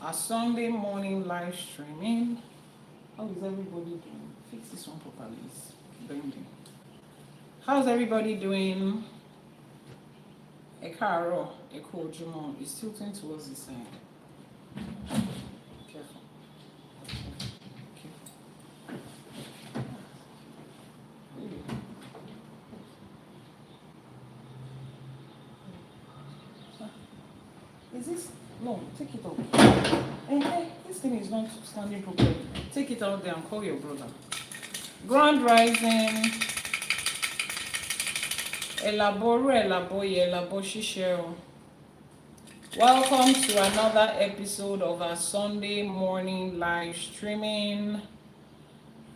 our Sunday morning live streaming. How is everybody doing? Fix this one properly. It's bending. How's everybody doing? Ekaro, Ekojimo is tilting towards the side. Careful. Is this? No, take it off. Hey, this thing is not standing properly. Take it out there and call your brother. Grand Rising. Àbọrú, Àbọyè, Àbọṣíṣẹ. Welcome to another episode of our Sunday morning live streaming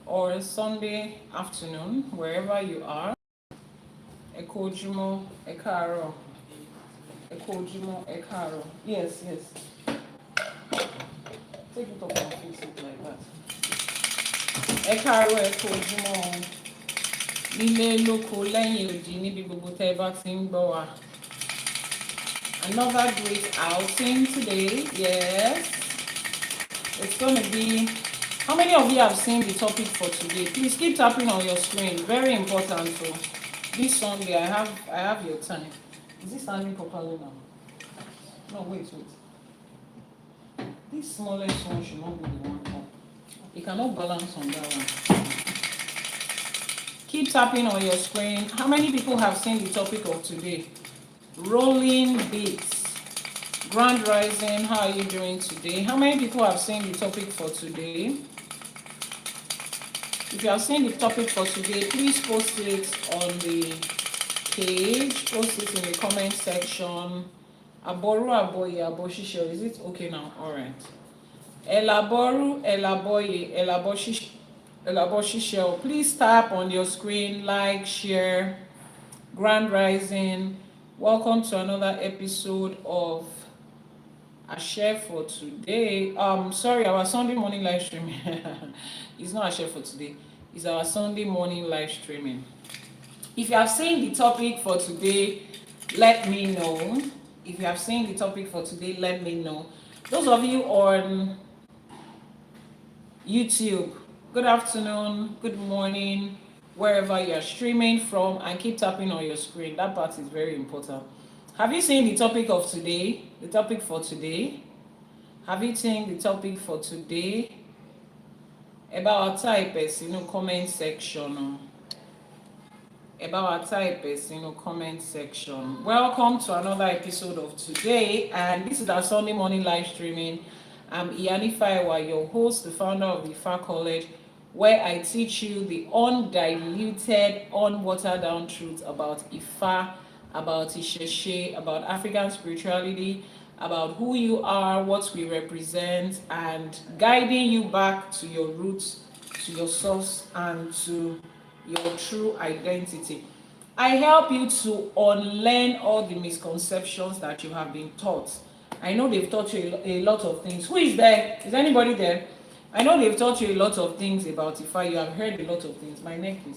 or Sunday afternoon, wherever you are. Ekojimo, Ekaro. Ekojimo, Ekaro. Yes. Take it up and fix it like that. Ekaro, Ekojimo. Nílé lóko lẹ́yìn odi níbi gbogbo tẹ́ bá ti ń gbọ́ wa. Another great outing today. Yes. It's going to be. How many of you have seen the topic for today? Please keep tapping on your screen. Very important. So this Sunday I have your time. Is this standing properly now? No, wait. This smallest one should not be the one up. You cannot balance on that one. Keep tapping on your screen. How many people have seen the topic of today? Rolling beats. Grand Rising, how are you doing today? How many people have seen the topic for today? If you have seen the topic for today, please post it on the page. Post it in the comment section. Àbọrú, Àbọyè, Àbọṣíṣẹ. Is it okay now? All right. Àbọrú, Àbọyè, Àbọṣíṣẹ. Please tap on your screen, like, share. Grand Rising. Welcome to another episode of IŞÄŠE for today. Sorry, our Sunday morning live streaming. It's not IŞÄŠE for today. It's our Sunday morning live streaming. If you have seen the topic for today, let me know. If you have seen the topic for today, let me know. Those of you on YouTube, good afternoon, good morning, wherever you are streaming from, and keep tapping on your screen. That part is very important. Have you seen the topic of today? The topic for today? Have you seen the topic for today? About our types, comment section. About our types, comment section. Welcome to another episode of today, and this is our Sunday morning live streaming. I'm Iyanifa Ewa, your host, the founder of the Ifá College, where I teach you the undiluted, unwatered down truth about Ifá, about ÌṢÄШE, about African spirituality, about who you are, what we represent, and guiding you back to your roots, to your source, and to your true identity. I help you to unlearn all the misconceptions that you have been taught. I know they've taught you a lot of things. Who is there? Is anybody there? I know they've taught you a lot of things about Ifá. You have heard a lot of things. My neck is...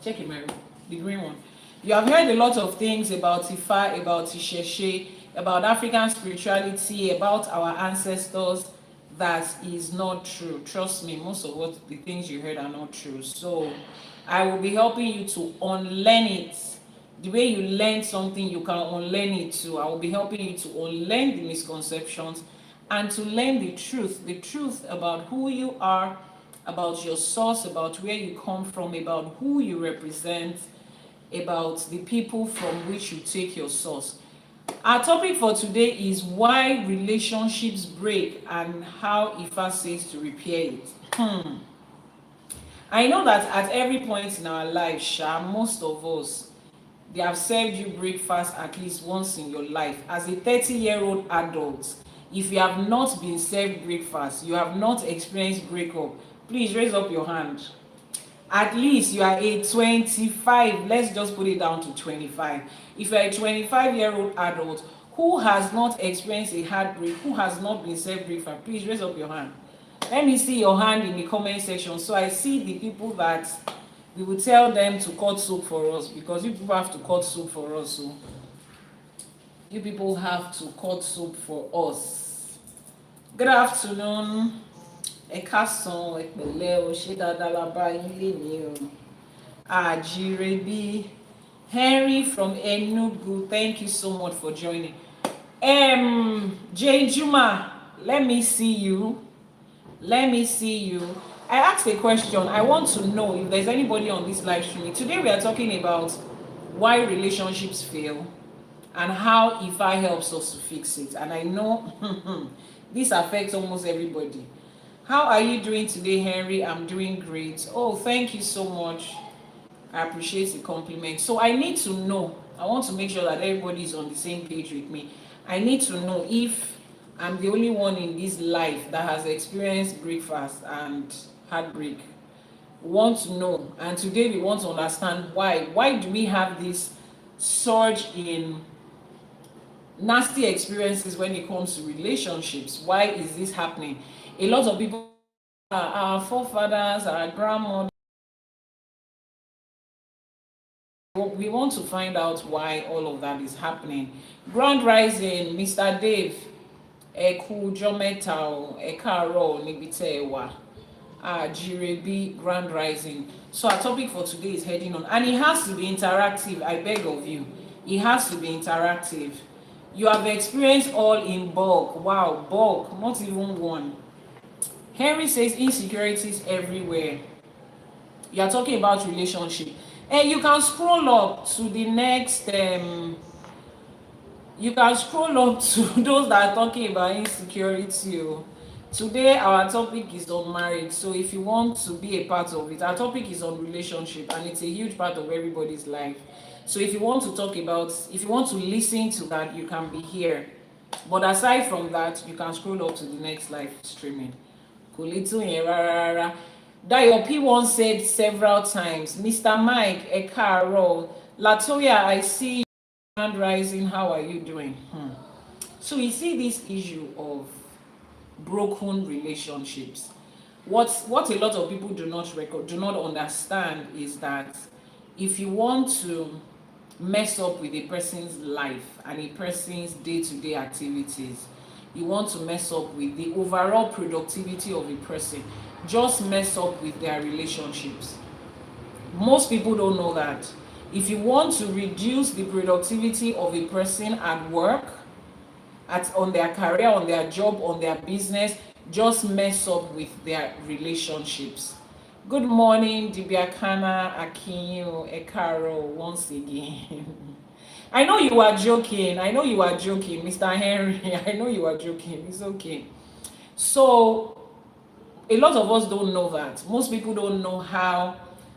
Check it, Mary. The green one. You have heard a lot of things about Ifá, about իշÄŠE, about African spirituality, about our ancestors. That is not true. Trust me, most of the things you heard are not true. So I will be helping you to unlearn it. The way you learn something, you can unlearn it too. I will be helping you to unlearn the misconceptions and to learn the truth about who you are, about your source, about where you come from, about who you represent, about the people from which you take your source. Our topic for today is why relationships break and how Ifá says to repair it. I know that at every point in our life, most of us, they have served you breakfast at least once in your life. As a 30-year-old adult, if you have not been served breakfast, you have not experienced breakup, please raise up your hand. At least you are a 25, let's just put it down to 25. If you're a 25-year-old adult who has not experienced a heartbreak, who has not been served breakfast, please raise up your hand. Let me see your hand in the comment section so I see the people that we will tell them to cut soup for us, because you people have to cut soup for us. So you people have to cut soup for us. Good afternoon. Ẹ káàsán, ẹ pẹ̀lẹ́ o, ṣé dáadáa la bá yín lénìí o. Àjírẹ́bí Henry from Enugu, thank you so much for joining. Jane Juma, let me see you. Let me see you. I asked a question. I want to know if there's anybody on this live stream. Today we are talking about why relationships fail and how Ifa helps us to fix it. And I know this affects almost everybody. How are you doing today, Henry? I'm doing great. Oh, thank you so much. I appreciate the compliment. So I need to know. I want to make sure that everybody is on the same page with me. I need to know if I'm the only one in this life that has experienced breakfast and heartbreak. We want to know. And today we want to understand why. Why do we have this surge in nasty experiences when it comes to relationships? Why is this happening? A lot of people, our forefathers, our grandmothers, we want to find out why all of that is happening. Grand Rising, Mr. Dave, Eku Jometao, Ekaro, Nibite Ewa, Jirebi, Grand Rising. So our topic for today is heading on, and it has to be interactive. I beg of you, it has to be interactive. You have experienced all in bulk. Wow, bulk, not even one. Henry says insecurities everywhere. You are talking about relationship. And you can scroll up to the next you can scroll up to those that are talking about insecurity. Today our topic is on marriage, so if you want to be a part of it, our topic is on relationship, and it's a huge part of everybody's life. So if you want to talk about, if you want to listen to that, you can be here. But aside from that, you can scroll up to the next live streaming. Dayo P1 said several times, Mr. Mike, Ekaro, Latoya, I see you, Hand Rising, how are you doing? So you see this issue of broken relationships. What a lot of people do not understand is that if you want to mess up with a person's life and a person's day-to-day activities, you want to mess up with the overall productivity of a person, just mess up with their relationships. Most people don't know that. If you want to reduce the productivity of a person at work, on their career, on their job, on their business, just mess up with their relationships. Good morning, Dibiakana, Akinyo, Ekaro, once again. I know you are joking. I know you are joking, Mr. Henry. I know you are joking. It's okay. So, a lot of us don't know that. Most people don't know how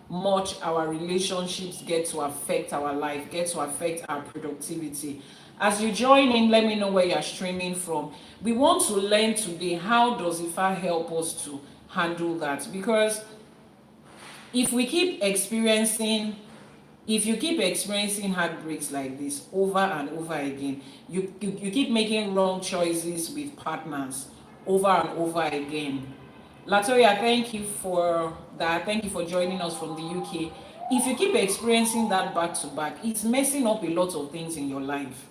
much our relationships get to affect our life, get to affect our productivity. As you join in, let me know where you're streaming from. We want to learn today, how does Ifa help us to handle that? Because if you keep experiencing heartbreaks like this over and over again, you keep making wrong choices with partners over and over again. Latoya, thank you for that. Thank you for joining us from the UK. If you keep experiencing that back to back, it's messing up a lot of things in your life.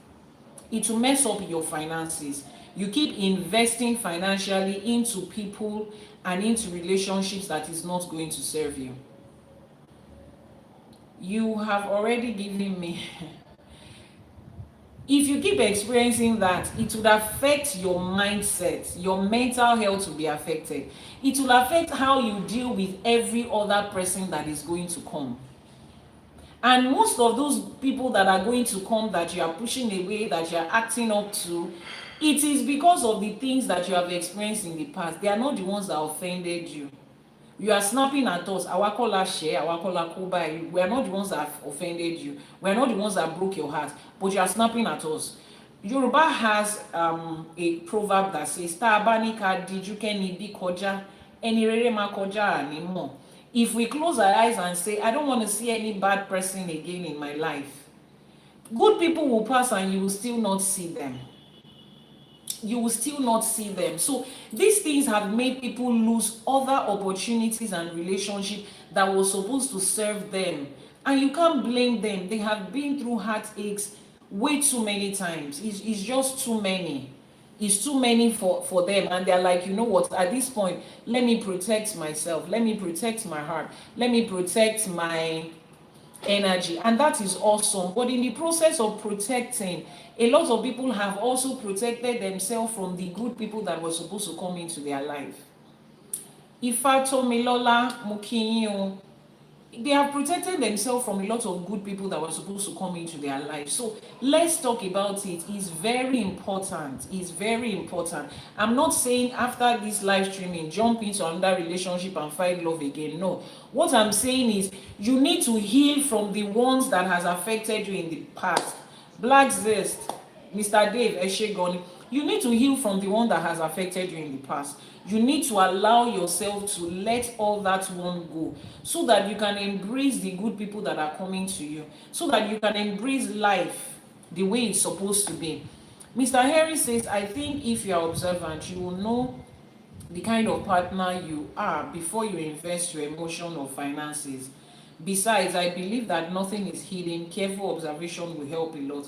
It will mess up your finances. You keep investing financially into people and into relationships that is not going to serve you. You have already given me. If you keep experiencing that, it would affect your mindset. Your mental health will be affected. It will affect how you deal with every other person that is going to come. And most of those people that are going to come, that you are pushing away, that you are acting up to, it is because of the things that you have experienced in the past. They are not the ones that offended you. You are snapping at us. Awakola share, awakola kobai. We are not the ones that have offended you. We are not the ones that broke your heart. But you are snapping at us. Yoruba has a proverb that says, "Ta abanika dijukeni bi koja, eni rere ma koja animo." If we close our eyes and say, I don't want to see any bad person again in my life, good people will pass and you will still not see them. You will still not see them. So these things have made people lose other opportunities and relationships that were supposed to serve them. And you can't blame them. They have been through heartaches way too many times. It's just too many. is too many for them, and they're like, you know what, at this point, let me protect myself, let me protect my heart, let me protect my energy. And that is awesome. But in the process of protecting, a lot of people have also protected themselves from the good people that were supposed to come into their life. Ifá Tomilola, mo kí yín o. They have protected themselves from a lot of good people that were supposed to come into their life. So let's talk about it. It's very important. It's very important. I'm not saying after this live streaming, jump into another relationship and find love again. No. What I'm saying is you need to heal from the ones that has affected you in the past. Black Zest, Mr. Dave Eshegoni, you need to heal from the one that has affected you in the past. You need to allow yourself to let all that one go so that you can embrace the good people that are coming to you, so that you can embrace life the way it's supposed to be. Mr. Harry says, I think if you are observant, you will know the kind of partner you are before you invest your emotion or finances. Besides, I believe that nothing is hidden. Careful observation will help a lot.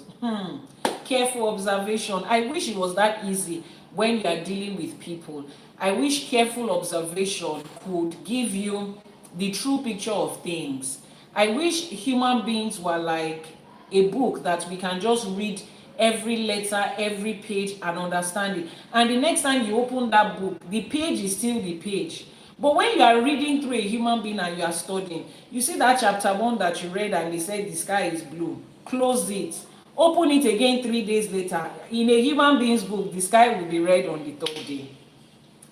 Careful observation. I wish it was that easy when you are dealing with people. I wish careful observation could give you the true picture of things. I wish human beings were like a book that we can just read every letter, every page, and understand it. And the next time you open that book, the page is still the page. But when you are reading through a human being and you are studying, you see that chapter 1 that you read and they said the sky is blue. Close it. Open it again 3 days later. In a human being's book, the sky will be red on the third day.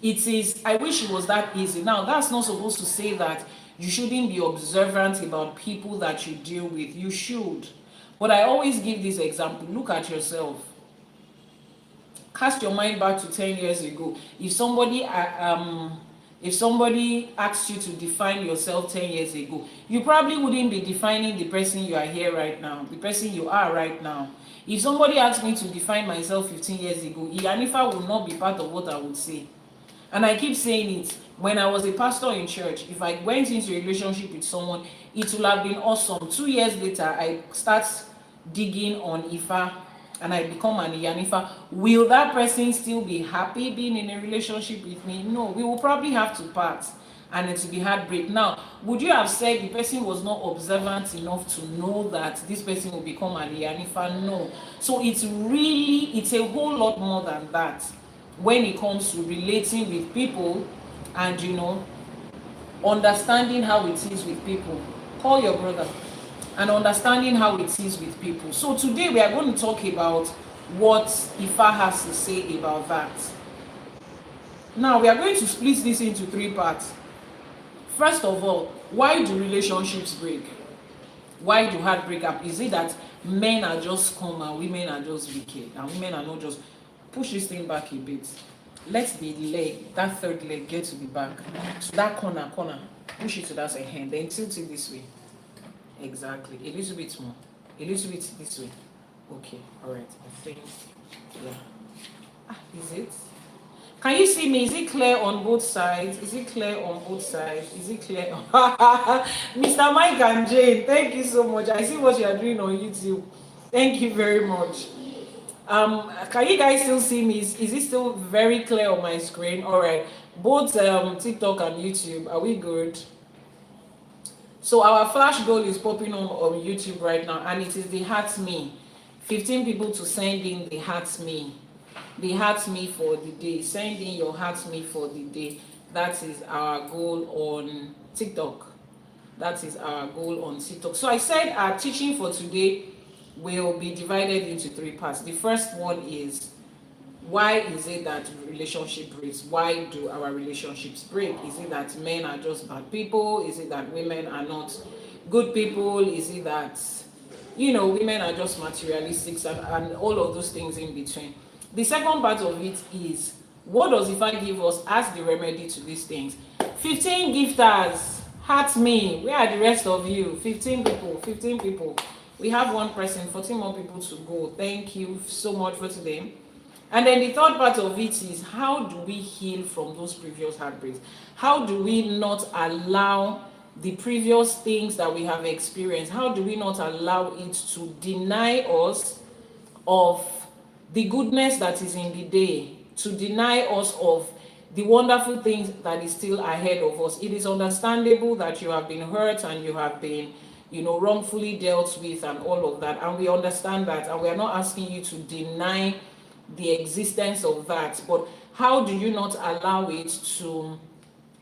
It is, I wish it was that easy. Now, that's not supposed to say that you shouldn't be observant about people that you deal with. You should. But I always give this example. Look at yourself. Cast your mind back to 10 years ago. If somebody asked you to define yourself 10 years ago, you probably wouldn't be defining the person you are here right now, the person you are right now. If somebody asked me to define myself 15 years ago, Iyanifa would not be part of what I would say. And I keep saying it. When I was a pastor in church, if I went into a relationship with someone, it would have been awesome. 2 years later, I start digging on Ifa and I become an Iyanifa. Will that person still be happy being in a relationship with me? No, we will probably have to part and it will be heartbreak. Now, would you have said the person was not observant enough to know that this person will become an Iyanifa? No. So it's a whole lot more than that when it comes to relating with people and, understanding how it is with people. Call your brother. And understanding how it is with people. So today we are going to talk about what Ifa has to say about that. Now we are going to split this into 3 parts. First of all, why do relationships break? Why do heartbreak happen? Is it that men are just scum and women are just wicked and women are not just... Push this thing back a bit. Let the leg, that third leg, get to the back. So that corner. Push it to that side hand. Then tilt it this way. Exactly. A little bit more. A little bit this way. Okay. All right. I think. Yeah. Is it? Can you see me? Is it clear on both sides? Is it clear on both sides? Is it clear? Mr. Mike and Jane, thank you so much. I see what you are doing on YouTube. Thank you very much. Can you guys still see me? Is it still very clear on my screen? All right. Both TikTok and YouTube. Are we good? So our flash goal is popping on YouTube right now, and it is the heart me. 15 people to send in the heart me. The heart me for the day. Send in your heart me for the day. That is our goal on TikTok. That is our goal on TikTok. So I said our teaching for today will be divided into 3 parts. The first one is, why is it that relationship breaks? Why do our relationships break? Is it that men are just bad people? Is it that women are not good people? Is it that, women are just materialistic and all of those things in between? The second part of it is, what does Ifa give us as the remedy to these things? 15 gifters, heart me. Where are the rest of you? 15 people. We have 1 person, 14 more people to go. Thank you so much for today. And then the third part of it is, how do we heal from those previous heartbreaks? How do we not allow the previous things that we have experienced, how do we not allow it to deny us of the goodness that is in the day, to deny us of the wonderful things that is still ahead of us. It is understandable that you have been hurt and you have been, wrongfully dealt with and all of that. And we understand that, and we are not asking you to deny the existence of that. But how do you not allow it to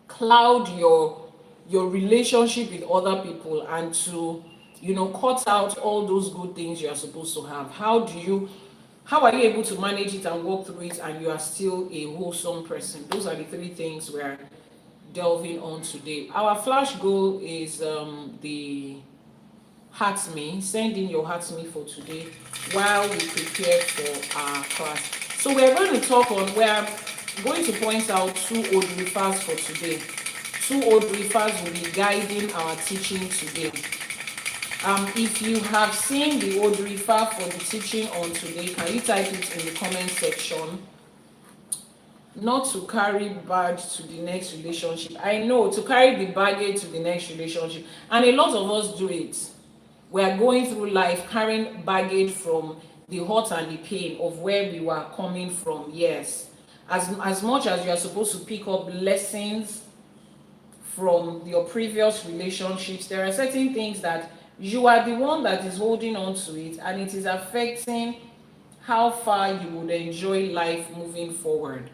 cloud your relationship with other people, and to cut out all those good things you are supposed to have? How are you able to manage it and walk through it and you are still a wholesome person? Those are the three things we're delving on today. Our flash goal is the Heart Me. Send in your Heart Me for today while we prepare for our class. So we're going to point out 2 Odù Ifás for today. 2 Odù Ifás will be guiding our teaching today. If you have seen the Odù Ifá for the teaching on today, can you type it in the comment section? Not to carry baggage to the next relationship. I know, to carry the baggage to the next relationship, and a lot of us do it. We are going through life carrying baggage from the hurt and the pain of where we were coming from. Yes, as much as you are supposed to pick up lessons from your previous relationships, there are certain things that you are the one that is holding on to it, and it is affecting how far you would enjoy life moving forward.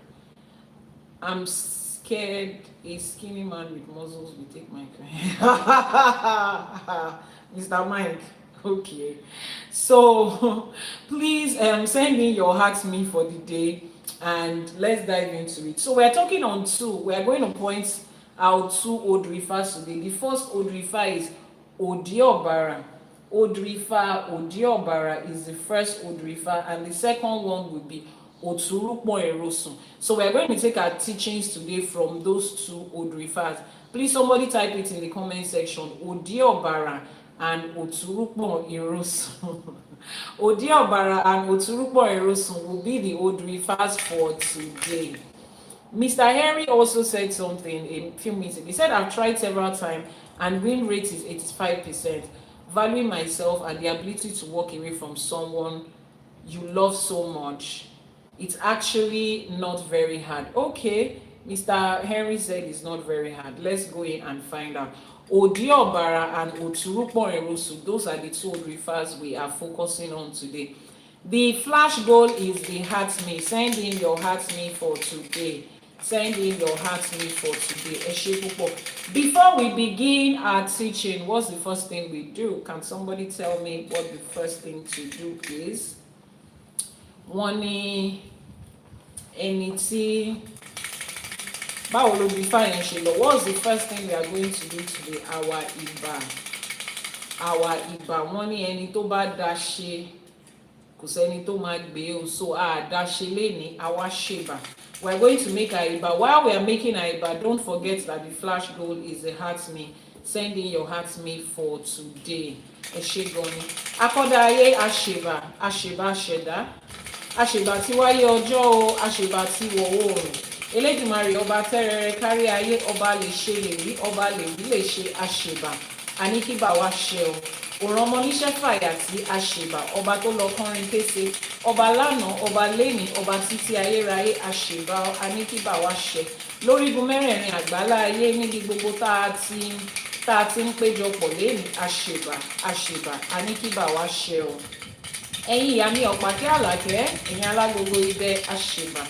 I'm scared a skinny man with muscles will take my car. Mr. Mike. Okay. So please send in your Heart Me for the day, and let's dive into it. So we're talking on 2. We're going to point out 2 Odù Ifás today. The first Odù Ifá is OBARA. Odù Ifá is the first Odù Ifá, and the second one will be OTURUPON. So we're going to take our teachings today from those 2 Odù Ifás. Please, somebody type it in the comment section. OBARA and OTURUPON. OBARA and OTURUPON will be the Odù Ifás for today. Mr. Henry also said something a few minutes ago. He said, I've tried several times and win rate is 85%. Valuing myself and the ability to walk away from someone you love so much. It's actually not very hard. Okay, Mr. Henry said it's not very hard. Let's go in and find out. OBARA and OTURUPON, those are the 2 Odù Ifás we are focusing on today. The flash goal is the Heart Me. Send in your Heart Me for today. Send in your Heart Me for today. Before we begin our teaching, what's the first thing we do? Can somebody tell me what the first thing to do is? Wọ́n ní ẹni tí báwo ló bí fáyẹn ṣe lọ? What's the first thing we are going to do today? Our ìbà. Wọ́n ní ẹni tó bá dá ṣe kò sẹ́ni tó máa gbé o. So dá ṣe lénìí àwa ṣèbà. We are going to make our ìbà. While we are making our ìbà, don't forget that the flash goal is the Heart Me. Send in your Heart Me for today. Ẹ ṣé gan ni. Akọ́dá ayé àṣèbà ṣẹ̀dá. Àṣèbà tí wáyé ọjọ́ o, àṣèbà tí wọ̀ oòrùn. Elédùmarè ọba tẹ́rẹrẹ kárí ayé, ọba lè ṣe lè rí, ọba lè rí lè ṣe àṣèbà. Àní kí bá wa ṣe o. Òràn ọmọ níṣẹ́ fàyà tí àṣèbà, ọba tó lọ kọrin kése, ọba lánàá, ọba lénìí, ọba títí ayérayé àṣèbà. Àní kí bá wa ṣe. Lórígun mẹ́rẹ̀ẹ̀rin àgbálá ayé níbi gbogbo tá a ti ń péjọpọ̀ lénìí àṣèbà. Àní kí bá wa ṣe o. Ẹ̀yin ìyá mi ọ̀pàkẹ́ àlàkẹ́, ẹ̀yin alágogo idẹ àṣèbà.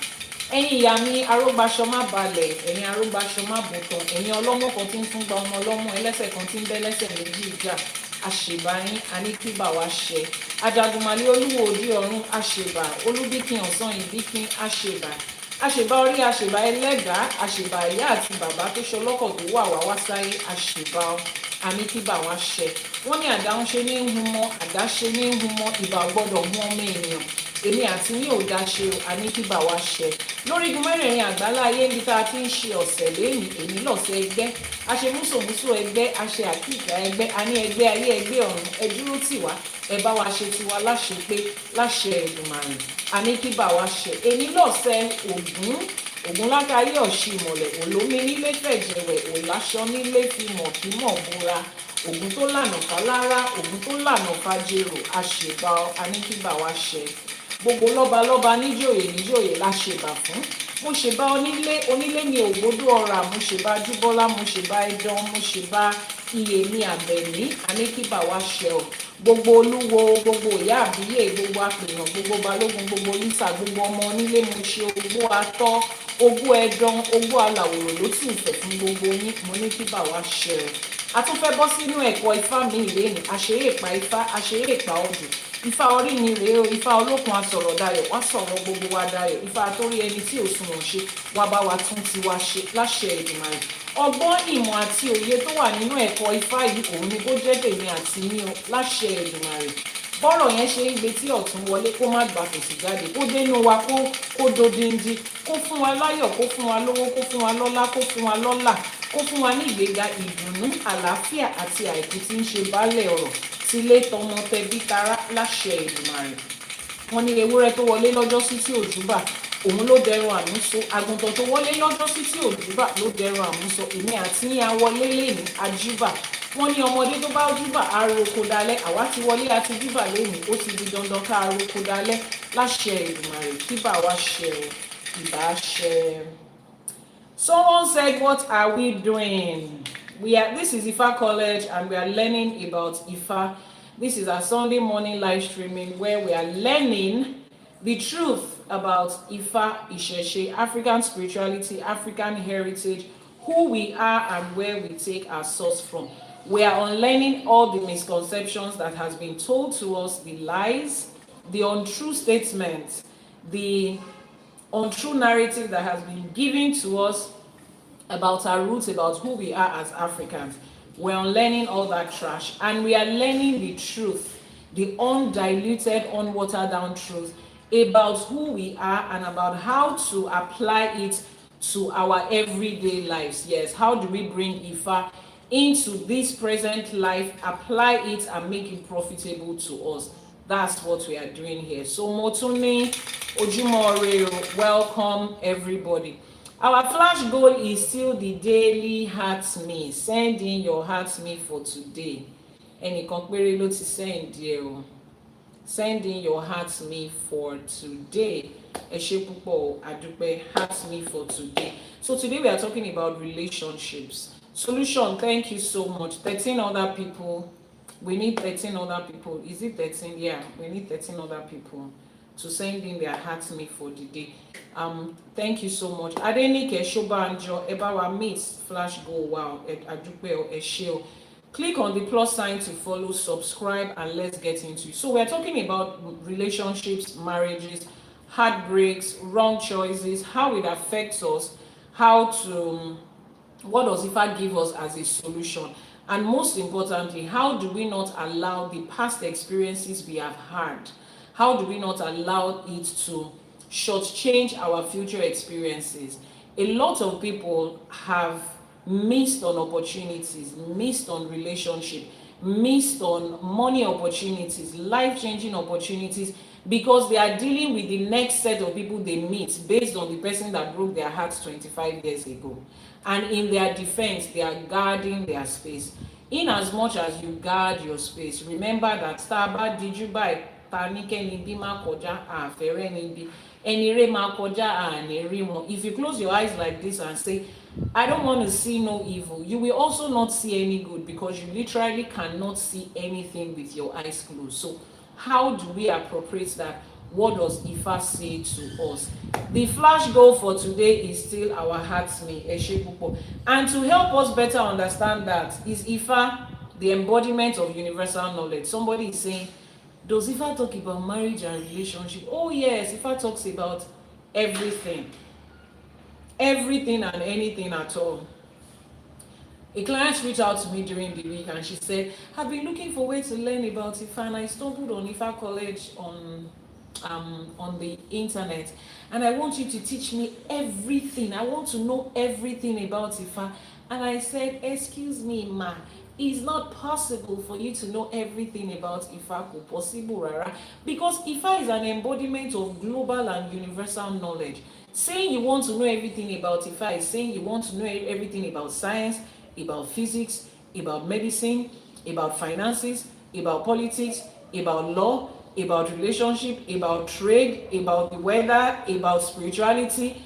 Ẹ̀yin ìyá mi arógbáṣọ má balẹ̀, ẹ̀yin arógbáṣọ má bùtàn, ẹ̀yin ọlọ́mọ kan tí ń fún gba ọmọ ọlọ́mọ, ẹlẹ́sẹ̀ kan tí ń bẹ́ lẹ́sẹ̀ méjì ìjà àṣèbà yín. Àní kí bá wa ṣe. Ajagunmalé olúwo òdì ọ̀run àṣèbà, olúbíkin ọ̀sán ìbíkin àṣèbà. Àṣèbà orí àṣèbà ẹlẹ́dàá, àṣèbà ìyá àti bàbá tó ṣọlọ́kọ̀ tó wà wá sáyé àṣèbà. Àní kí bá wa ṣe. Wọ́n ní àdáhunṣe ní ń hun mọ́, àdáṣe ní ń hun mọ́, ìbà gbọ́dọ̀ mú ọmọ ènìyàn. Èmi àti ní ò dáṣe o, àní kí bá wa ṣe. Lórígun mẹ́rẹ̀ẹ̀rin àgbálá ayé níbi tá a ti ń ṣe ọ̀sẹ̀ lẹ́yìn, èmi lọ́sẹ̀ ẹgbẹ́. A ṣe músòmúsò ẹgbẹ́, a ṣe àkíkà ẹgbẹ́, a ní ẹgbẹ́ ayé ẹgbẹ́ ọ̀run. Ẹ dúró tì wá, ẹ bá wa ṣe tiwa láṣẹ pé láṣẹ Èdùmàrè. Àní kí bá wa ṣe. Èmi lọ́sẹ̀ Ògún lákàáyé ọ̀ṣì ìmọ̀lẹ̀, òlómi nílé fẹ̀jẹ̀wẹ̀, òláṣọ nílé fi mọ̀ kí mọ̀ búra. Ògún tó lànà fálára, ògún tó lànà fàjèrò àṣèbà. Àní kí bá wa ṣe. gbogbo lọ́balọ́ba níjòyè la ṣèbà fún. Mo ṣèbà onílé mi ògbódò ọ̀rà, mo ṣèbà Júbọ́lá, mo ṣèbà Ẹdán, mo ṣèbà Iyèmí Àbẹ̀ní, Aníkíbà wá ṣẹ o. Gbogbo olúwo, gbogbo ìyá àbíyè, gbogbo apèèyàn, gbogbo balógun, gbogbo lísà, gbogbo ọmọ onílé mo ṣe ogbó atọ́, ogbó ẹdán, ogbó alàwòrò ló tù fẹ̀ fún gbogbo yín, mo ní kíbà wá ṣẹ o. A tún fẹ́ bọ́ sínú ẹ̀kọ́ Ifá mi ìlénì, àṣeré ìpa Ifá, àṣeré ìpa Odù. Ifá orí mi rèé o, Ifá olókun asọ̀rọ̀ dayọ̀, wá sọ̀rọ̀ gbogbo wa dayọ̀. Ifá torí ẹni tí ò sunwọ̀n ṣe, wá bá wa tún tiwa ṣe láṣẹ Èdùmàrè. Ọgbọ́n, ìmọ̀ àti òye tó wà nínú ẹ̀kọ́ Ifá yìí, òun ni kó jẹ́ tèmi àti yín o láṣẹ Èdùmàrè. Bọ́rọ̀ yẹn ṣe ń gbé tí ọ̀tún wọlé, kó má gbà tòsì jáde, kó dénú wa, kó dodindi, kó fún wa láyọ̀, kó fún wa lówó, kó fún wa lọ́lá, kó fún wa lọ́là, kó fún wa ní ìgbéga, ìdùnnú, àlàáfíà àti àìkú tí ń ṣe baálẹ̀ ọ̀rọ̀ tilé tọmọ tẹbí tará láṣẹ Èdùmàrè. Wọ́n ní ewúrẹ́ tó wọlé lọ́jọ́sí tí òjúbà, òun ló dẹrùn àmúso. Àgùntàn tó wọlé lọ́jọ́sí tí òjúbà ló dẹrùn àmúso. Èmi àti yín awọlé lẹ́yìn ajúbà. Wọ́n ní ọmọdé tó bá júbà á roko dalẹ̀. Àwa ti wọlé àti júbà lẹ́yìn, ó ti di dandan ká roko dalẹ̀ láṣẹ Èdùmàrè. Kíbà wá ṣẹ o, ìbà ṣẹ. Someone said, what are we doing? This is Ifa College and we are learning about Ifa. This is our Sunday morning live streaming where we are learning the truth about Ifa, IŞÄŞE, African spirituality, African heritage, who we are and where we take our source from. We are unlearning all the misconceptions that has been told to us, the lies, the untrue statements, the untrue narrative that has been given to us about our roots, about who we are as Africans. We're unlearning all that trash and we are learning the truth, the undiluted, unwatered down truth about who we are and about how to apply it to our everyday lives. Yes, how do we bring Ifa into this present life, apply it and make it profitable to us? That's what we are doing here. So Motuni Ojumore, welcome everybody. Our flash goal is still the daily heart me. Send in your heart me for today. Ẹnìkan péré ló ti send you. Send in your heart me for today. Ẹ ṣé púpọ̀, àdúpẹ́, heart me for today. So today we are talking about relationships. Solution, thank you so much. 13 other people. We need 13 other people. Is it 13? Yeah, we need 13 other people to send in their heart me for the day. Thank you so much. Adenike Shobanjo, Ebawa meet flash go wow, Adupe Eshio. Click on the plus sign to follow, subscribe, and let's get into it. So we're talking about relationships, marriages, heartbreaks, wrong choices, how it affects us, what does Ifa give us as a solution? And most importantly, how do we not allow the past experiences we have had? How do we not allow it to shortchange our future experiences? A lot of people have missed on opportunities, missed on relationship, missed on money opportunities, life-changing opportunities, because they are dealing with the next set of people they meet based on the person that broke their hearts 25 years ago. And in their defense, they are guarding their space. In as much as you guard your space, remember that Starba did you buy if you close your eyes like this and say, I don't want to see no evil, you will also not see any good, because you literally cannot see anything with your eyes closed. So how do we appropriate that? What does Ifa say to us? The flash goal for today is still our hearts me, and to help us better understand that, is Ifa the embodiment of universal knowledge? Somebody is saying, does Ifa talk about marriage and relationship? Oh yes, Ifa talks about everything and anything at all. A client reached out to me during the week and she said, I've been looking for ways to learn about Ifa and I stumbled on Ifa College on the internet, and I want you to teach me everything. I want to know everything about Ifa. And I said, excuse me, ma, it's not possible for you to know everything about Ifa, possible, rara, because Ifa is an embodiment of global and universal knowledge. Saying you want to know everything about Ifa is saying you want to know everything about science, about physics, about medicine, about finances, about politics, about law, about relationship, about trade, about the weather, about spirituality.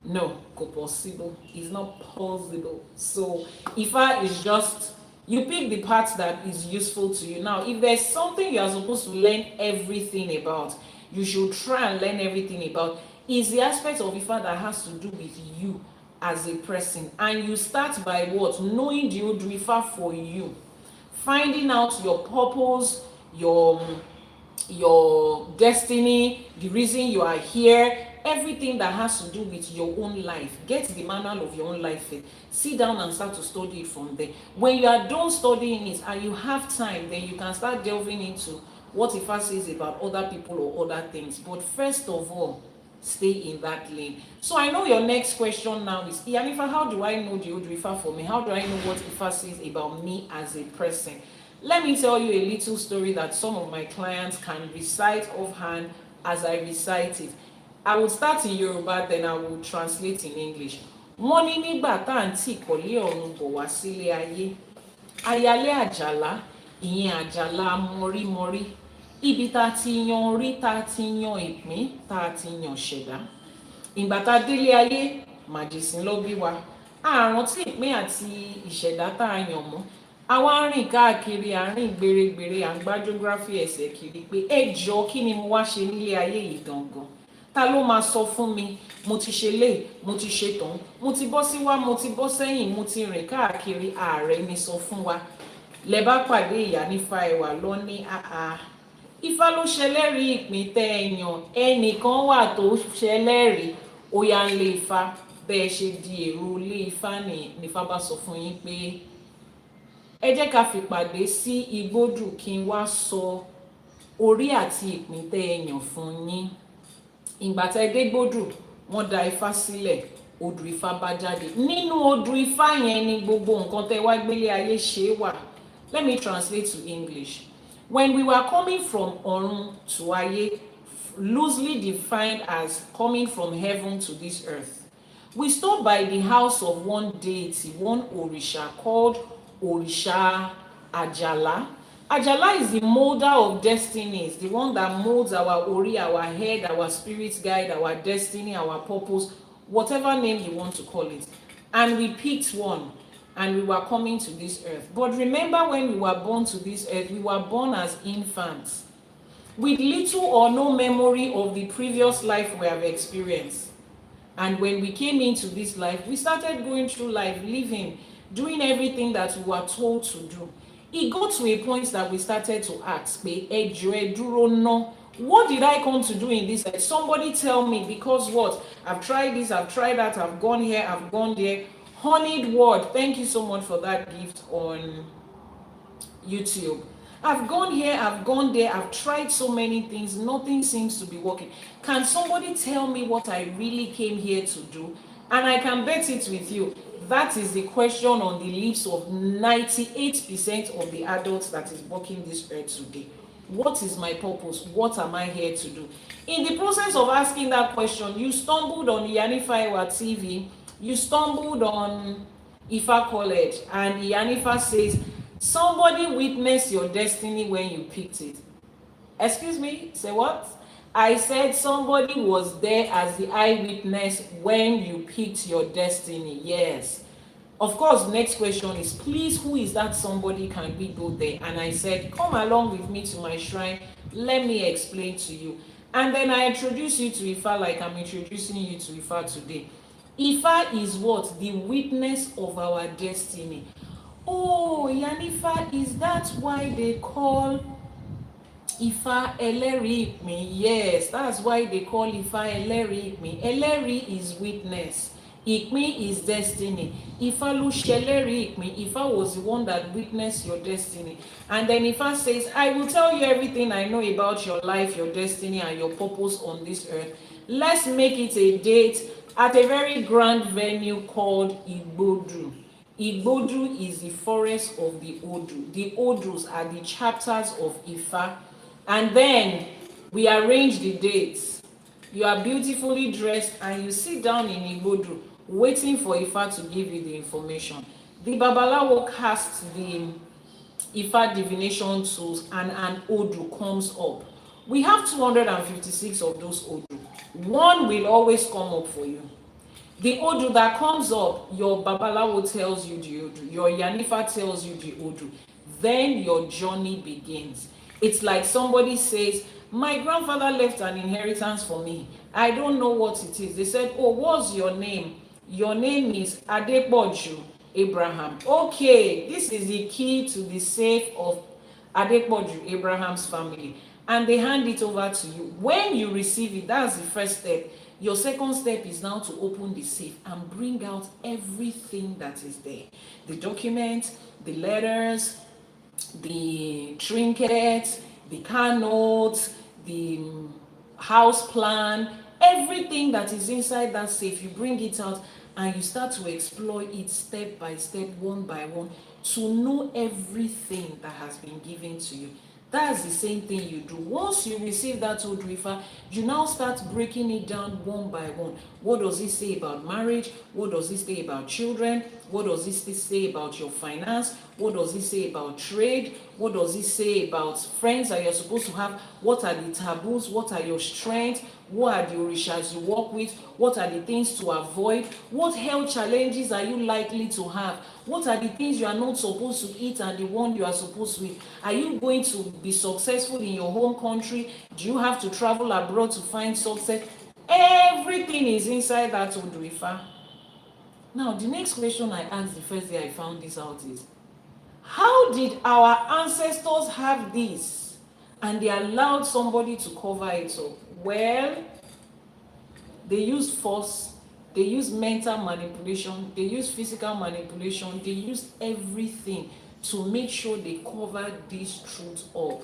No, go possible. It's not possible. So Ifa is just, you pick the part that is useful to you. Now, if there's something you are supposed to learn everything about, you should try and learn everything about, is the aspect of Ifa that has to do with you as a person. And you start by what? Knowing the Odù Ifá for you. Finding out your purpose, your destiny, the reason you are here, everything that has to do with your own life. Get the manual of your own life. Sit down and start to study it from there. When you are done studying it and you have time, then you can start delving into what Ifa says about other people or other things. But first of all, stay in that lane. So I know your next question now is, Iyanifa, how do I know the Odù Ifá for me? How do I know what Ifa says about me as a person? Let me tell you a little story that some of my clients can recite offhand as I recite it. I will start in Yoruba, then I will translate in English. Wọ́n ní nígbà tá à ń tì kọ́lé ọ̀run bọ̀ wá sílé ayé. Ayálé àjàlá, ìyẹn àjàlá mọ̀rímọ̀rí. Ibi tá ti yan orí, tá ti yan ìpín, tá ti yan ṣẹ̀dá. Ìgbà tá délé ayé, màjèsín ló bí wa. Àrùn tí ìpín àti ìṣẹ̀dá tá a yàn mọ́. Àwa rìn káàkiri àárín gbèrègbèrè à ń gbá geography ẹsẹ̀ kiri pé ẹ jọ̀ọ́ kí ni mo wá ṣe nílé ayé yìí gangan? Ta ló máa sọ fún mi? Mo ti ṣe lé, mo ti ṣe tán, mo ti bọ́ síwá, mo ti bọ́ sẹ́yìn, mo ti rìn káàkiri, ààrẹ ni sọ fún wa. Lẹ bá pàdé Iyanifa Ewa lọ ní àá. Ifá ló ṣẹlẹ́rìí ìpín tẹ́ ẹ yàn, ẹnìkan wà tó ṣẹlẹ́rìí, ó yá ń lé Ifá. Bẹ́ẹ̀ ṣe di èrò ilé Ifá ni Ifá bá sọ fún yín pé ẹ jẹ́ ká fìpàdé sí Igbódù kí n wá sọ orí àti ìpín tẹ́ ẹ yàn fún yín. Ìgbà tẹ́ dé Igbódù, wọ́n da Ifá sílẹ̀, Odù Ifá bá jáde. Nínú Odù Ifá yẹn ni gbogbo nǹkan tẹ́ wá gbélé ayé ṣe wà. Let me translate to English. When we were coming from Ọ̀run to Ayé, loosely defined as coming from heaven to this earth, we stopped by the house of one deity, one Òrìṣà called Òrìṣà Àjàlá. Àjàlá is the molder of destinies, the one that molds our Ori, our head, our spirit guide, our destiny, our purpose, whatever name you want to call it. And we picked one, and we were coming to this earth. But remember, when we were born to this earth, we were born as infants, with little or no memory of the previous life we have experienced. And when we came into this life, we started going through life, living, doing everything that we were told to do. It got to a point that we started to ask, what did I come to do in this life? Somebody tell me, because what? I've tried this, I've tried that, I've gone here, I've gone there. Honeyed word, thank you so much for that gift on YouTube. I've gone here, I've gone there, I've tried so many things, nothing seems to be working. Can somebody tell me what I really came here to do? And I can bet it with you, that is the question on the lips of 98% of the adults that is walking this earth today. What is my purpose? What am I here to do? In the process of asking that question, you stumbled on Iyanifa Ewa TV, you stumbled on Ifa College, and Iyanifa says, somebody witnessed your destiny when you picked it. Excuse me, say what? I said somebody was there as the eyewitness when you picked your destiny. Yes. Of course, next question is, please, who is that somebody? Can we go there? And I said, come along with me to my shrine. Let me explain to you. And then I introduce you to Ifa like I'm introducing you to Ifa today. Ifa is what? The witness of our destiny. Oh, Iyanifa, is that why they call Ifa Ẹlẹ́rìí Ìpín? Yes, that's why they call Ifa Ẹlẹ́rìí Ìpín. Ẹlẹ́rìí is witness. Ìpín is destiny. Ifa ló ṣẹlẹ́rìí ìpín. Ifa was the one that witnessed your destiny. And then Ifa says, I will tell you everything I know about your life, your destiny, and your purpose on this earth. Let's make it a date at a very grand venue called Igbódù. Igbódù is the forest of the Odù. The Odus are the chapters of Ifa. And then we arrange the dates. You are beautifully dressed and you sit down in Igbódù waiting for Ifa to give you the information. The Babalawo casts the Ifa divination tools and an Odù comes up. We have 256 of those Odu. One will always come up for you. The Odu that comes up, your Babalawo tells you the Odu, your Iyanifa tells you the Odu. Then your journey begins. It's like somebody says, my grandfather left an inheritance for me. I don't know what it is. They said, oh, what's your name? Your name is Adekboju Abraham. Okay, this is the key to the safe of Adekboju Abraham's family. And they hand it over to you. When you receive it, that's the first step. Your second step is now to open the safe and bring out everything that is there. The documents, the letters, the trinkets, the car notes, the house plan, everything that is inside that safe, you bring it out and you start to explore it step by step, one by one, to know everything that has been given to you. That's the same thing you do. Once you receive that Odù Ifá, you now start breaking it down one by one. What does it say about marriage? What does it say about children? What does it say about your finance? What does it say about trade? What does it say about friends that you're supposed to have? What are the taboos? What are your strengths? What are the orishas you work with? What are the things to avoid? What health challenges are you likely to have? What are the things you are not supposed to eat and the one you are supposed to eat? Are you going to be successful in your home country? Do you have to travel abroad to find success? Everything is inside that Odù Ifá. Now, the next question I asked the first day I found this out is, how did our ancestors have this and they allowed somebody to cover it up? Well, they used force, they used mental manipulation, they used physical manipulation, they used everything to make sure they covered this truth up.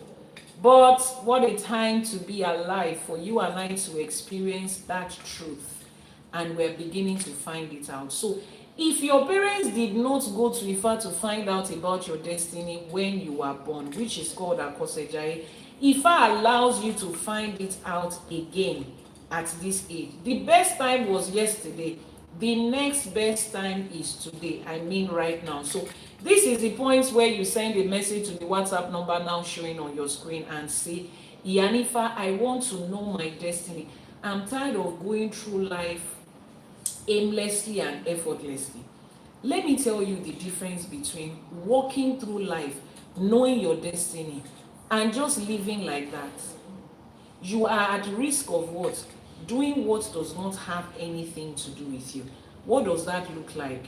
But what a time to be alive for you and I to experience that truth, and we're beginning to find it out. So if your parents did not go to Ifá to find out about your destiny when you were born, which is called Akosejaye, Ifá allows you to find it out again at this age. The best time was yesterday. The next best time is today. I mean right now. So this is the point where you send a message to the WhatsApp number now showing on your screen and say, Iyanifa, I want to know my destiny. I'm tired of going through life aimlessly and effortlessly. Let me tell you the difference between walking through life, knowing your destiny, and just living like that. You are at risk of what? Doing what does not have anything to do with you. What does that look like?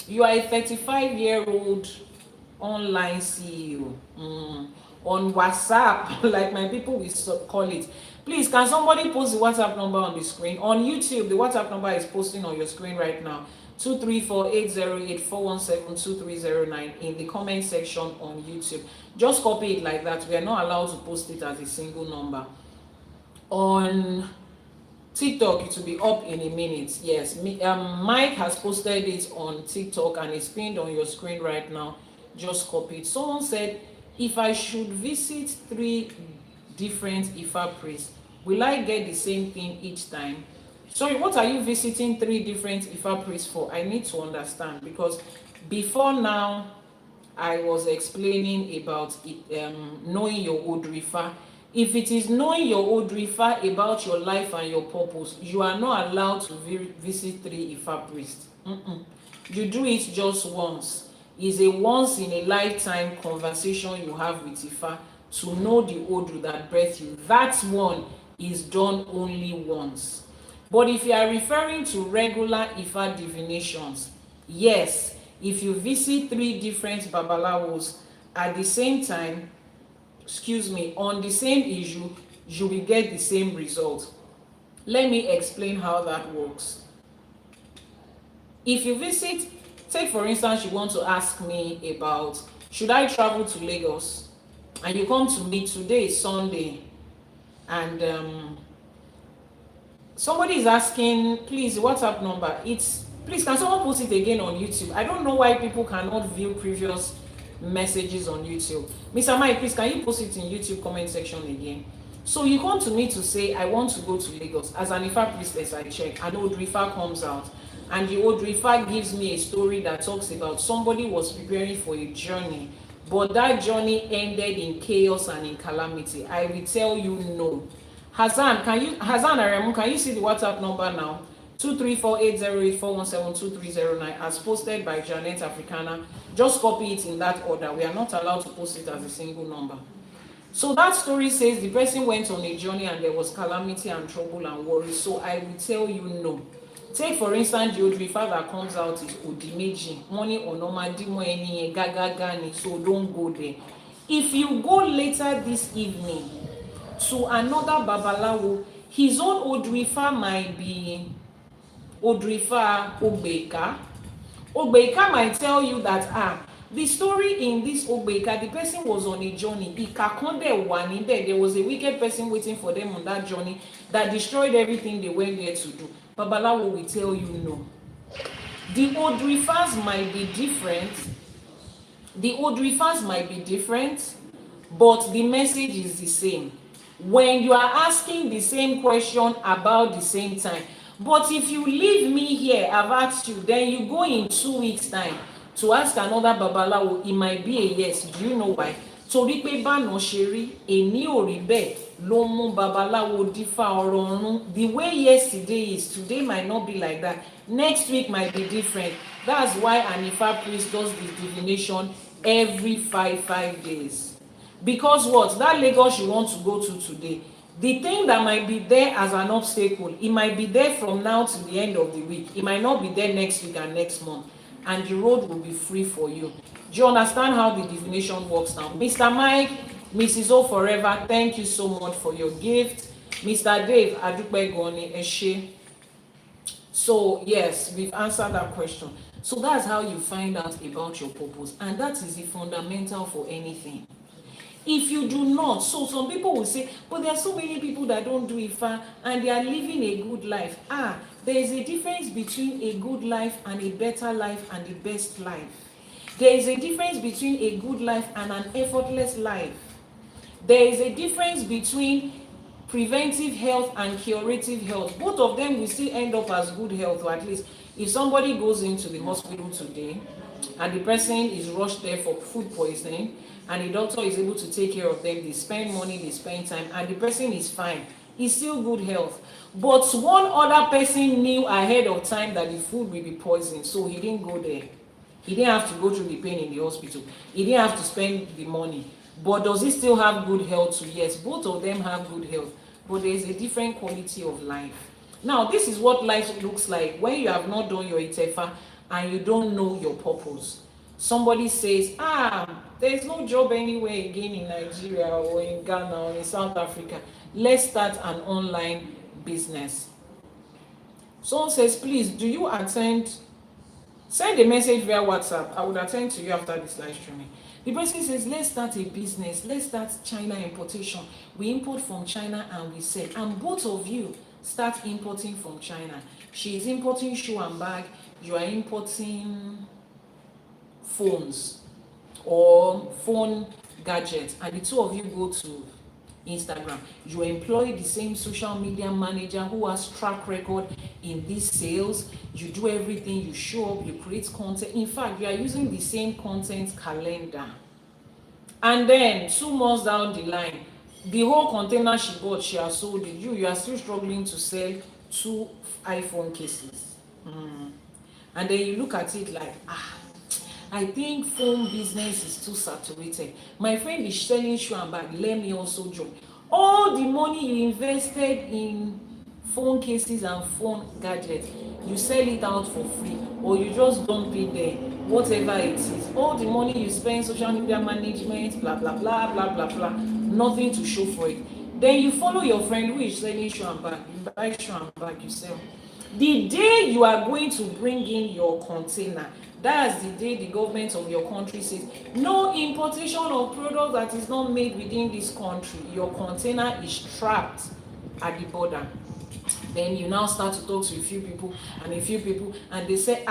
You are a 35-year-old online CEO on WhatsApp, like my people will call it. Please, can somebody post the WhatsApp number on the screen? On YouTube, the WhatsApp number is posting on your screen right now. 234-808-417-2309 in the comment section on YouTube. Just copy it like that. We are not allowed to post it as a single number. On TikTok, it will be up in a minute. Yes, Mike has posted it on TikTok and it's pinned on your screen right now. Just copy it. Someone said, if I should visit 3 different Ifá priests, will I get the same thing each time? Sorry, what are you visiting 3 different Ifá priests for? I need to understand, because before now I was explaining about knowing your Odù Ifá. If it is knowing your Odù Ifá about your life and your purpose, you are not allowed to visit 3 Ifá priests. You do it just once. It's a once in a lifetime conversation you have with Ifá to know the Odù that birthed you. That one is done only once. But if you are referring to regular Ifá divinations, yes, if you visit 3 different Babalawos at the same time, on the same issue, you will get the same result. Let me explain how that works. If you visit, take for instance, you want to ask me about, should I travel to Lagos? And you come to me, today is Sunday, and somebody is asking, please, WhatsApp number. Please, can someone put it again on YouTube? I don't know why people cannot view previous messages on YouTube. Mr. Mike, please, can you post it in YouTube comment section again? So you come to me to say, I want to go to Lagos. As an Ifá priestess, I check, and Odù Ifá comes out. And the Odù Ifá gives me a story that talks about somebody was preparing for a journey but that journey ended in chaos and in calamity. I will tell you no. Hassan Aremu, can you see the WhatsApp number now? 2348084172309 as posted by Janet Africana. Just copy it in that order. We are not allowed to post it as a single number. So that story says the person went on a journey and there was calamity and trouble and worry. So I will tell you no. Take for instance the Odù Ifá that comes out is Odimeji, money onomadimo eni gagagani, so don't go there. If you go later this evening to another Babalawo, his own Odù Ifá might be Odù Ifá Ogbeka. Ogbeka might tell you that the story in this Ogbeka, the person was on a journey. There was a wicked person waiting for them on that journey that destroyed everything they went there to do. Babalawo will tell you no. The Odù Ifás might be different. But the message is the same. When you are asking the same question about the same time. But if you leave me here, I've asked you, then you go in 2 weeks' time to ask another Babalawo, it might be a yes. Do you know why? Torí pé bána ṣe rí, èní ò rí bẹ́ẹ̀ ló mú Babalawo dífá ọ̀rọ̀ ọ̀run. The way yesterday is, today might not be like that. Next week might be different. That's why an Ifa priest does the divination every 5 days. Because what? That Lagos you want to go to today, the thing that might be there as an obstacle, it might be there from now to the end of the week. It might not be there next week and next month. And the road will be free for you. Do you understand how the divination works now? Mr. Mike, Mrs. O Forever, thank you so much for your gift. Mr. Dave, Adupe Goni, Eshe. So yes, we've answered that question. So that's how you find out about your purpose. And that is the fundamental for anything. If you do not, so some people will say, but there are so many people that don't do Ifa and they are living a good life. There is a difference between a good life and a better life and the best life. There is a difference between a good life and an effortless life. There is a difference between preventive health and curative health. Both of them will still end up as good health, or at least if somebody goes into the hospital today and the person is rushed there for food poisoning, and the doctor is able to take care of them, they spend money, they spend time, and the person is fine. It's still good health. But one other person knew ahead of time that the food will be poisoned, so he didn't go there. He didn't have to go through the pain in the hospital. He didn't have to spend the money. But does he still have good health? So yes, both of them have good health. But there is a different quality of life. Now, this is what life looks like when you have not done your Itefa and you don't know your purpose. Somebody says, there's no job anywhere again in Nigeria or in Ghana or in South Africa. Let's start an online business. Someone says, please, do you attend? Send a message via WhatsApp. I would attend to you after this live streaming. The person says, let's start a business. Let's start China importation. We import from China and we sell. And both of you start importing from China. She is importing shoe and bag. You are importing phones or phone gadgets, and the two of you go to Instagram. You employ the same social media manager who has track record in these sales. You do everything, you show up, you create content. In fact, you are using the same content calendar. And then 2 months down the line, the whole container she bought, she has sold it. You are still struggling to sell 2 iPhone cases. And then you look at it like, I think phone business is too saturated. My friend is selling shoe and bag. Let me also join. All the money you invested in phone cases and phone gadgets, you sell it out for free, or you just dump it there, whatever it is. All the money you spend, social media management, blah, blah, blah, blah, blah, blah, nothing to show for it. Then you follow your friend who is selling shoe and bag. You buy shoe and bag, you sell. The day you are going to bring in your container, that's the day the government of your country says, no importation of product that is not made within this country. Your container is trapped at the border. Then you now start to talk to a few people, and they say,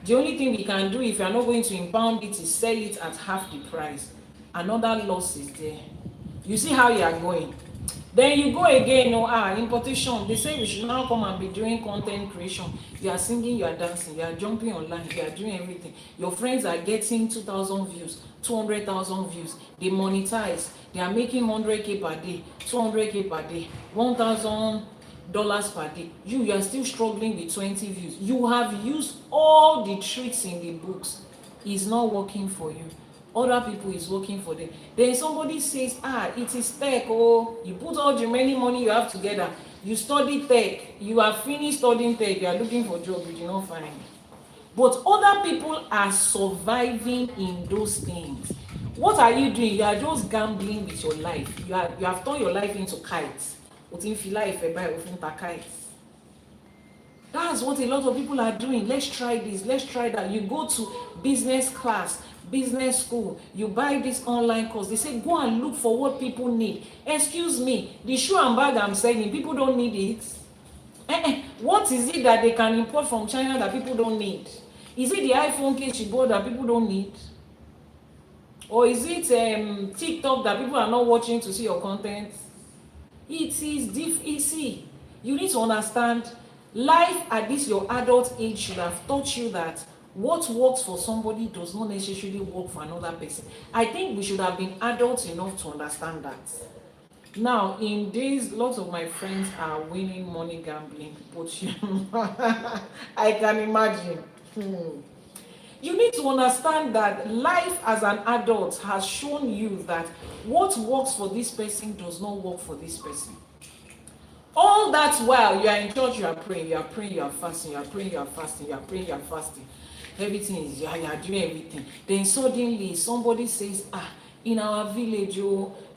the only thing we can do if you are not going to impound it is sell it at half the price. Another loss is there. You see how you are going. Then you go again, importation. They say we should now come and be doing content creation. You are singing, you are dancing, you are jumping online, you are doing everything. Your friends are getting 2,000 views, 200,000 views. They monetize. They are making 100K per day, 200K per day, $1,000 per day. You are still struggling with 20 views. You have used all the tricks in the books. It's not working for you. Other people is working for them. Then somebody says, it is tech. Oh, you put all the many money you have together. You study tech. You are finished studying tech. You are looking for a job. You do not find. But other people are surviving in those things. What are you doing? You are just gambling with your life. You have turned your life into kites. That's what a lot of people are doing. Let's try this. Let's try that. You go to business class, business school, you buy this online course. They say go and look for what people need. Excuse me, the shoe and bag I'm selling, people don't need it. What is it that they can import from China that people don't need? Is it the iPhone case you bought that people don't need? Or is it TikTok that people are not watching to see your content? It is easy. You need to understand life at this your adult age should have taught you that what works for somebody does not necessarily work for another person. I think we should have been adults enough to understand that. Now, in days, lots of my friends are winning money gambling, but I can imagine. You need to understand that life as an adult has shown you that what works for this person does not work for this person. All that while you are in church, you are praying, you are praying, you are fasting, you are praying, you are fasting, you are praying, you are fasting. Everything is, you are doing everything. Then suddenly somebody says, in our village,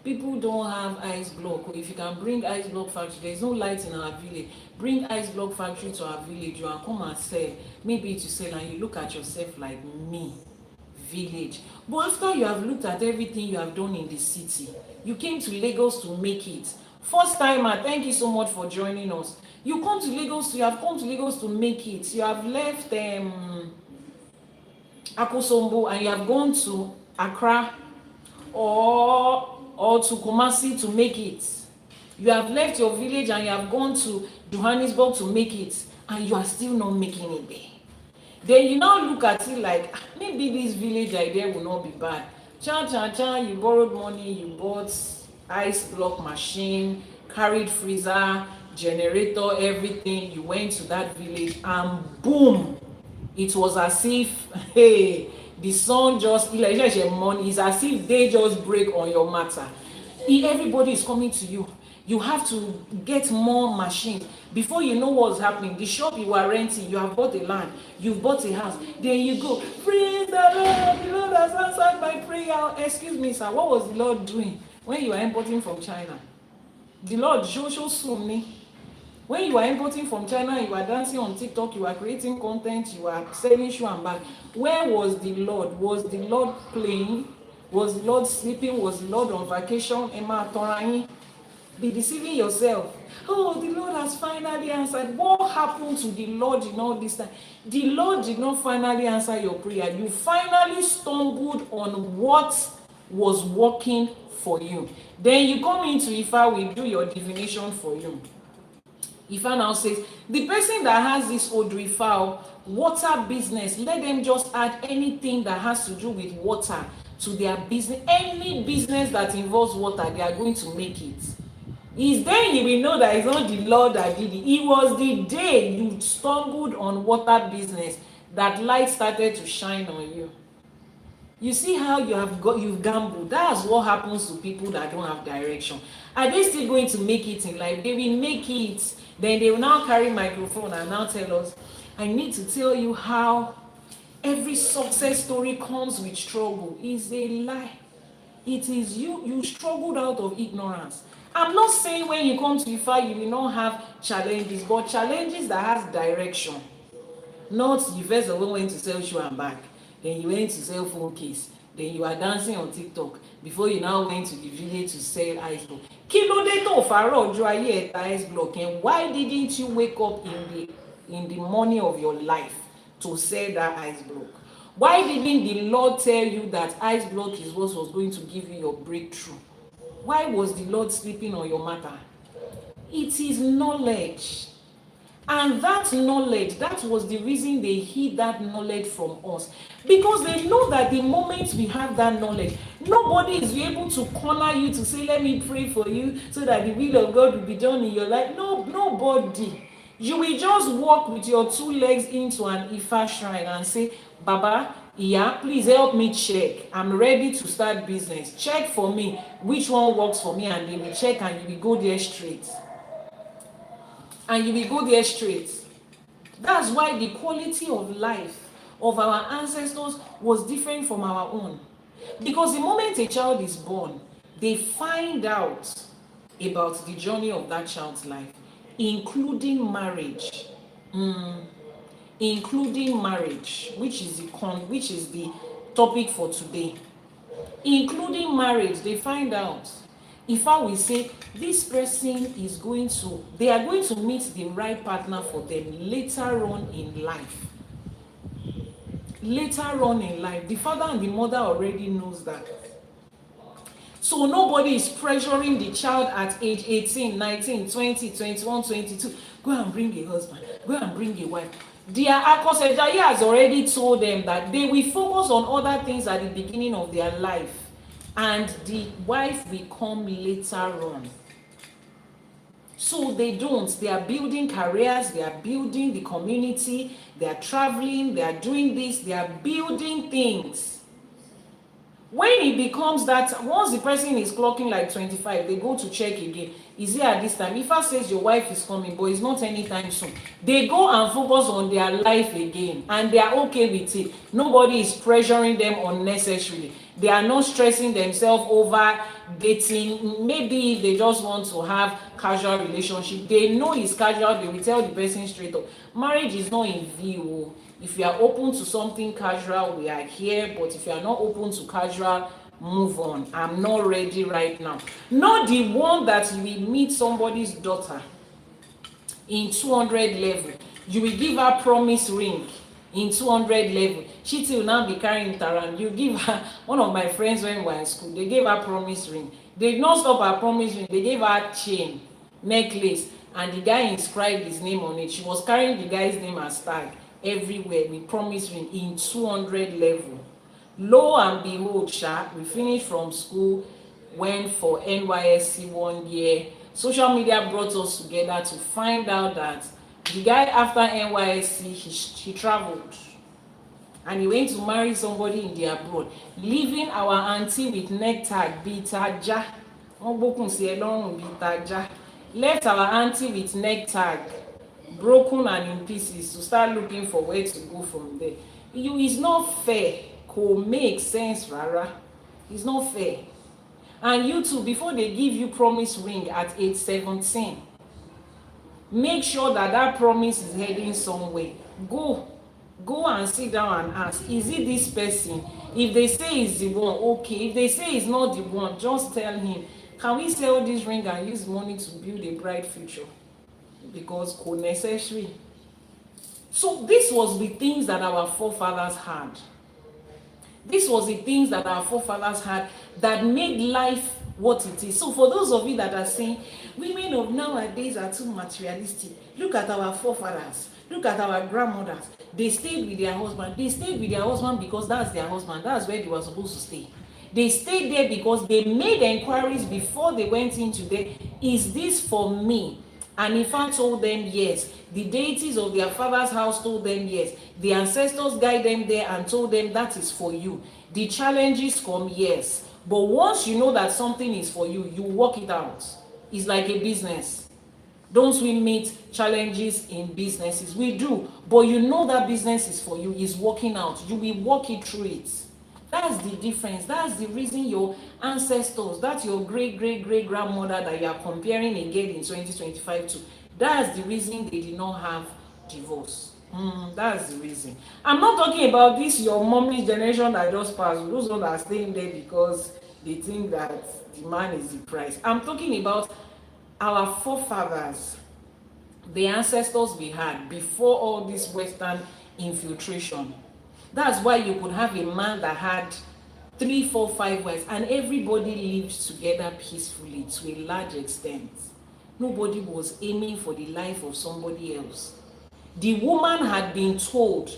people don't have ice block. If you can bring ice block factory, there's no light in our village. Bring ice block factory to our village, and come and sell. Maybe to sell, and you look at yourself like me, village. But after you have looked at everything you have done in the city, you came to Lagos to make it. First timer, thank you so much for joining us. You have come to Lagos to make it. You have left Akosombo and you have gone to Accra or to Kumasi to make it. You have left your village and you have gone to Johannesburg to make it, and you are still not making it there. Then you now look at it like, maybe this village idea will not be bad. You borrowed money, you bought ice block machine, carried freezer, generator, everything. You went to that village and boom, it was as if, hey, the sun just, it's as if they just break on your matter. Everybody is coming to you. You have to get more machines. Before you know what's happening, the shop you are renting, you have bought a land, you've bought a house. Then you go, praise the Lord has answered my prayer. Excuse me, sir, what was the Lord doing when you were importing from China? The Lord show me. When you are importing from China, you are dancing on TikTok, you are creating content, you are selling shoe and bag. Where was the Lord? Was the Lord playing? Was the Lord sleeping? Was the Lord on vacation? Emma Torain? Be deceiving yourself. Oh, the Lord has finally answered. What happened to the Lord in all this time? The Lord did not finally answer your prayer. You finally stumbled on what was working for you. Then you come into Ifa, we do your divination for you. Ifa now says, the person that has this Odù Ifá, water business, let them just add anything that has to do with water to their business. Any business that involves water, they are going to make it. It's then you will know that it's not the Lord that did it. It was the day you stumbled on water business that light started to shine on you. You see how you've gambled. That's what happens to people that don't have direction. Are they still going to make it in life? They will make it. Then they will now carry microphone and now tell us, I need to tell you how every success story comes with struggle. It's a lie. It is you struggled out of ignorance. I'm not saying when you come to Ifa, you will not have challenges, but challenges that has direction. Not you first of all went to sell shoe and bag, then you went to sell phone case, then you are dancing on TikTok, before you now went to the village to sell ice block. Kí ló dé tó fàárọ̀ ọjọ́ ayé ẹ̀ta ice block, and why didn't you wake up in the morning of your life to sell that ice block? Why didn't the Lord tell you that ice block is what was going to give you your breakthrough? why was the Lord sleeping on your matter? It is knowledge. And that knowledge, that was the reason they hid that knowledge from us. Because they know that the moment we have that knowledge, nobody is able to corner you to say, let me pray for you so that the will of God will be done in your life. No, nobody. You will just walk with your two legs into an Ifa shrine and say, Baba, yeah, please help me check. I'm ready to start business. Check for me which one works for me, and they will check and you will go there straight. And you will go there straight. That's why the quality of life of our ancestors was different from our own. Because the moment a child is born, they find out about the journey of that child's life, including marriage. Including marriage, which is the topic for today. Including marriage, they find out. If I will say this person is going to, they are going to meet the right partner for them later on in life. Later on in life, the father and the mother already knows that. So nobody is pressuring the child at age 18, 19, 20, 21, 22. Go and bring a husband. Go and bring a wife. Their Akosejaye has already told them that they will focus on other things at the beginning of their life. And the wife will come later on. So they don't. They are building careers. They are building the community. They are traveling. They are doing this. They are building things. When it becomes that, once the person is clocking like 25, they go to check again. Is it at this time? Ifa says your wife is coming, but it's not anytime soon. They go and focus on their life again, and they are okay with it. Nobody is pressuring them unnecessarily. They are not stressing themselves over dating. Maybe they just want to have casual relationship. They know it's casual. They will tell the person straight up. Marriage is not in view. If you are open to something casual, we are here. But if you are not open to casual, move on. I'm not ready right now. Not the one that you will meet somebody's daughter in 200 level. You will give her promise ring in 200 level. She will now be carrying it around. You give her, one of my friends when we were in school, they gave her promise ring. They did not stop her promise ring. They gave her chain, necklace, and the guy inscribed his name on it. She was carrying the guy's name as tag everywhere with promise ring in 200 level. Lo and behold, we finished from school, went for NYSC 1 year. Social media brought us together to find out that the guy after NYSC, he traveled. And he went to marry somebody in the abroad, leaving our auntie with neck tag, bitaja. Left our auntie with neck tag, broken and in pieces, to start looking for where to go from there. It's not fair. Make sense, Rara. It's not fair. And you too, before they give you promise ring at age 17, make sure that that promise is heading somewhere. Go and sit down and ask, is it this person? If they say it's the one, okay. If they say it's not the one, just tell him, can we sell this ring and use money to build a bright future? Because necessary. So this was the things that our forefathers had. This was the things that our forefathers had that made life what it is. So for those of you that are saying, women of nowadays are too materialistic, look at our forefathers, look at our grandmothers. They stayed with their husband. They stayed with their husband because that's their husband. That's where they were supposed to stay. They stayed there because they made enquiries before they went into there. Is this for me? And Ifa told them yes. The deities of their father's house told them yes. The ancestors guided them there and told them that is for you. The challenges come, yes. But once you know that something is for you, you work it out. It's like a business. Don't we meet challenges in businesses? We do. But you know that business is for you, is working out. You will work it through it. That's the difference. That's the reason your ancestors, that's your great-great-great-grandmother that you are comparing again in 2025 to, that's the reason they did not have divorce. That's the reason. I'm not talking about this, your mommy's generation that just passed. Those ones are staying there because they think that the man is the price. I'm talking about our forefathers, the ancestors we had before all this Western infiltration. That's why you could have a man that had 3, 4, 5 wives, and everybody lived together peacefully to a large extent. Nobody was aiming for the life of somebody else. The woman had been told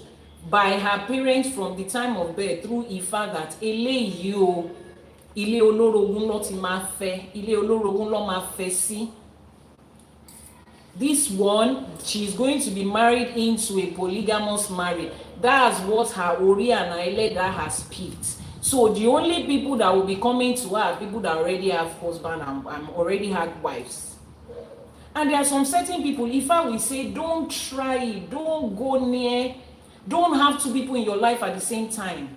by her parents from the time of birth through Ifá that eléyìí o, ilé olórogún ló ti máa fẹ́, ilé olórogún ló máa fẹ́ sí. This one, she's going to be married into a polygamous marriage. That's what her Ori and her Eleda has picked. So the only people that will be coming to her are people that already have husband and already had wives. And there are some certain people, if I will say, don't try it, don't go near, don't have two people in your life at the same time.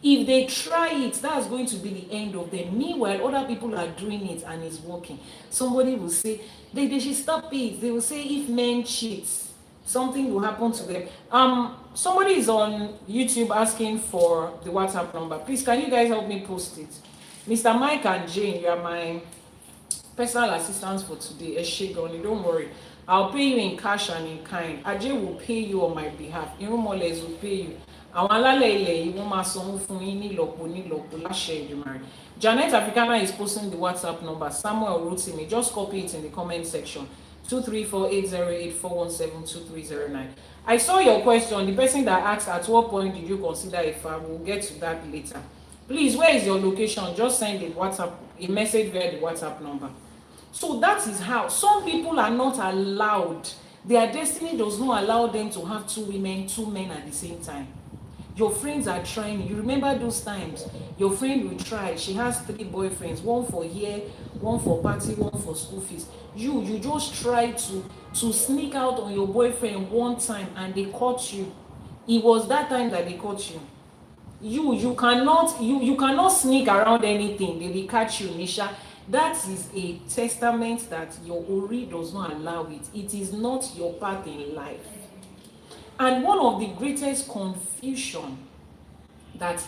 If they try it, that's going to be the end of them. Meanwhile, other people are doing it and it's working. Somebody will say, they should stop it. They will say, if men cheat, something will happen to them. Somebody is on YouTube asking for the WhatsApp number. Please, can you guys help me post it? Mr. Mike and Jane, you are my personal assistants for today. Eshegoni, don't worry. I'll pay you in cash and in kind. Ajay will pay you on my behalf. Irunmoles will pay you. Àwọn alálẹ̀ ilẹ̀ yìí wọ́n máa sanwó fún yín nílọ́po láṣẹ Èdùmàrè. Janet Africana is posting the WhatsApp number. Samuel Rotimi, just copy it in the comment section. 2348084172309. I saw your question. The person that asked, at what point did you consider Ifá? We'll get to that later. Please, where is your location? Just send a message via the WhatsApp number. So that is how some people are not allowed. Their destiny does not allow them to have two women, two men at the same time. Your friends are trying. You remember those times? Your friend will try. She has 3 boyfriends, one for here, one for party, one for school fees. You just try to sneak out on your boyfriend one time and they caught you. It was that time that they caught you. You cannot sneak around anything. They will catch you, Nisha. That is a testament that your Ori does not allow it. It is not your path in life. And one of the greatest confusion that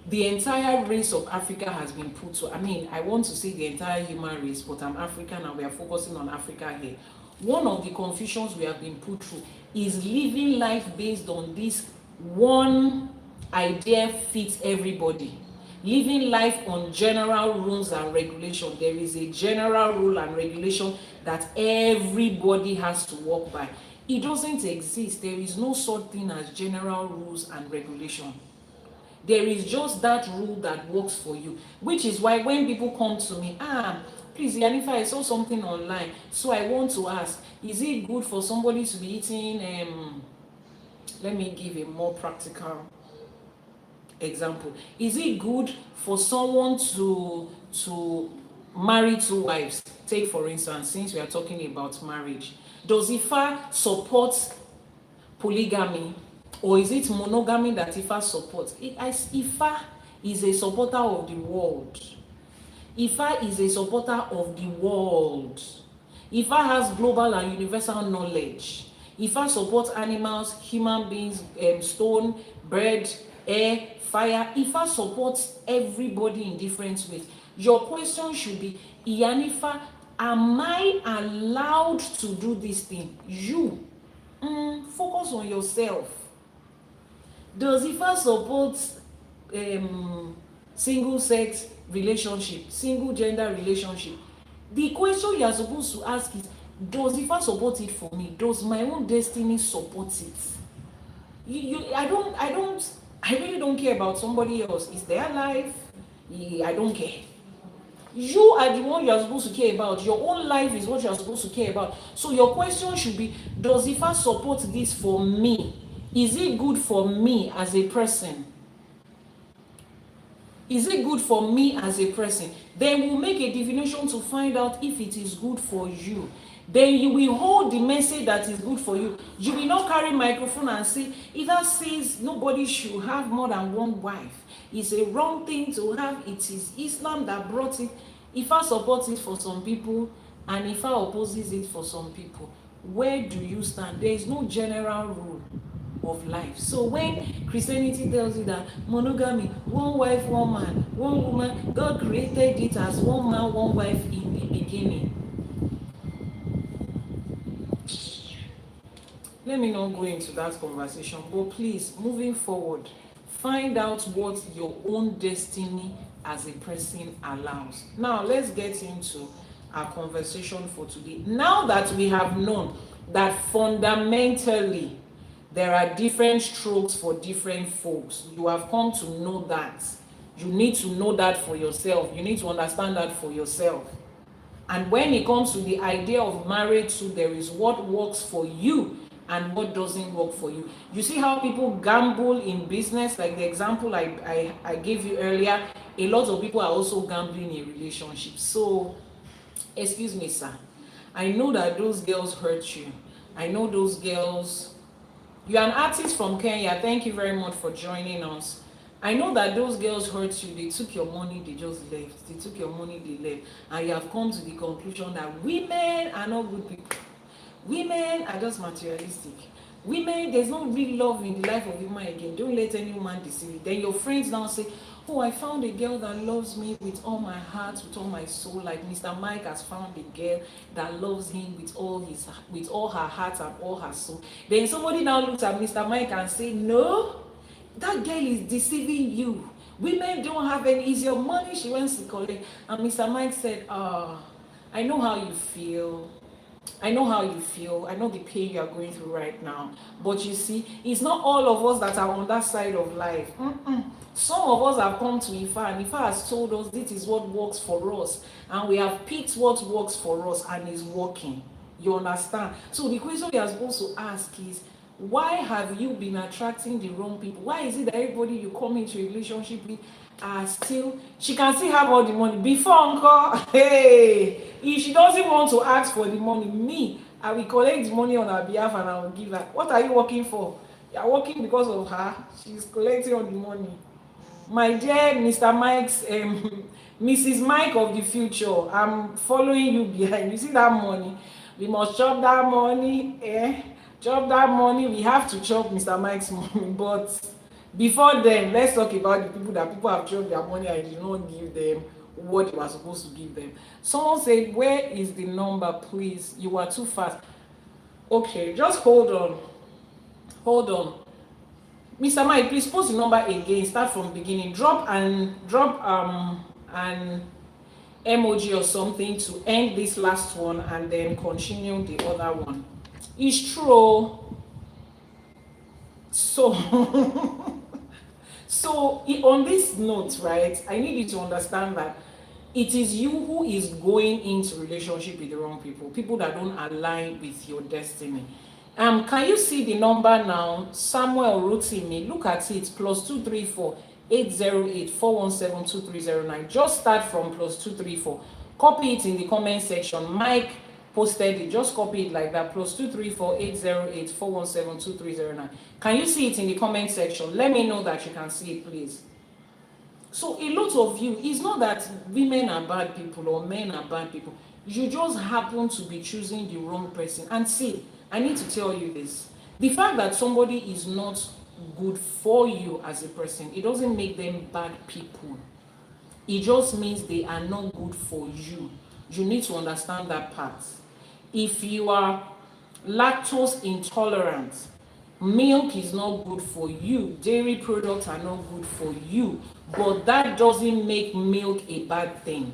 the entire race of Africa has been put to, I want to say the entire human race, but I'm African and we are focusing on Africa here. One of the confusions we have been put through is living life based on this one idea fits everybody. Living life on general rules and regulations. There is a general rule and regulation that everybody has to work by. It doesn't exist. There is no such thing as general rules and regulation. There is just that rule that works for you, which is why when people come to me, please, Iyanifa, I saw something online, so I want to ask, is it good for somebody to be eating, let me give a more practical example. Is it good for someone to marry 2 wives? Take for instance, since we are talking about marriage, does Ifá support polygamy, or is it monogamy that Ifá supports? Ifá is a supporter of the world. Ifá is a supporter of the world. Ifá has global and universal knowledge. Ifá supports animals, human beings, stone, bread, air, fire. Ifá supports everybody in different ways. Your question should be, Iyanifa, am I allowed to do this thing? You focus on yourself. Does Ifá support single sex relationship, single gender relationship? The question you are supposed to ask is, does Ifá support it for me? Does my own destiny support it? I really don't care about somebody else. It's their life. I don't care. You are the one you are supposed to care about. Your own life is what you are supposed to care about. So your question should be, does Ifá support this for me? Is it good for me as a person? Is it good for me as a person? Then we'll make a divination to find out if it is good for you. Then you will hold the message that is good for you. You will not carry microphone and say, if that says nobody should have more than 1 wife, it's a wrong thing to have. It is Islam that brought it. Ifá supports it for some people and Ifá opposes it for some people. Where do you stand? There is no general rule of life. So when Christianity tells you that monogamy, 1 wife, 1 man, 1 woman, God created it as 1 man, 1 wife in the beginning. Let me not go into that conversation, but please, moving forward, Find out what your own destiny as a person allows. Now, let's get into our conversation for today. Now that we have known that fundamentally there are different strokes for different folks, you have come to know that. You need to know that for yourself. You need to understand that for yourself. And when it comes to the idea of marriage too, there is what works for you and what doesn't work for you. You see how people gamble in business, like the example I gave you earlier. A lot of people are also gambling in relationships. So, excuse me, sir, I know that those girls hurt you. I know those girls. You're an artist from Kenya. Thank you very much for joining us. I know that those girls hurt you. They took your money, they just left. They took your money, they left. And you have come to the conclusion that women are not good people. Women are just materialistic. Women, there's no real love in the life of a woman again. Don't let any woman deceive you. Then your friends now say, oh, I found a girl that loves me with all my heart, with all my soul. Like Mr. Mike has found a girl that loves him with all her heart and all her soul. Then somebody now looks at Mr. Mike and say, no, that girl is deceiving you. Women don't have any, it's your money she wants to collect. And Mr. Mike said, I know how you feel. I know how you feel. I know the pain you are going through right now. But you see, it's not all of us that are on that side of life. Some of us have come to Ifa, and Ifa has told us this is what works for us. And we have picked what works for us and is working. You understand? So the question we are supposed to ask is, why have you been attracting the wrong people? Why is it that everybody you come into a relationship with are still, she can still have all the money before uncle? Hey, if she doesn't want to ask for the money, me, I will collect the money on her behalf and I will give her. What are you working for? You are working because of her. She's collecting all the money. My dear Mr. Mike's Mrs. Mike of the future, I'm following you behind. You see that money? We must chop that money, chop that money. We have to chop Mr. Mike's money. But before then, let's talk about the people that people have chopped their money and did not give them what they were supposed to give them. Someone said, where is the number, please? You are too fast. Okay, just hold on. Hold on. Mr. Mike, please post the number again. Start from beginning. Drop an emoji or something to end this last one and then continue the other one. It's true. So on this note, right, I need you to understand that it is you who is going into relationship with the wrong people, people that don't align with your destiny. Can you see the number now? Samuel Rotimi, look at it, +234 808 417 2309. Just start from +234. Copy it in the comment section. Mike posted it, just copy it like that, +234 808 417 2309. Can you see it in the comment section? Let me know that you can see it, please. So a lot of you, it's not that women are bad people or men are bad people. You just happen to be choosing the wrong person. And see, I need to tell you this. The fact that somebody is not good for you as a person, it doesn't make them bad people. It just means they are not good for you. You need to understand that part. If you are lactose intolerant, milk is not good for you. Dairy products are not good for you. But that doesn't make milk a bad thing.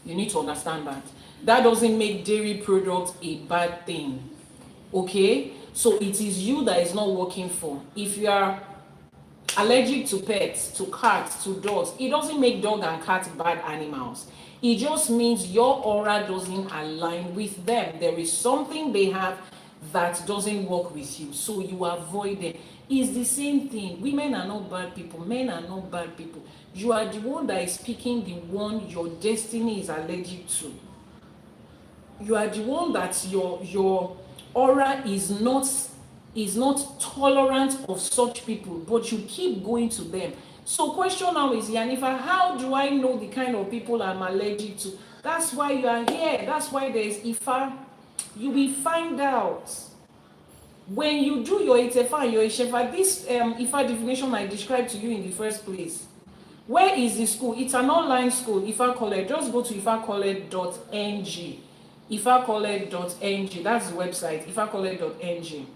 You need to understand that. That doesn't make dairy products a bad thing. Okay? So it is you that is not working for. If you are allergic to pets, to cats, to dogs, it doesn't make dog and cat bad animals. It just means your aura doesn't align with them. There is something they have that doesn't work with you, so you avoid them. It's the same thing. Women are not bad people. Men are not bad people. You are the one that is picking the one your destiny is allergic to. You are the one that your aura is not tolerant of such people, but you keep going to them. So question now is, Iyanifa, how do I know the kind of people I'm allergic to? That's why you are here. That's why there is Ifa. You will find out. When you do your Itefa and your Ishefa, this Ifa divination I described to you in the first place. Where is the school? It's an online school, Ifa College. Just go to ifacollege.ng. ifacollege.ng. That's the website, ifacollege.ng.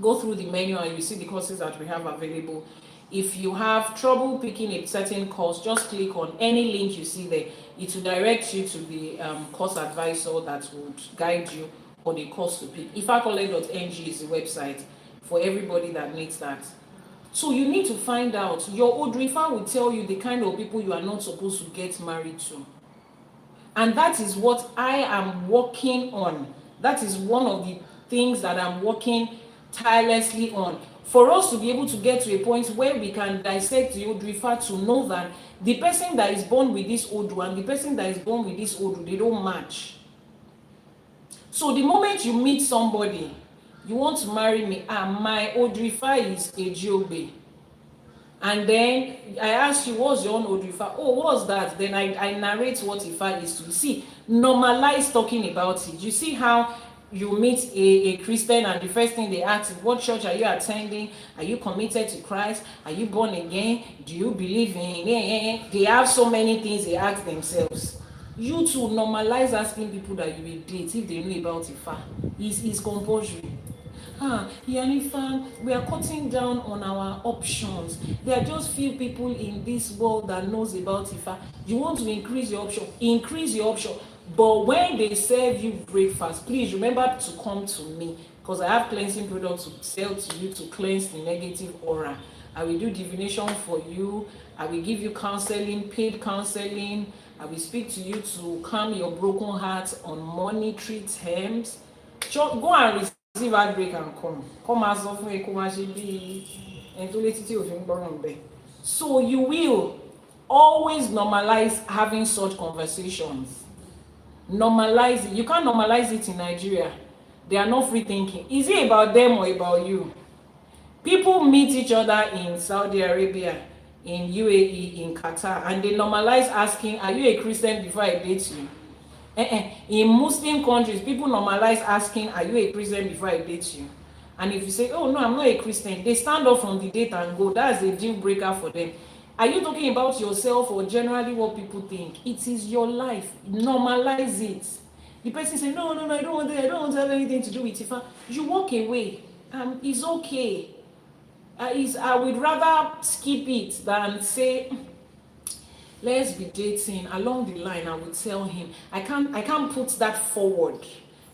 Go through the menu and you see the courses that we have available. If you have trouble picking a certain course, just click on any link you see there. It will direct you to the course advisor that would guide you on the course to pick. ifacollege.ng is the website for everybody that needs that. So you need to find out. Your Odù Ifá will tell you the kind of people you are not supposed to get married to. And that is what I am working on. That is one of the things that I'm working tirelessly on. For us to be able to get to a point where we can dissect the Odù Ifá to know that the person that is born with this Odù and the person that is born with this Odù, they don't match. So the moment you meet somebody, you want to marry me, my Odù Ifá is Ejiobe. And then I ask you, what's your own Odù Ifá? Oh, what's that? Then I narrate what Ifá is to see. Normalize talking about it. You see how you meet a Christian and the first thing they ask is, what church are you attending? Are you committed to Christ? Are you born again? Do you believe in? They have so many things they ask themselves. You too normalize asking people that you will date if they know about Ifá. It's compulsory. Iyanifa, we are cutting down on our options. There are just few people in this world that knows about Ifá. You want to increase your option, but when they serve you breakfast, please remember to come to me, because I have cleansing products to sell to you to cleanse the negative aura. I will do divination for you. I will give you counseling, paid counseling. I will speak to you to calm your broken heart on monetary terms. Go and receive heartbreak and come as often so you will always normalize having such conversations. Normalize it. You can't normalize it in Nigeria. They are not free thinking. Is it about them or about you? People meet each other in Saudi Arabia, in UAE, in Qatar, and they normalize asking, are you a Christian before I date you? In Muslim countries, people normalize asking, are you a Christian before I date you? And if you say, oh no, I'm not a Christian, they stand up from the date and go. That's a deal breaker for them. Are you talking about yourself or generally what people think? It is your life. Normalize it. The person say, no, I don't want to have anything to do with Ifá. You walk away. It's okay. I would rather skip it than say, let's be dating. Along the line, I would tell him, I can't put that forward.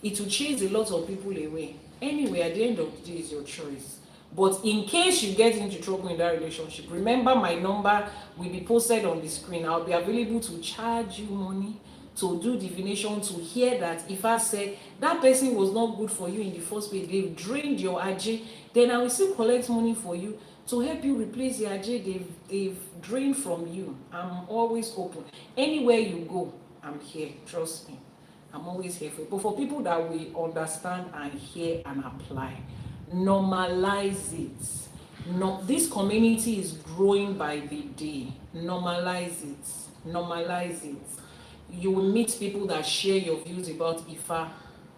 It will chase a lot of people away. Anyway, at the end of the day, it's your choice. But in case you get into trouble in that relationship, remember my number will be posted on the screen. I'll be available to charge you money, to do divination, to hear that if I said that person was not good for you in the first place, they've drained your Ajay, then I will still collect money for you to help you replace the Ajay they've drained from you. I'm always open. Anywhere you go, I'm here. Trust me. I'm always here for you. But for people that will understand and hear and apply, normalize it. No, this community is growing by the day. Normalize it. Normalize it. You will meet people that share your views about Ifá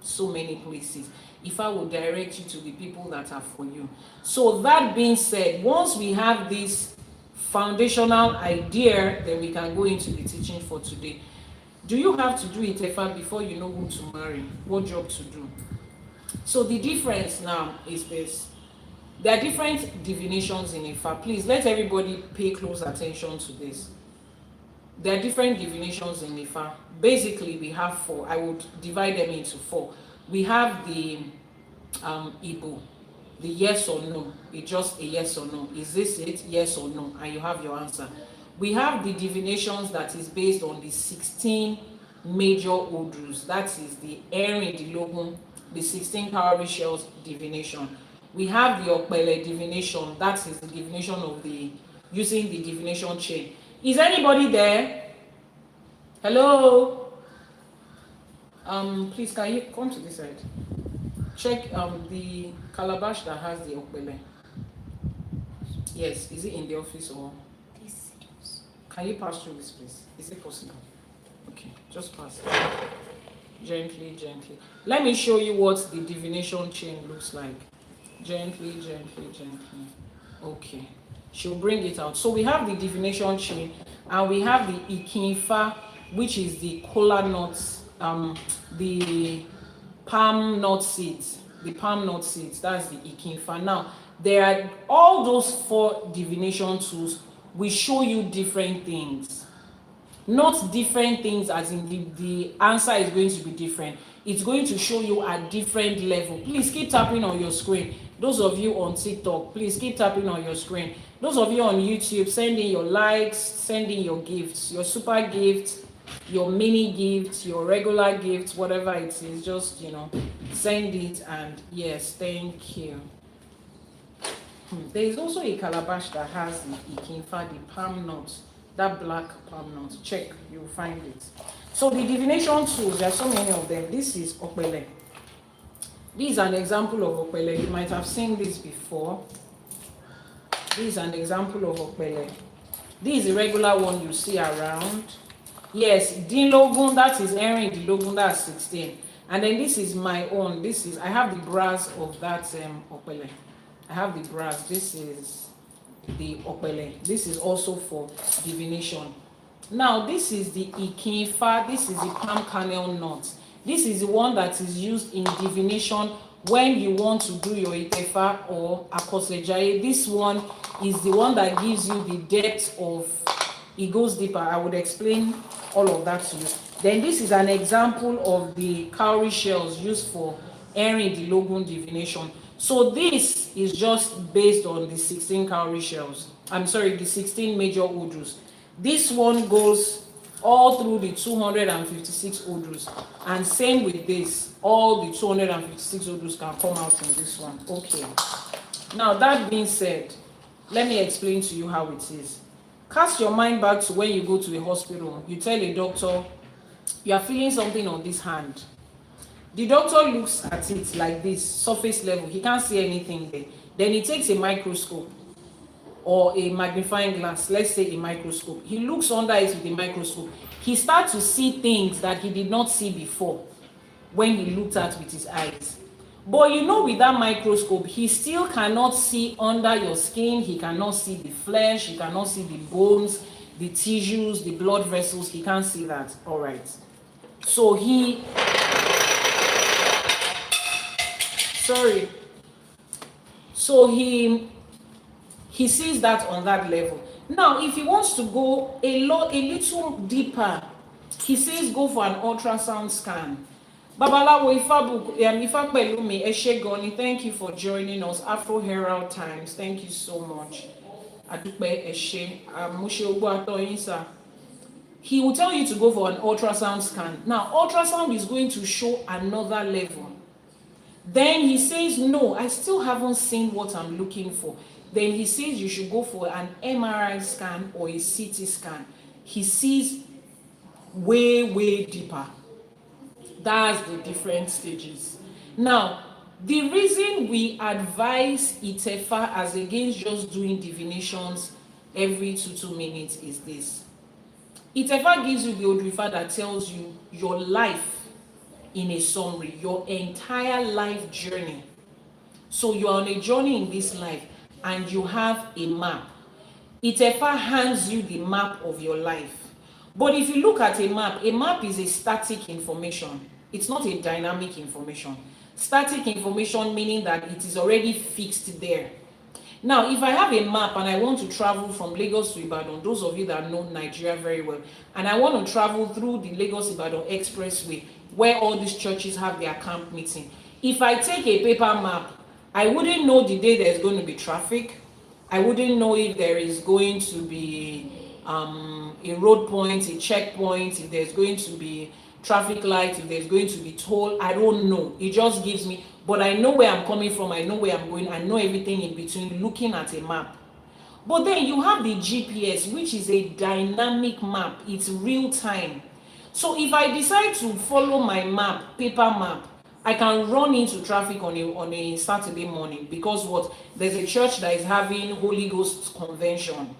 so many places. Ifá will direct you to the people that are for you. So that being said, once we have this foundational idea, then we can go into the teaching for today. Do you have to do it, Ifá, before you know who to marry? What job to do? So the difference now is this. There are different divinations in Ifá. Please let everybody pay close attention to this. There are different divinations in Ifá. Basically, we have four. I would divide them into four. We have the Igbo, the yes or no. It's just a yes or no. Is this it? Yes or no? And you have your answer. We have the divinations that is based on the 16 major Odus. That is the Erin, the Logun, the 16 cowrie shells divination. We have the Okpele divination. That is the divination of the using the divination chain. Is anybody there? Hello? Please, can you come to this side? Check the calabash that has the Okpele. Yes, is it in the office or? Can you pass through this place? Is it possible? Okay, just pass. Gently, gently. Let me show you what the divination chain looks like. Gently, gently, gently. Okay. She'll bring it out. So we have the divination chain and we have the Iyanifa, which is the kola nuts, the palm nut seeds. The palm nut seeds, that's the Iyanifa. Now, there are all those 4 divination tools will show you different things. Not different things as in the answer is going to be different. It's going to show you at different level. Please keep tapping on your screen. Those of you on TikTok, please keep tapping on your screen. Those of you on YouTube, send in your likes, send in your gifts, your super gifts, your mini gifts, your regular gifts, whatever it is, just, you know, send it. And yes, thank you. There is also a calabash that has the Iyanifa, the palm nut, that black palm nut. Check, you will find it. So the divination tools, there are so many of them. This is Opele. This is an example of Opele. You might have seen this before. This is an example of Opele. This is a regular one you see around. Yes, Dilogun, that is Erin Dilogun, that's 16. And then this is my own. This is, I have the brass of that Opele. I have the brass. This is the Opele. This is also for divination. Now, this is the Iyanifa. This is the palm kernel nut. This is the one that is used in divination when you want to do your Itefa or Akosejaye. This one is the one that gives you the depth of, it goes deeper. I would explain all of that to you. Then this is an example of the cowrie shells used for Erin Dilogun divination. So this is just based on the 16 cowrie shells. I'm sorry, the 16 major odus. This one goes all through the 256 odus, and same with this, all the 256 odus can come out in this one. Okay, now that being said, let me explain to you how it is. Cast your mind back to when you go to a hospital. You tell a doctor you are feeling something on this hand. The doctor looks at it like this, surface level, he can't see anything there. Then he takes a microscope or a magnifying glass, let's say a microscope. He looks under it with a microscope. He starts to see things that he did not see before when he looked at with his eyes. But you know, with that microscope, he still cannot see under your skin. He cannot see the flesh. He cannot see the bones, the tissues, the blood vessels. He can't see that. All right. So he sees that on that level. Now, if he wants to go a little deeper, he says go for an ultrasound scan. Babalawo Iyanifa Pelumi Eshegoni, thank you for joining us. Afro Herald Times, thank you so much. Adupe Eshe, Mushe Ogbo Atoyinsa. He will tell you to go for an ultrasound scan. Now, ultrasound is going to show another level. Then he says, no, I still haven't seen what I'm looking for. Then he says you should go for an MRI scan or a CT scan. He sees way, way deeper. That's the different stages. Now, the reason we advise Itefa as against just doing divinations every 2 minutes is this. Itefa gives you the Odù Ifá that tells you your life in a summary, your entire life journey. So you are on a journey in this life and you have a map. Itefa hands you the map of your life. But if you look at a map is a static information. It's not a dynamic information. Static information meaning that it is already fixed there. Now, if I have a map and I want to travel from Lagos to Ibadan, those of you that know Nigeria very well, and I want to travel through the Lagos-Ibadan expressway where all these churches have their camp meeting. If I take a paper map, I wouldn't know the day there's going to be traffic. I wouldn't know if there is going to be a road point, a checkpoint, if there's going to be traffic lights, if there's going to be toll. I don't know. It just gives me, but I know where I'm coming from, I know where I'm going, I know everything in between looking at a map. But then you have the GPS, which is a dynamic map. It's real time. So if I decide to follow my map, paper map, I can run into traffic on a Saturday morning because what? There's a church that is having Holy Ghost convention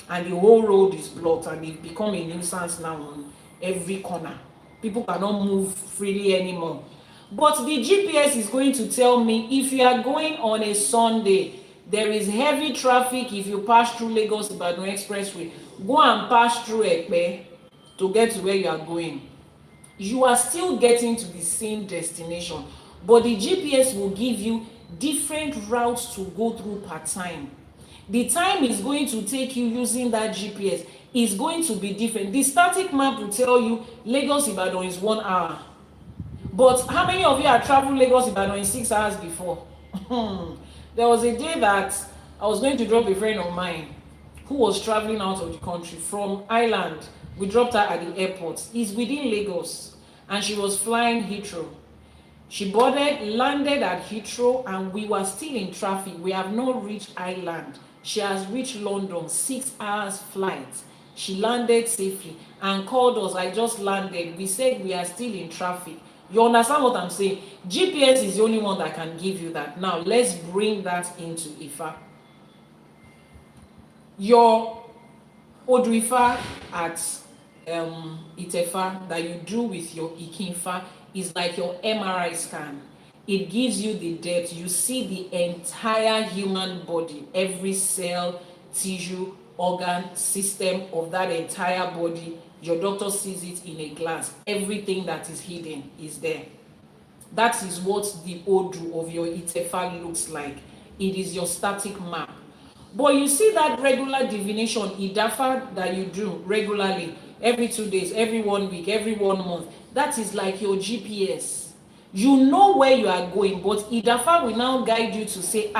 and the whole road is blocked and it's become a nuisance now on every corner. People cannot move freely anymore. But the GPS is going to tell me if you are going on a Sunday, there is heavy traffic. If you pass through Lagos-Ibadan Expressway, go and pass through Ekpe to get to where you are going. You are still getting to the same destination, but the GPS will give you different routes to go through per time. The time is going to take you using that GPS is going to be different. The static map will tell you Lagos Ibadan is 1 hour. But how many of you have traveled Lagos Ibadan in 6 hours before? There was a day that I was going to drop a friend of mine who was traveling out of the country from Ireland. We dropped her at the airport. It's within Lagos, and she was flying Heathrow. She boarded, landed at Heathrow, and we were still in traffic. We have not reached Ireland. She has reached London, 6 hours flight. She landed safely and called us. I just landed. We said we are still in traffic. You understand what I'm saying? GPS is the only one that can give you that. Now, let's bring that into Ifa. Your Odù Ifá at Itefa that you do with your Ikinfa is like your MRI scan. It gives you the depth. You see the entire human body, every cell, tissue, organ, system of that entire body. Your doctor sees it in a glass. Everything that is hidden is there. That is what the Odù of your Itefa looks like. It is your static map. But you see that regular divination, Idafa, that you do regularly, every 2 days, every 1 week, every 1 month, that is like your GPS. You know where you are going, but Idafa will now guide you to say,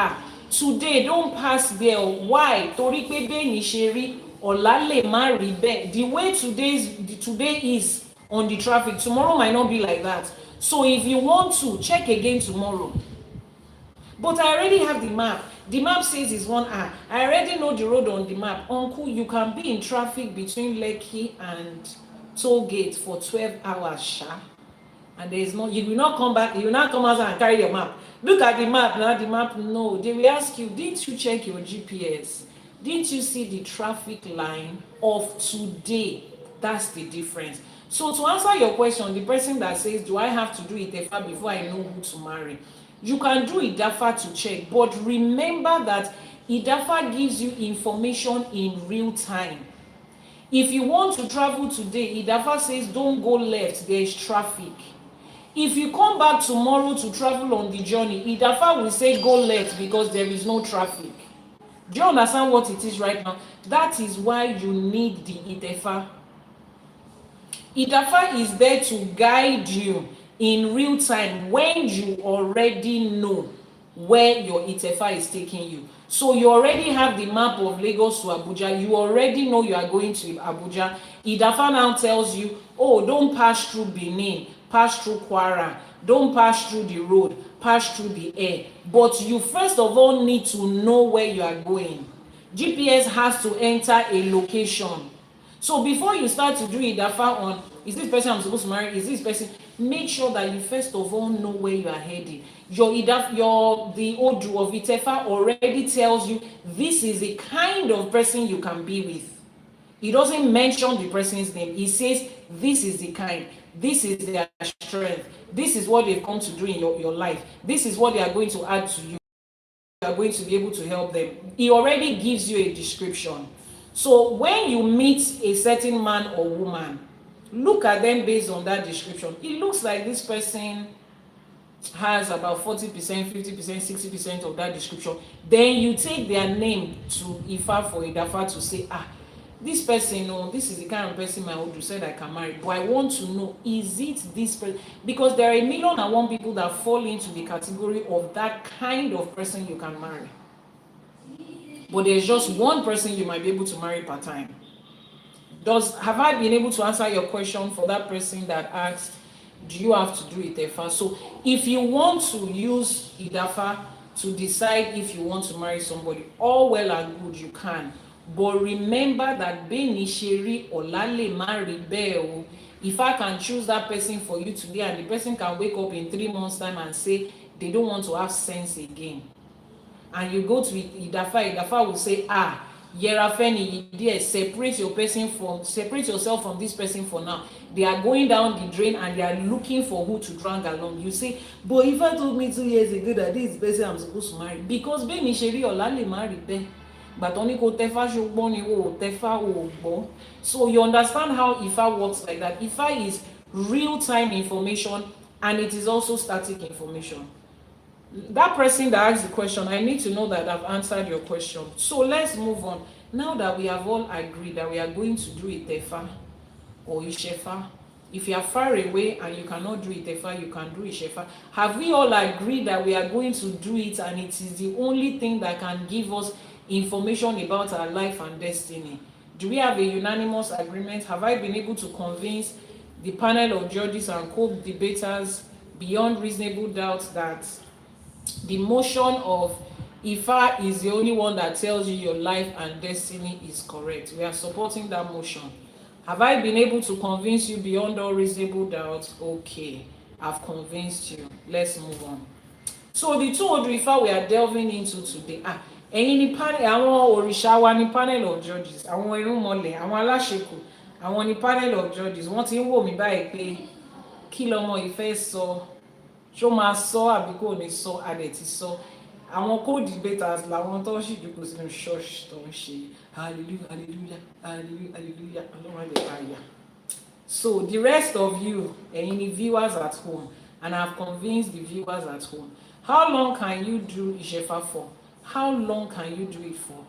today don't pass there. Why? Torí pé bẹ́ẹ̀ ṣe rí, ọ̀la lè má rí bẹ́ẹ̀. The way today is on the traffic, tomorrow might not be like that. So if you want to, check again tomorrow. But I already have the map. The map says it's 1 hour. I already know the road on the map. Uncle, you can be in traffic between Lekki and Toll Gate for 12 hours, sha. And there is no, you will not come back, you will not come out and carry your map. Look at the map now, the map, no. They will ask you, didn't you check your GPS? Didn't you see the traffic line of today? That's the difference. So to answer your question, the person that says, do I have to do Itefa before I know who to marry? You can do Idafa to check, but remember that Idafa gives you information in real time. If you want to travel today, Idafa says don't go left, there is traffic. If you come back tomorrow to travel on the journey, Idafa will say go left because there is no traffic. Do you understand what it is right now? That is why you need the Idafa. Idafa is there to guide you in real time when you already know where your Itefa is taking you. So you already have the map of Lagos to Abuja. You already know you are going to Abuja. Idafa now tells you, oh, don't pass through Benin, pass through Kwara, don't pass through the road, pass through the air. But you first of all need to know where you are going. GPS has to enter a location. So before you start to do Idafa on, is this person I'm supposed to marry? Is this person? Make sure that you first of all know where you are heading. The Odù of Itefa already tells you this is the kind of person you can be with. It doesn't mention the person's name. It says this is the kind, this is their strength, this is what they've come to do in your life, this is what they are going to add to you. You are going to be able to help them. It already gives you a description. So when you meet a certain man or woman, look at them based on that description. It looks like this person has about 40%, 50%, 60% of that description. Then you take their name to Ifa for Idafa to say, this person, no, this is the kind of person my Odù said I can marry. But I want to know, is it this person? Because there are 1,000,001 people that fall into the category of that kind of person you can marry. But there's just one person you might be able to marry per time. Have I been able to answer your question for that person that asked, do you have to do Itefa? So if you want to use Idafa to decide if you want to marry somebody, all well and good, you can. But remember that Benisheri Olale marry Beo. If I can choose that person for you today and the person can wake up in 3 months' time and say they don't want to have sense again, and you go to Idafa will say, Yerafeni, separate yourself from this person for now. They are going down the drain and they are looking for who to drag along. You say, but if I told me 2 years ago that this person I'm supposed to marry, because Benisheri Olale married them. But only ko Tefa shogbon o Tefa o. So you understand how Ifa works like that. Ifa is real-time information and it is also static information. That person that asked the question, I need to know that I've answered your question. So let's move on. Now that we have all agreed that we are going to do Itefa or Ishefa, if you are far away and you cannot do Itefa, you can do Ishefa. Have we all agreed that we are going to do it and it is the only thing that can give us information about our life and destiny? Do we have a unanimous agreement? Have I been able to convince the panel of judges and co-debaters beyond reasonable doubt that the motion of Ifa is the only one that tells you your life and destiny is correct? We are supporting that motion. Have I been able to convince you beyond all reasonable doubt? Okay, I've convinced you. Let's move on. So the two Odù Ifá we are delving into today. Ẹ̀yin ni panel, àwọn òrìṣà wa ni panel of judges, àwọn irúnmọlẹ̀, àwọn Aláṣẹkù, àwọn ni panel of judges. Wọ́n ti ń wò mí báyìí pé kí lọmọ ìfẹ́ sọ, ṣó máa sọ àbí kò ní sọ, adẹ̀ ti sọ. Àwọn co-debaters làwọn tó sì jókòó sínú church tó ń ṣe hallelujah hallelujah hallelujah hallelujah ọlọ́run àlè àyà. So the rest of you, ẹ̀yin ni viewers at home, and I've convinced the viewers at home. How long can you do Ishefa for? How long can you do it for?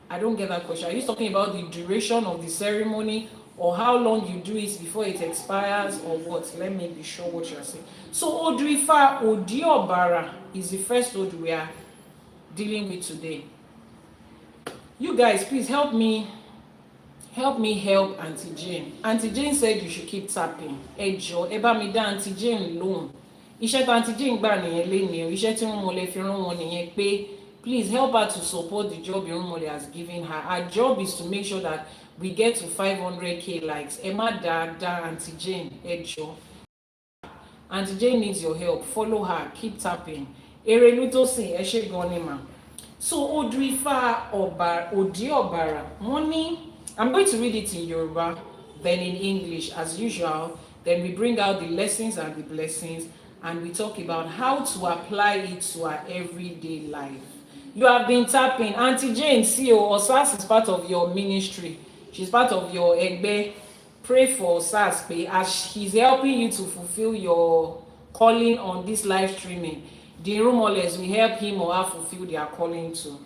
I don't get that question. Are you talking about the duration of the ceremony, or how long you do it before it expires, or what? Let me be sure what you're saying. So Odù Ifá, Odi Obara is the first Odù we are dealing with today. You guys, please help me help Auntie Jane. Auntie Jane said you should keep tapping. Ẹ jọ̀ọ́, ẹ bá mi dá Auntie Jane lóhùn. Iṣẹ́ tí Auntie Jane gbà nìyẹn lénìí o. Iṣẹ́ tí wọ́n mọ̀lẹ́ fi rán wọn nìyẹn pé please help her to support the job Irunmole has given her. Her job is to make sure that we get to 500k likes. Ẹ má dáadáa Auntie Jane, ẹ jọ̀ọ́. Auntie Jane needs your help. Follow her, keep tapping. Erelu Tosin, ẹ ṣé gan ni ma. So Odù Ifá Odi Obara, money. I'm going to read it in Yoruba, then in English as usual. Then we bring out the lessons and the blessings, and we talk about how to apply it to our everyday life. You have been tapping. Auntie Jane, CEO, Osas is part of your ministry. She's part of your Egbe. Pray for Osas as he's helping you to fulfill your calling on this live streaming. The Irunmoles will help him or her fulfill their calling too.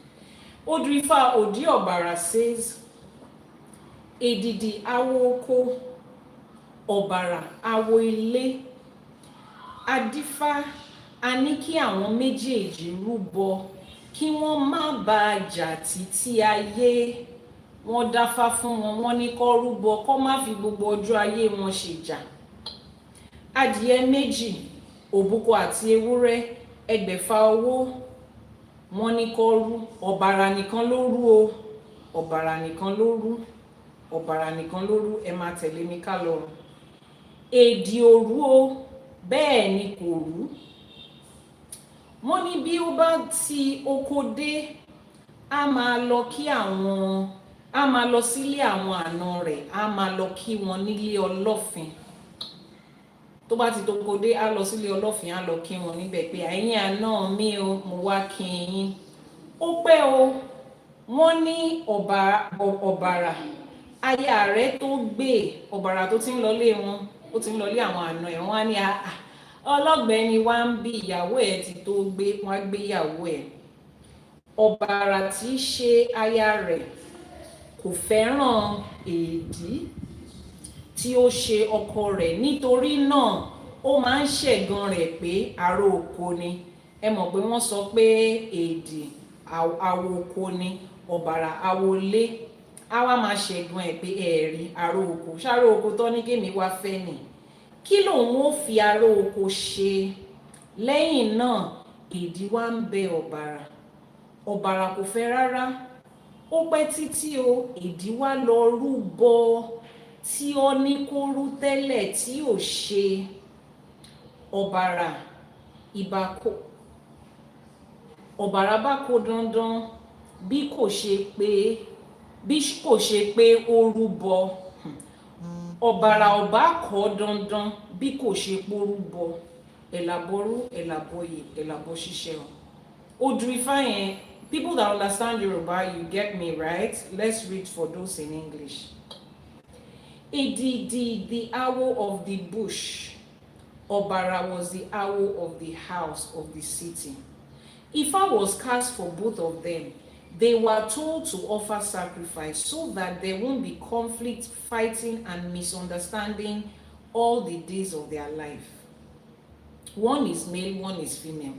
Odù Ifá Odi Obara says, Edidi awo oko, Obara awo ilé, Adífá a ní kí àwọn méjèèjì rúbọ kí wọ́n má bàa jà títí ayé. Wọ́n dáfá fún wọn, wọ́n ní kó rúbọ kó má fi gbogbo ọjọ́ ayé wọn ṣe jà. Adìẹ méjì, òbúkọ àti ewúrẹ́, ẹgbẹ̀fà owó, wọ́n ní kó rú. Ọ̀bàrà nìkan ló rú o, ọ̀bàrà nìkan ló rú, ọ̀bàrà nìkan ló rú. Ẹ máa tẹ̀lé mi ká lọ. Èdì ò rú o, bẹ́ẹ̀ ni kò rú. Wọ́n ní bí ó bá ti oko dé, a máa lọ sílé àwọn àna rẹ̀, a máa lọ kí wọn nílé Ọlọ́fin. Tó bá ti toko dé, a lọ sílé Ọlọ́fin, a lọ kí wọn níbẹ̀ pé ẹ̀yin àna mi o, mo wá kí yín. Ó pẹ́ o, wọ́n ní ọ̀bàrà aya rẹ̀ tó gbé, ọ̀bàrà tó ti ń lọlé wọn, ó ti ń lọlé àwọn àna ẹ̀, wọ́n á ní ọlọ́gbẹ́ni wá ń bí ìyàwó ẹ̀ ti tó gbé, wọ́n á gbé ìyàwó ẹ̀. Ọ̀bàrà tí í ṣe aya rẹ̀ kò fẹ́ràn èdí tí ó ṣe ọkọ rẹ̀, nítorí náà ó máa ń ṣẹ̀gàn rẹ̀ pé ará oko ni. Ẹ mọ̀ pé wọ́n sọ pé èdì awo oko ni, ọ̀bàrà awo ilé. A wá máa ṣẹ̀gàn ẹ̀ pé ẹ̀rí ará oko. Ṣárá oko tó ní kémi wá fẹ́ nì. Kí lòun ó fi ará oko ṣe? Lẹ́yìn náà èdì wá ń bẹ ọ̀bàrà. Ọ̀bàrà kò fẹ́ rárá. Ó pẹ́ títí o, èdì wá lọ rúbọ tí ó ní kó rú tẹ́lẹ̀ tí ò ṣe. Ọ̀bàrà bá kó dandan bí kò ṣe pé ó rúbọ. Ọ̀bàrà ọba kọ́ dandan bí kò ṣe pé ó rúbọ. Àbọrú, Àbọyè, Àbọṣíṣẹ. Odù Ifá yẹn, people that understand Yoruba, you get me, right? Let's read for those in English. Edidi, the owl of the bush. Obara was the owl of the house of the city. Ifa was cast for both of them. They were told to offer sacrifice so that there won't be conflict, fighting, and misunderstanding all the days of their life. One is male, one is female.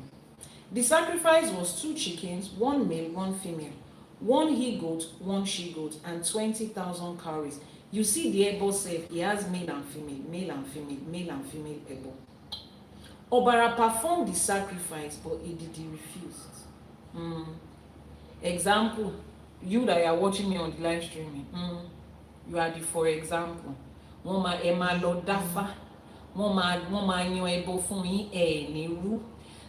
The sacrifice was 2 chickens, 1 male, 1 female, 1 he-goat, 1 she-goat, and 20,000 cowries. You see the Ebo self, he has male and female, male and female, male and female Ebo. Obara performed the sacrifice, but Edidi refused. Example, you that are watching me on the live streaming, you are the for example. Mama Emma Lodafa, Mama Nyo Ebo Fumi Niru.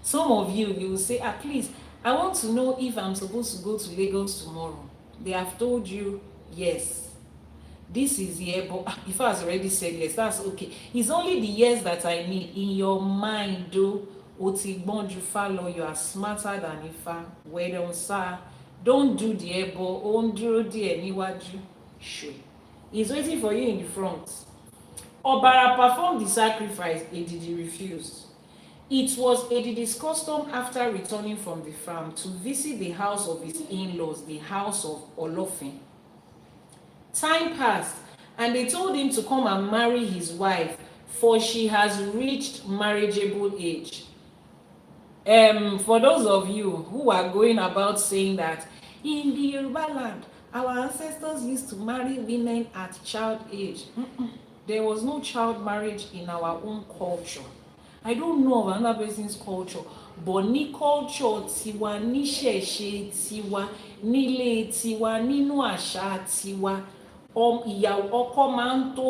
Some of you will say, please, I want to know if I'm supposed to go to Lagos tomorrow. They have told you yes. This is the Ebo. If I has already said yes, that's okay. It's only the yes that I need. In your mind, though, Otigbon you follow, you are smarter than Ifa. Well done, sir. Don't do the Ebo. Don't do the Niwaju. Sure. He's waiting for you in the front. Obara performed the sacrifice. Edidi refused. It was Edidi's custom after returning from the farm to visit the house of his in-laws, the house of Olofin. Time passed, and they told him to come and marry his wife, for she has reached marriageable age. For those of you who are going about saying that in the Yoruba land, our ancestors used to marry women at child age. There was no child marriage in our own culture. I don't know of another person's culture, but ní culture tiwa, ní ìṣẹ̀ṣe tiwa, nílé tiwa, nínú àṣà tiwa. Ìyàwó ọkọ máa ń tó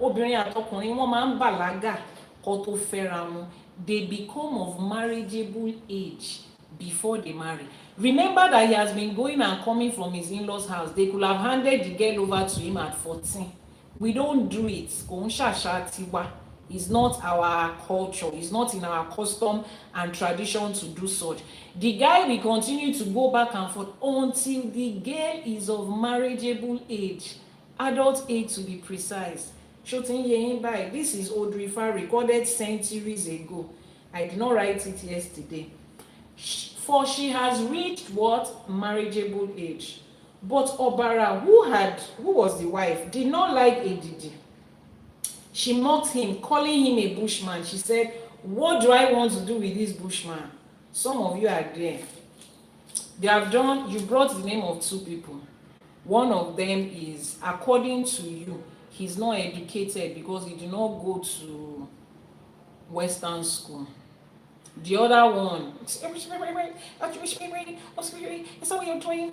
obìnrin àtọkùnrin wọ́n máa ń bàlágà kó tó fẹ́ra wọn. They become of marriageable age before they marry. Remember that he has been going and coming from his in-laws' house. They could have handed the girl over to him at 14. We don't do it. Kò ń ṣàṣà tiwa. It's not our culture. It's not in our custom and tradition to do such. The guy will continue to go back and forth until the girl is of marriageable age, adult age to be precise. This is Odù Ifá, recorded centuries ago. I did not write it yesterday. For she has reached what? Marriageable age. But Obara, who was the wife, did not like Edidi. She mocked him, calling him a bushman. She said, what do I want to do with this bushman? Some of you are there. You brought the name of 2 people. One of them is, according to you, he's not educated because he did not go to Western school. The other one, it's what you're doing.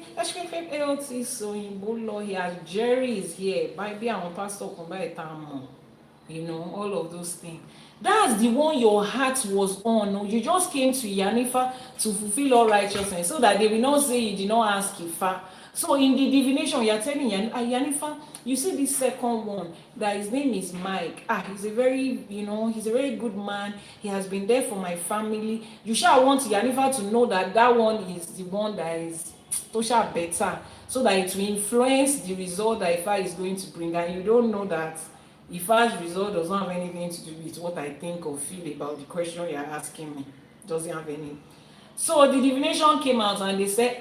He has Jerry is here. Maybe I'm a pastor. All of those things. That's the one your heart was on. You just came to Iyanifa to fulfill all righteousness so that they will not say you did not ask Ifa. So in the divination, you are telling Iyanifa, you see this second one, that his name is Mike. He's a very good man. He has been there for my family. You shall want Iyanifa to know that one is the one that is Tosha better, so that it will influence the result that Ifa is going to bring. And you don't know that Ifa's result does not have anything to do with what I think or feel about the question you are asking me. Doesn't have any. So the divination came out and they said,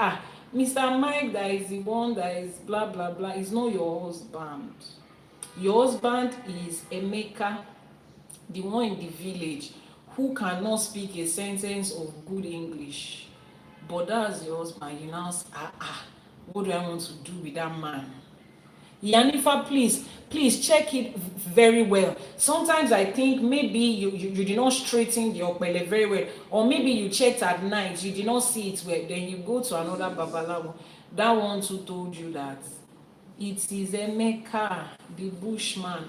Mr. Mike, that is the one that is blah blah blah, is not your husband. Your husband is Emeka, the one in the village who cannot speak a sentence of good English. But that's your husband. You now say, what do I want to do with that man? Iyanifa, please check it very well. Sometimes I think maybe you did not straighten the opele very well, or maybe you checked at night, you did not see it well, then you go to another babalawo. That one who told you that it is Emeka, the bushman.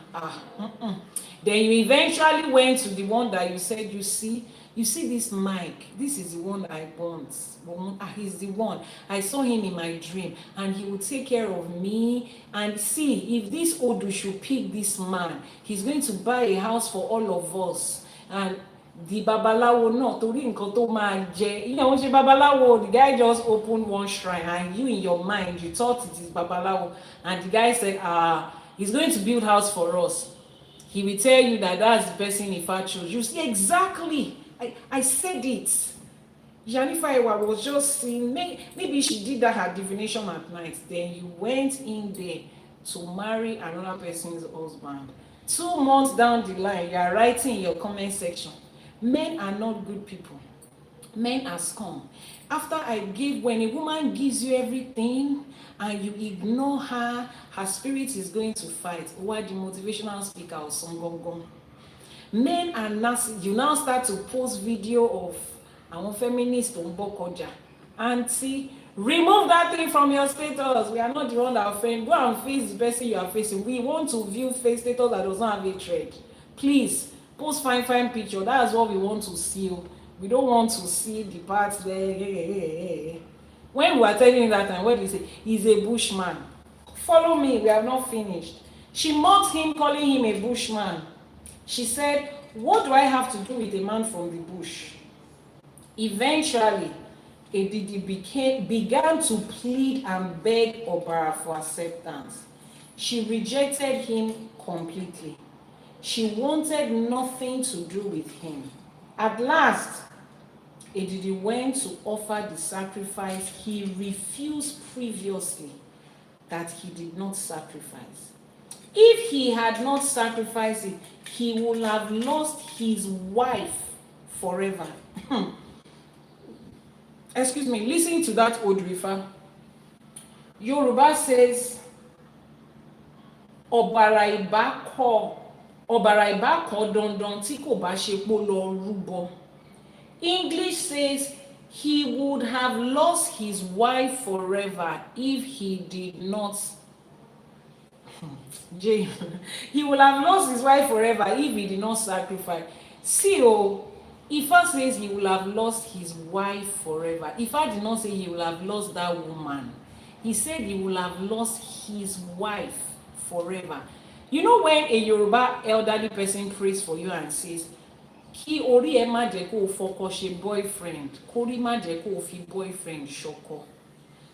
Then you eventually went to the one that you said, you see this Mike, this is the one I want. He's the one. I saw him in my dream, and he will take care of me. And see, if this Odù should pick this man, he's going to buy a house for all of us. And the babalawo no torí nǹkan tó máa jẹ, wọ́n ṣe babalawo. The guy just opened one shrine, and you in your mind you thought it is babalawo, and the guy said, he's going to build house for us. He will tell you that that's the person Ifa chose. You see, exactly. I said it. Iyanifa Ewa was just seeing, maybe she did that her divination at night, then you went in there to marry another person's husband. 2 months down the line, you are writing in your comment section, men are not good people. Men are scum. After when a woman gives you everything and you ignore her, her spirit is going to fight. Why the motivational speaker or some men are nasty. You now start to post video of àwọn feminists on Bokoja. Auntie, remove that thing from your status. We are not the one that are offend. Go and face the person you are facing. We want to view face status that does not have a thread. Please post fine picture. That's what we want to see. We don't want to see the parts there. When we are telling you that time, what do you say? He's a bushman. Follow me, we have not finished. She mocked him, calling him a bushman. She said, what do I have to do with a man from the bush? Eventually, Odidi began to plead and beg Obara for acceptance. She rejected him completely. She wanted nothing to do with him. At last, Odidi went to offer the sacrifice he refused previously that he did not sacrifice. If he had not sacrificed it, he would have lost his wife forever. Excuse me, listen to that Odù Ifá. Yoruba says, Ọ̀bàrà ìbá kọ̀ dandan tí kò bá ṣe pó lọ rúbọ. English says, he would have lost his wife forever if he did not. He would have lost his wife forever if he did not sacrifice. See, Ifá says he will have lost his wife forever. Ifá did not say he will have lost that woman. He said he will have lost his wife forever. You know when a Yoruba elderly person prays for you and says, Ki ori e ma jẹ́ kó fọkọ ṣe boyfriend, kórí má jẹ́ kó fi boyfriend ṣọkọ.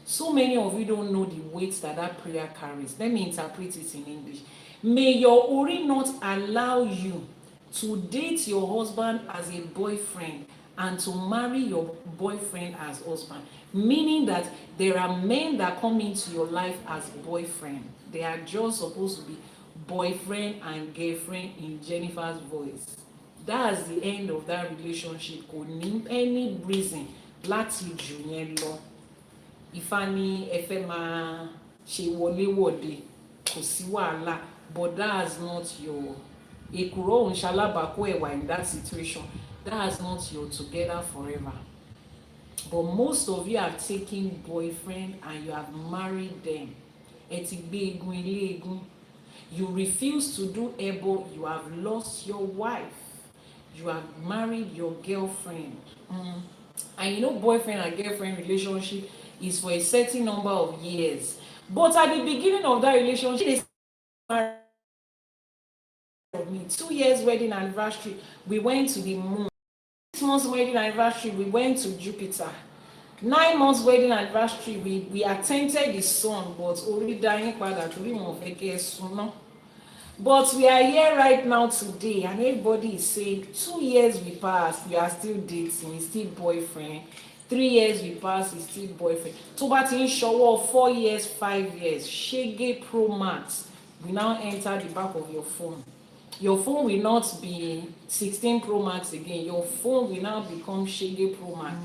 So many of you don't know the weight that prayer carries. Let me interpret it in English. May your ori not allow you to date your husband as a boyfriend and to marry your boyfriend as husband. Meaning that there are men that come into your life as boyfriend. They are just supposed to be boyfriend and girlfriend in Jennifer's voice. That's the end of that relationship. Kò ní any reason láti jù yẹn lọ. Ifá ní ẹ fẹ́ máa ṣe wọléwọ̀de, kò sí wàhálà, but that's not your èkùrọ́ òun ṣalábàákú ẹ̀wà in that situation. That's not your together forever. But most of you have taken boyfriend and you have married them. Ẹ ti gbé egun ilé egun. You refuse to do ebo, you have lost your wife. You have married your girlfriend. And you know, boyfriend and girlfriend relationship is for a certain number of years. But at the beginning of that relationship, they married me. 2 years wedding anniversary, we went to the moon. 6 months wedding anniversary, we went to Jupiter. 9 months wedding anniversary, we attempted the sun, but already dying padà torí wọn fẹ́ kẹ́ sùn náà. But we are here right now today, and everybody is saying 2 years we passed, we are still dating, he's still boyfriend. 3 years we passed, he's still boyfriend. Tó bá ti ń ṣọwọ́ 4 years, 5 years, Shege Pro Max will now enter the back of your phone. Your phone will not be 16 Pro Max again. Your phone will now become Shege Pro Max.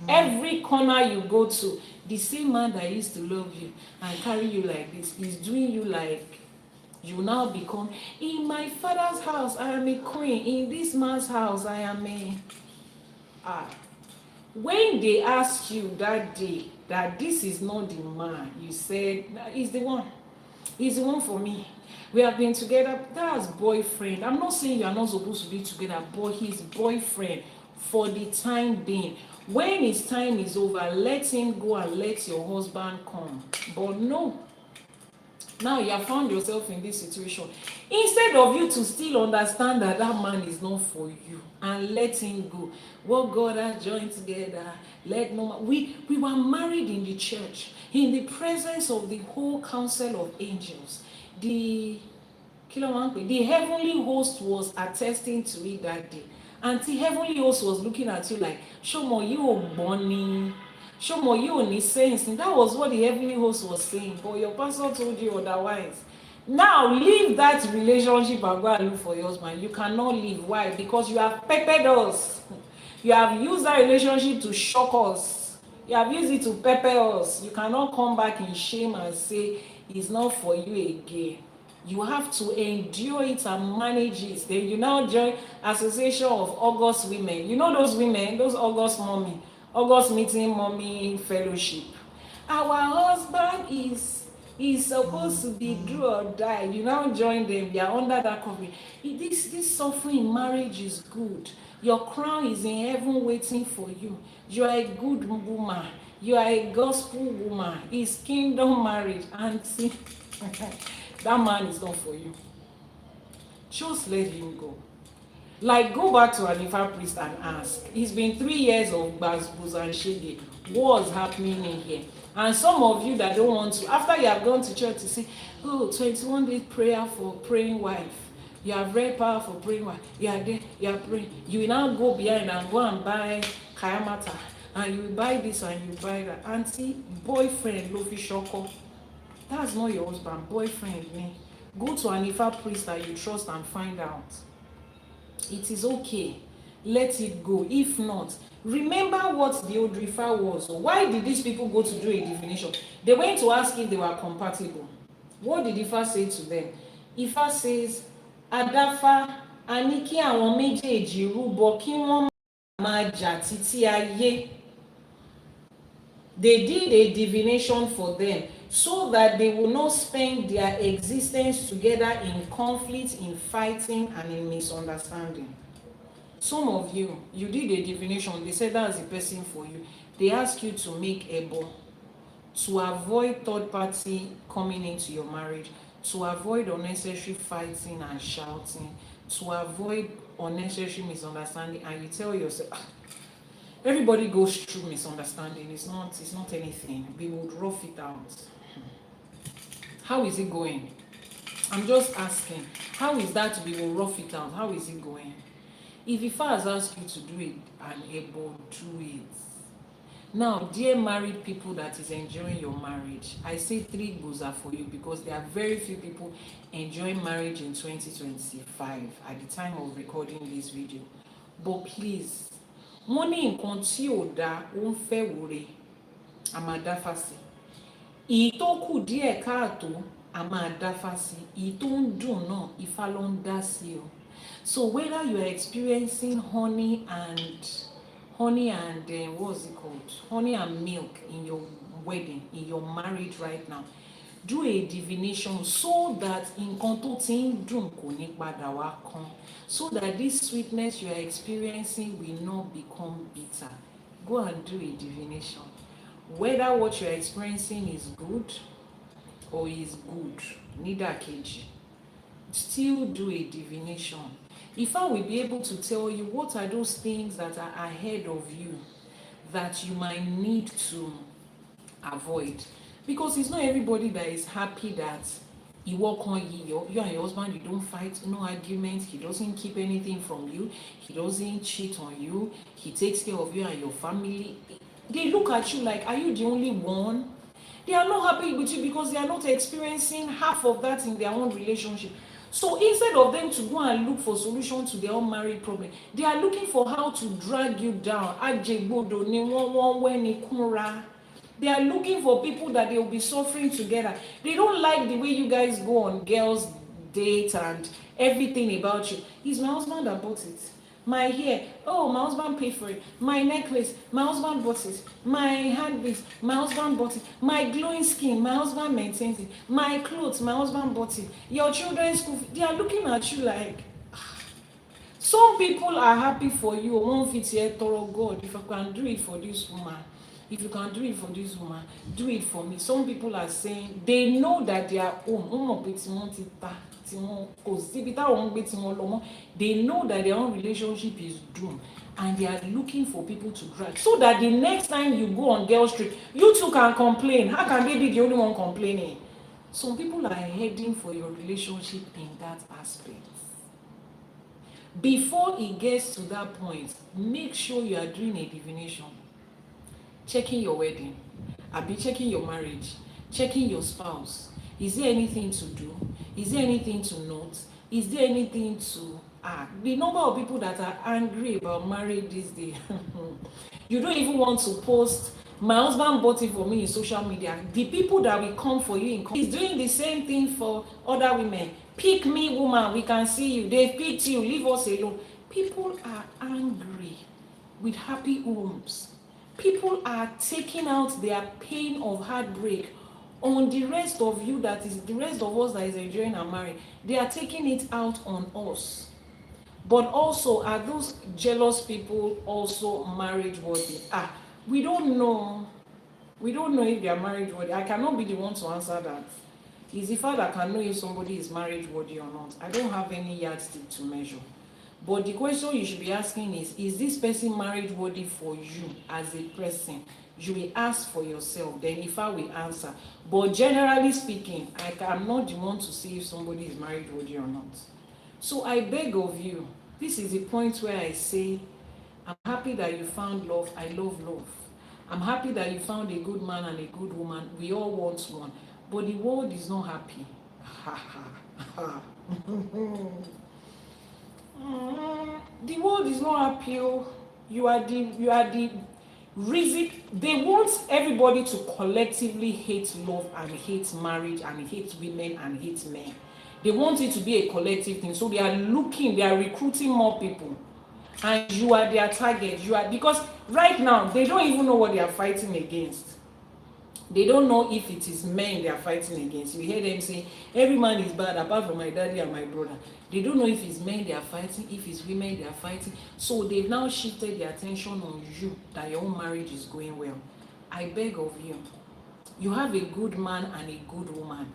Every corner you go to, the same man that used to love you and carry you like this is doing you like you now become, in my father's house, I am a queen. In this man's house, I am a... When they asked you that day that this is not the man, you said, he's the one. He's the one for me. We have been together. That's boyfriend. I'm not saying you are not supposed to be together, but he's boyfriend for the time being. When his time is over, let him go and let your husband come. But no. Now you have found yourself in this situation. Instead of you to still understand that that man is not for you and let him go. What God has joined together, let no man. We were married in the church, in the presence of the whole council of angels. The heavenly host was attesting to it that day. Auntie, heavenly host was looking at you like, Shomo, you money. Shomo, you need sense. And that was what the heavenly host was saying. But your pastor told you otherwise. Now, leave that relationship and go and look for your husband. You cannot leave. Why? Because you have peppered us. You have used that relationship to shock us. You have used it to pepper us. You cannot come back in shame and say it's not for you again. You have to endure it and manage it. Then you now join Association of August Women. You know those women, those August mommy, August meeting mommy fellowship. Our husband is supposed to be do or die. You now join them. They are under that coverage. This suffering in marriage is good. Your crown is in heaven waiting for you. You are a good woman. You are a gospel woman. It's kingdom marriage. Auntie, that man is not for you. Just let him go. Like, go back to Iyanifa priest and ask. It's been 3 years of Gbasgbos and Shege. What's happening in here? And some of you that don't want to, after you have gone to church to say, oh, 21 days prayer for praying wife. You have read power for praying wife. You are there, you are praying. You will now go behind and go and buy Kayamata. And you will buy this and you will buy that. Auntie, boyfriend, Lofi Shoko. That's not your husband. Boyfriend, me. Go to an Ifa priest that you trust and find out. It is okay. Let it go. If not, remember what the Odù Ifá was. Why did these people go to do a divination? They went to ask if they were compatible. What did Ifá say to them? Ifá says, Adáfá, a ní kí àwọn méjèèjì rúbọ kí wọ́n máa jà títí ayé. They did a divination for them so that they will not spend their existence together in conflict, in fighting, and in misunderstanding. Some of you, you did a divination. They said that's the person for you. They ask you to make ebo to avoid third party coming into your marriage, to avoid unnecessary fighting and shouting, to avoid unnecessary misunderstanding. And you tell yourself, everybody goes through misunderstanding. It's not anything. We would rough it out. How is it going? I'm just asking. How is that we will rough it out? How is it going? If Ifá has asked you to do it and able, do it. Now, dear married people that is enjoying your marriage, I say 3 goes are for you because there are very few people enjoying marriage in 2025 at the time of recording this video. But please, money in tí ò dá ó ń fẹ́ wúre, a máa dáfá sí. Ìyí tó kù díẹ̀ káàtó, a máa dáfá sí. Ìyí tó ń dùn náà, Ifá ló ń dá sí o. So whether you are experiencing honey and what's it called? Honey and milk in your wedding, in your marriage right now, do a divination so that nǹkan tó ti ń dùn kò ní padà wá kan. So that this sweetness you are experiencing will not become bitter. Go and do a divination. Whether what you are experiencing is good or is good, neither kg, still do a divination. Ifá will be able to tell you what are those things that are ahead of you that you might need to avoid. Because it's not everybody that is happy that you walk on you and your husband, you don't fight, no arguments, he doesn't keep anything from you, he doesn't cheat on you, he takes care of you and your family. They look at you like, are you the only one? They are not happy with you because they are not experiencing half of that in their own relationship. So instead of them to go and look for solution to their own marriage problem, they are looking for how to drag you down. They are looking for people that they will be suffering together. They don't like the way you guys go on girls' dates and everything about you. It's my husband that bought it. My hair, oh, my husband paid for it. My necklace, my husband bought it. My handbags, my husband bought it. My glowing skin, my husband maintains it. My clothes, my husband bought it. Your children's school, they are looking at you like, some people are happy for you. Won't fit here, thorough God. If I can do it for this woman, if you can do it for this woman, do it for me. Some people are saying they know that they are they know that their own relationship is doomed and they are looking for people to drag so that the next time you go on Girl Street, you too can complain. How can they be the only one complaining? Some people are heading for your relationship in that aspect. Before it gets to that point, make sure you are doing a divination, checking your wedding, abi checking your marriage, checking your spouse. Is there anything to do? Is there anything to note? Is there anything to the number of people that are angry about marriage these days. You don't even want to post, my husband bought it for me in social media. The people that will come for you in is doing the same thing for other women. Pick me, woman, we can see you. They picked you, leave us alone. People are angry with happy homes. People are taking out their pain of heartbreak on the rest of you, that is the rest of us that is enjoying our marriage. They are taking it out on us. But also, are those jealous people also marriage worthy? We don't know. We don't know if they are marriage worthy. I cannot be the one to answer that. It's the father that can know if somebody is marriage worthy or not. I don't have any yardstick to measure. But the question you should be asking is this person marriage worthy for you as a person? You will ask for yourself, then Ifá will answer. But generally speaking, I am not the one to say if somebody is marriage worthy or not. So I beg of you, this is the point where I say, I'm happy that you found love. I love love. I'm happy that you found a good man and a good woman. We all want one. But the world is not happy. The world is not happy. You are the reason. They want everybody to collectively hate love and hate marriage and hate women and hate men. They want it to be a collective thing. So they are recruiting more people. And you are their target. Because right now they don't even know what they are fighting against. They don't know if it is men they are fighting against. You hear them say, every man is bad apart from my daddy and my brother. They don't know if it's men they are fighting, if it's women they are fighting. So they've now shifted their attention on you, that your own marriage is going well. I beg of you, you have a good man and a good woman.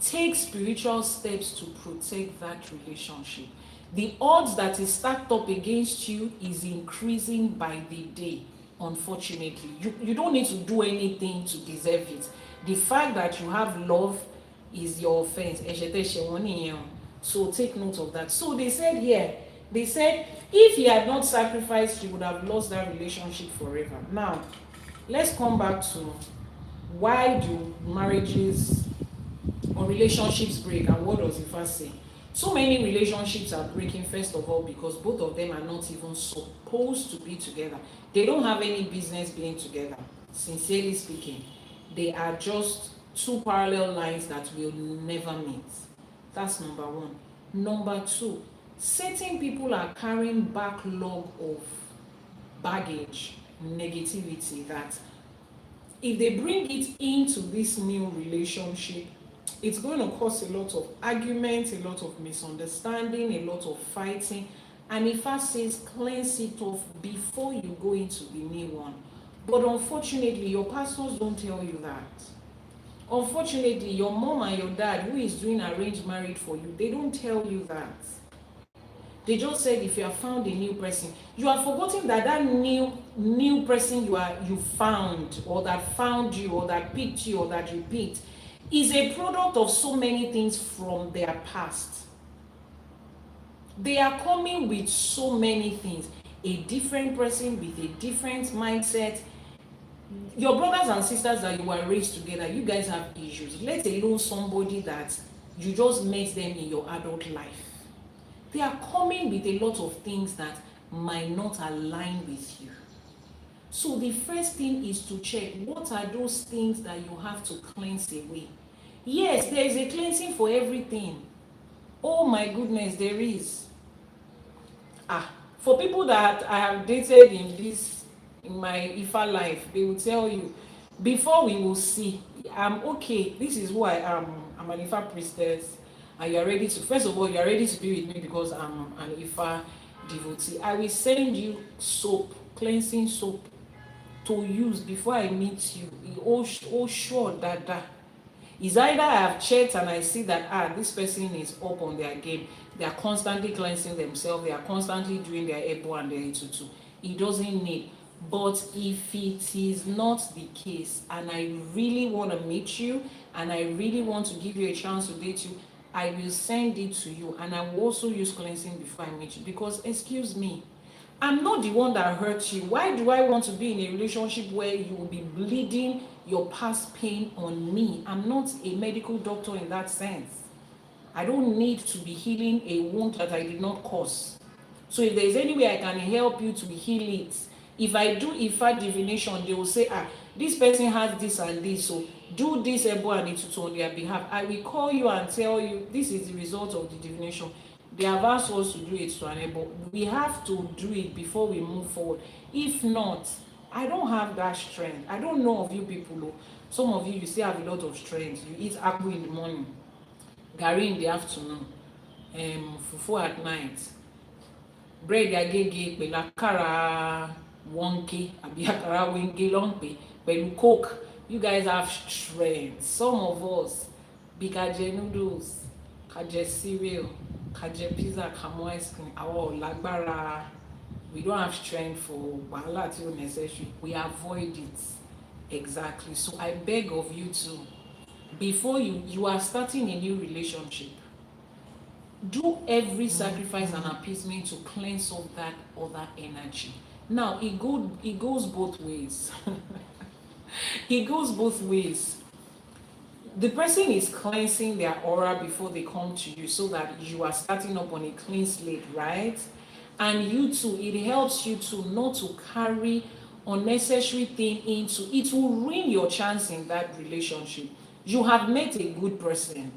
Take spiritual steps to protect that relationship. The odds that is stacked up against you is increasing by the day. Unfortunately, you don't need to do anything to deserve it. The fact that you have love is your offense. So take note of that. So they said if he had not sacrificed, he would have lost that relationship forever. Now let's come back to why do marriages or relationships break, and what does Ifá say? So many relationships are breaking, first of all, because both of them are not even supposed to be together. They don't have any business being together, sincerely speaking. They are just two parallel lines that will never meet. That's number one. Number two, certain people are carrying backlog of baggage, negativity, that if they bring it into this new relationship, it's going to cause a lot of arguments, a lot of misunderstanding, a lot of fighting. And Ifá says, cleanse it off before you go into the new one. But unfortunately, your pastors don't tell you that. Unfortunately, your mom and your dad, who is doing arranged marriage for you, they don't tell you that. They just said, if you have found a new person, you are forgetting that that new person you found, or that found you, or that picked you, or that you picked, is a product of so many things from their past. They are coming with so many things. A different person with a different mindset. Your brothers and sisters that you were raised together, you guys have issues. Let alone somebody that you just met them in your adult life. They are coming with a lot of things that might not align with you. So the first thing is to check, what are those things that you have to cleanse away? Yes, there is a cleansing for everything. Oh my goodness, there is. For people that I have dated in my Ifá life, they will tell you, before we will see, I'm okay, this is who I am. I'm an Ifá priestess, and you are ready to, first of all, you are ready to be with me because I'm an Ifá devotee. I will send you soap, cleansing soap, to use before I meet you. Oh sure that is either I have checked and I see that this person is up on their game. They are constantly cleansing themselves. They are constantly doing their ebo and their etutu. It doesn't need. But if it is not the case, and I really want to meet you, and I really want to give you a chance to date you, I will send it to you, and I will also use cleansing before I meet you. Because, excuse me, I'm not the one that hurt you. Why do I want to be in a relationship where you will be bleeding your past pain on me? I'm not a medical doctor in that sense. I don't need to be healing a wound that I did not cause. So if there is any way I can help you to heal it, if I do Ifa divination, they will say, this person has this and this, so do this Ebo and Itutu on their behalf. I will call you and tell you this is the result of the divination. They have asked us to do it to an Ebo. We have to do it before we move forward. If not, I don't have that strength. I don't know of you people though. Some of you still have a lot of strength. You eat akpu in the morning, garri in the afternoon, fufu at night, bread agege pẹ̀lú àkàrà wonke àbí àkàrà wenge ló ń pè pẹ̀lú coke. You guys have strength. Some of us bí ká jẹ noodles, ká jẹ cereal, ká jẹ pizza, ká mú ice cream. Àwọn ò lágbára. We don't have strength for wàhálà tí ó necessary. We avoid it. Exactly. So I beg of you to, before you are starting a new relationship, do every sacrifice and appeasement to cleanse off that other energy. Now it goes both ways. It goes both ways. The person is cleansing their aura before they come to you, so that you are starting up on a clean slate, right? And you too, it helps you to not to carry unnecessary thing into it. Will ruin your chance in that relationship. You have met a good person.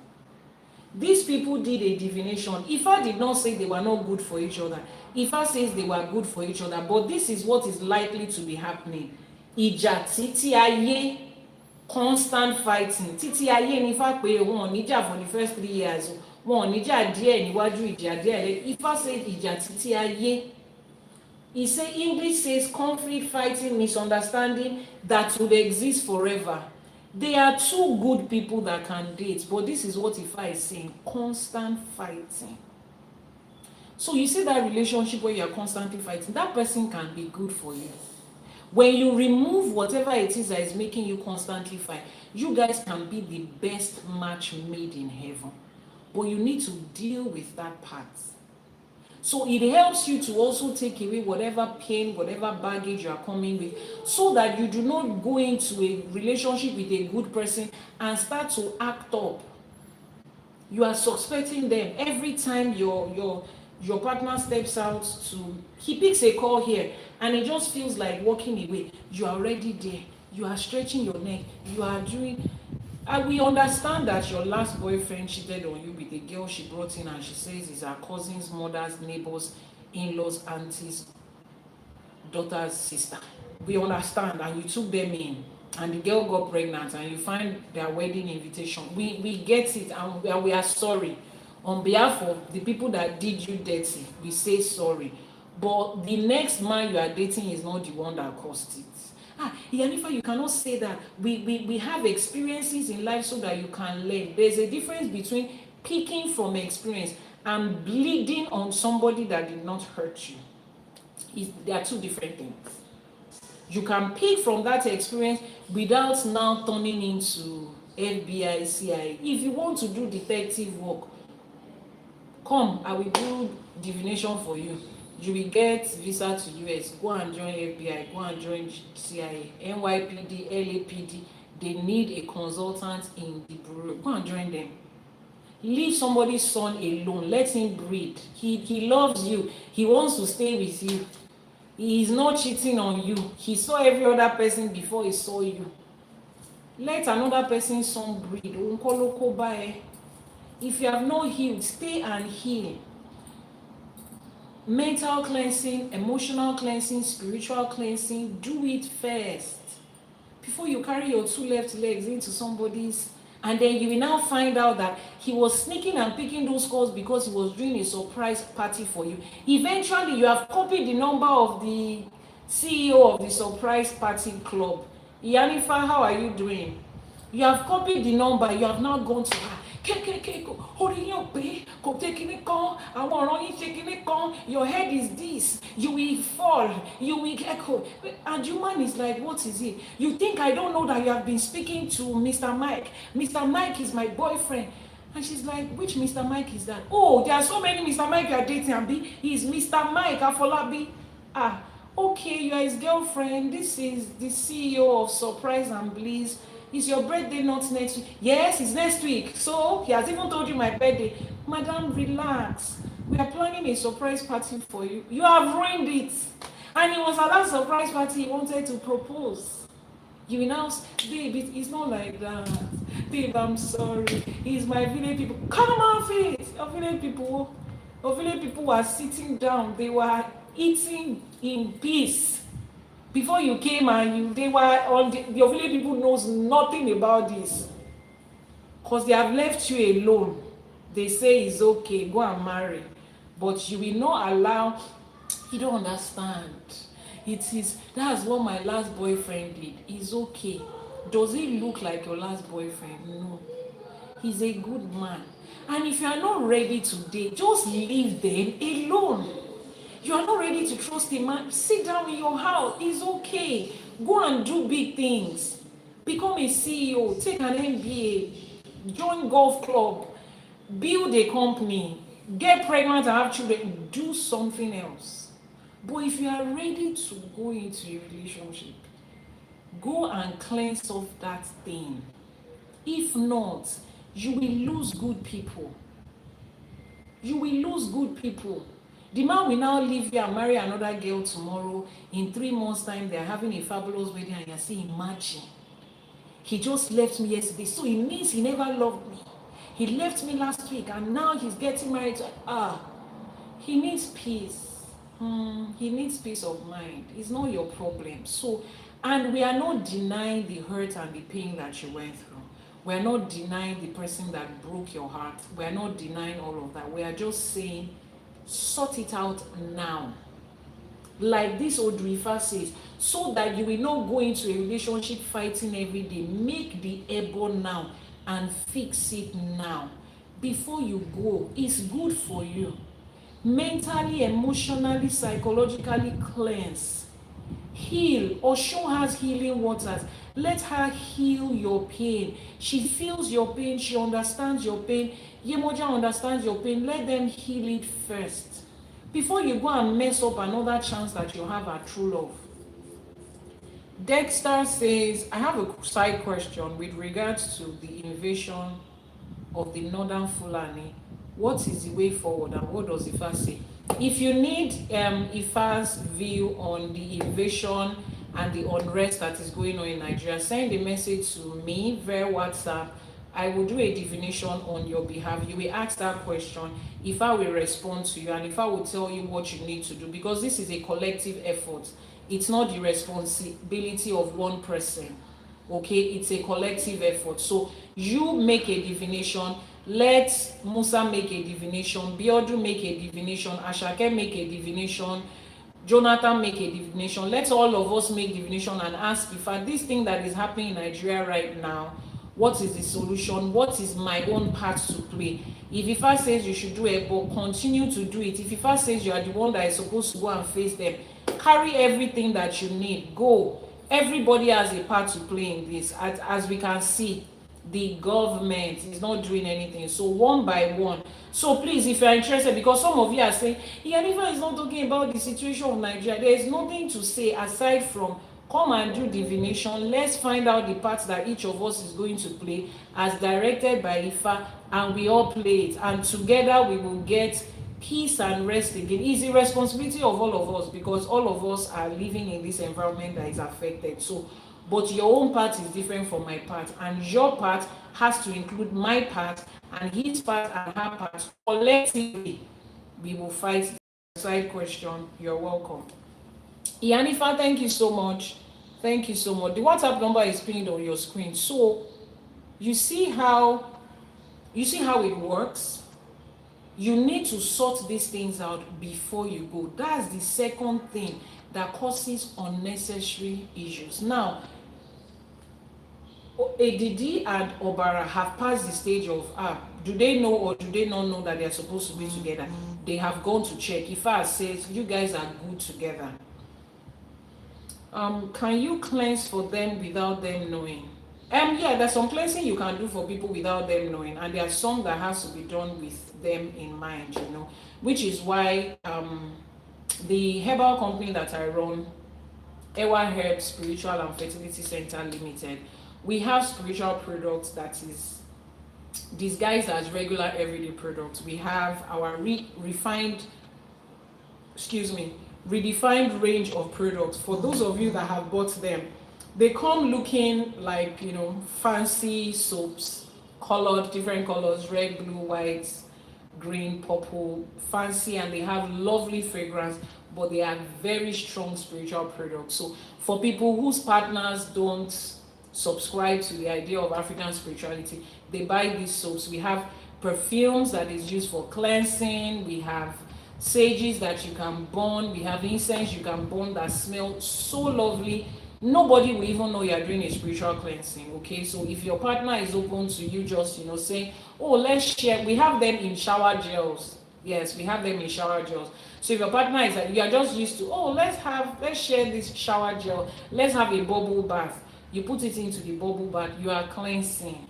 These people did a divination. Ifa did not say they were not good for each other. Ifa says they were good for each other, but this is what is likely to be happening. Ìjà títí ayé, constant fighting. Títí ayé ni Ifá pé wọn ò ní jà for the first 3 years. Wọn ò ní jà díẹ̀ níwájú, ìjà díẹ̀. Ifá said ìjà títí ayé. He said English says conflict, fighting, misunderstanding that would exist forever. They are two good people that can date, but this is what Ifa is saying: constant fighting. So you see that relationship where you are constantly fighting, that person can be good for you. When you remove whatever it is that is making you constantly fight, you guys can be the best match made in heaven. But you need to deal with that part. So it helps you to also take away whatever pain, whatever baggage you are coming with, so that you do not go into a relationship with a good person and start to act up. You are suspecting them every time your partner steps out he picks a call here and it just feels like walking away. You are already there. You are stretching your neck. You are doing. We understand that your last boyfriend cheated on you with a girl she brought in, and she says it's her cousins, mothers, neighbors, in-laws, aunties, daughter's sister. We understand, and you took them in, and the girl got pregnant, and you find their wedding invitation. We get it, and we are sorry. On behalf of the people that did you dirty, we say sorry. But the next man you are dating is not the one that caused it. Iyanifa, you cannot say that. We have experiences in life so that you can learn. There's a difference between picking from experience and bleeding on somebody that did not hurt you. There are two different things. You can pick from that experience without now turning into FBI, CIA. If you want to do detective work, come, I will do divination for you. You will get visa to US. Go and join FBI. Go and join CIA, NYPD, LAPD. They need a consultant in the bureau. Go and join them. Leave somebody's son alone. Let him breathe. He loves you. He wants to stay with you. He is not cheating on you. He saw every other person before he saw you. Let another person's son breathe. If you have not healed, stay and heal. Mental cleansing, emotional cleansing, spiritual cleansing, do it first before you carry your two left legs into somebody's, and then you will now find out that he was sneaking and picking those calls because he was doing a surprise party for you. Eventually, you have copied the number of the CEO of the surprise party club. Iyanifa, how are you doing? You have copied the number. You have now gone to her. Your head is this, you will fall, you will echo. And your man is like, what is it? You think I don't know that you have been speaking to Mr. Mike? Mr. Mike is my boyfriend. And she's like, which Mr. Mike is that? Oh, there are so many Mr. Mike you are dating, Abi. He's Mr. Mike Afolabi. Ah, okay, you are his girlfriend. This is the CEO of Surprise and Bliss. Is your birthday not next week? Yes, it's next week. So he has even told you my birthday. Madam, relax. We are planning a surprise party for you. You have ruined it. And it was at that surprise party he wanted to propose. You will now, babe, it's not like that. Babe, I'm sorry. It's my village people. Come on, faith. Your village people were sitting down. They were eating in peace. Before you came and they were on your village people knows nothing about this. Because they have left you alone. They say it's okay, go and marry. But you will not allow, you don't understand. That's what my last boyfriend did. It's okay. Does he look like your last boyfriend? No. He's a good man. And if you are not ready to date, just leave them alone. You are not ready to trust a man, sit down in your house. It's okay. Go and do big things. Become a CEO, take an MBA, join golf club, build a company, get pregnant and have children, do something else. But if you are ready to go into a relationship, go and cleanse off that thing. If not, you will lose good people. You will lose good people. The man will now leave you and marry another girl tomorrow. In 3 months' time, they are having a fabulous wedding, and you're saying, imagine. He just left me yesterday, so it means he never loved me. He left me last week, and now he's getting married to... he needs peace. He needs peace of mind. It's not your problem. So, and we are not denying the hurt and the pain that you went through. We are not denying the person that broke your heart. We are not denying all of that. We are just saying, sort it out now. Like this Odù Ifá says, so that you will not go into a relationship fighting every day. Make the ebo now and fix it now. Before you go, it's good for you. Mentally, emotionally, psychologically cleanse. Heal. Oshun has healing waters. Let her heal your pain. She feels your pain. She understands your pain. Yemoja understands your pain. Let them heal it first. Before you go and mess up another chance that you have at true love. Dexter says, I have a side question with regards to the invasion of the northern Fulani. What is the way forward and what does Ifá say? If you need Ifá's view on the invasion and the unrest that is going on in Nigeria, send a message to me via WhatsApp. I will do a divination on your behalf. You will ask that question. Ifá will respond to you, and Ifá will tell you what you need to do, because this is a collective effort. It's not the responsibility of one person. Okay, it's a collective effort. So you make a divination. Let Musa make a divination, Biodu make a divination, Ashake make a divination, Jonathan make a divination. Let all of us make divination and ask Ifá, this thing that is happening in Nigeria right now, what is the solution? What is my own part to play? If Ifá says you should do it, but continue to do it. If Ifá says you are the one that is supposed to go and face them, carry everything that you need. Go. Everybody has a part to play in this. As we can see, the government is not doing anything. So one by one. So please, if you are interested, because some of you are saying, Iyanifa is not talking about the situation of Nigeria. There is nothing to say aside from come and do divination. Let's find out the parts that each of us is going to play as directed by Ifá, and we all play it. And together we will get peace and rest again. It's the responsibility of all of us, because all of us are living in this environment that is affected. So but your own part is different from my part, and your part has to include my part and his part and her part. Collectively, we will fight. Side question, you're welcome. Iyanifa, thank you so much. Thank you so much. The WhatsApp number is pinned on your screen. So you see how it works. You need to sort these things out before you go. That's the second thing that causes unnecessary issues. Now, ADD and OBARA have passed the stage of do they know or do they not know that they are supposed to be together? They have gone to check. Ifá says you guys are good together. Can you cleanse for them without them knowing? Yeah, there's some cleansing you can do for people without them knowing, and there are some that has to be done with them in mind, which is why the herbal company that I run, Ewa Herb Spiritual and Fertility Center Limited, we have spiritual products that is disguised as regular everyday products. We have our redefined range of products. For those of you that have bought them, they come looking like, fancy soaps, colored, different colors, red, blue, white, green, purple, fancy, and they have lovely fragrance, but they are very strong spiritual products. So for people whose partners don't subscribe to the idea of African spirituality, they buy these soaps. We have perfumes that is used for cleansing. We have sages that you can burn. We have incense you can burn that smell so lovely. Nobody will even know you're doing a spiritual cleansing. Okay, so if your partner is open to you just saying, oh, let's share, we have them in shower gels. Yes, we have them in shower gels. So if your partner is like, you are just used to, oh, let's share this shower gel, let's have a bubble bath. You put it into the bubble bath, you are cleansing.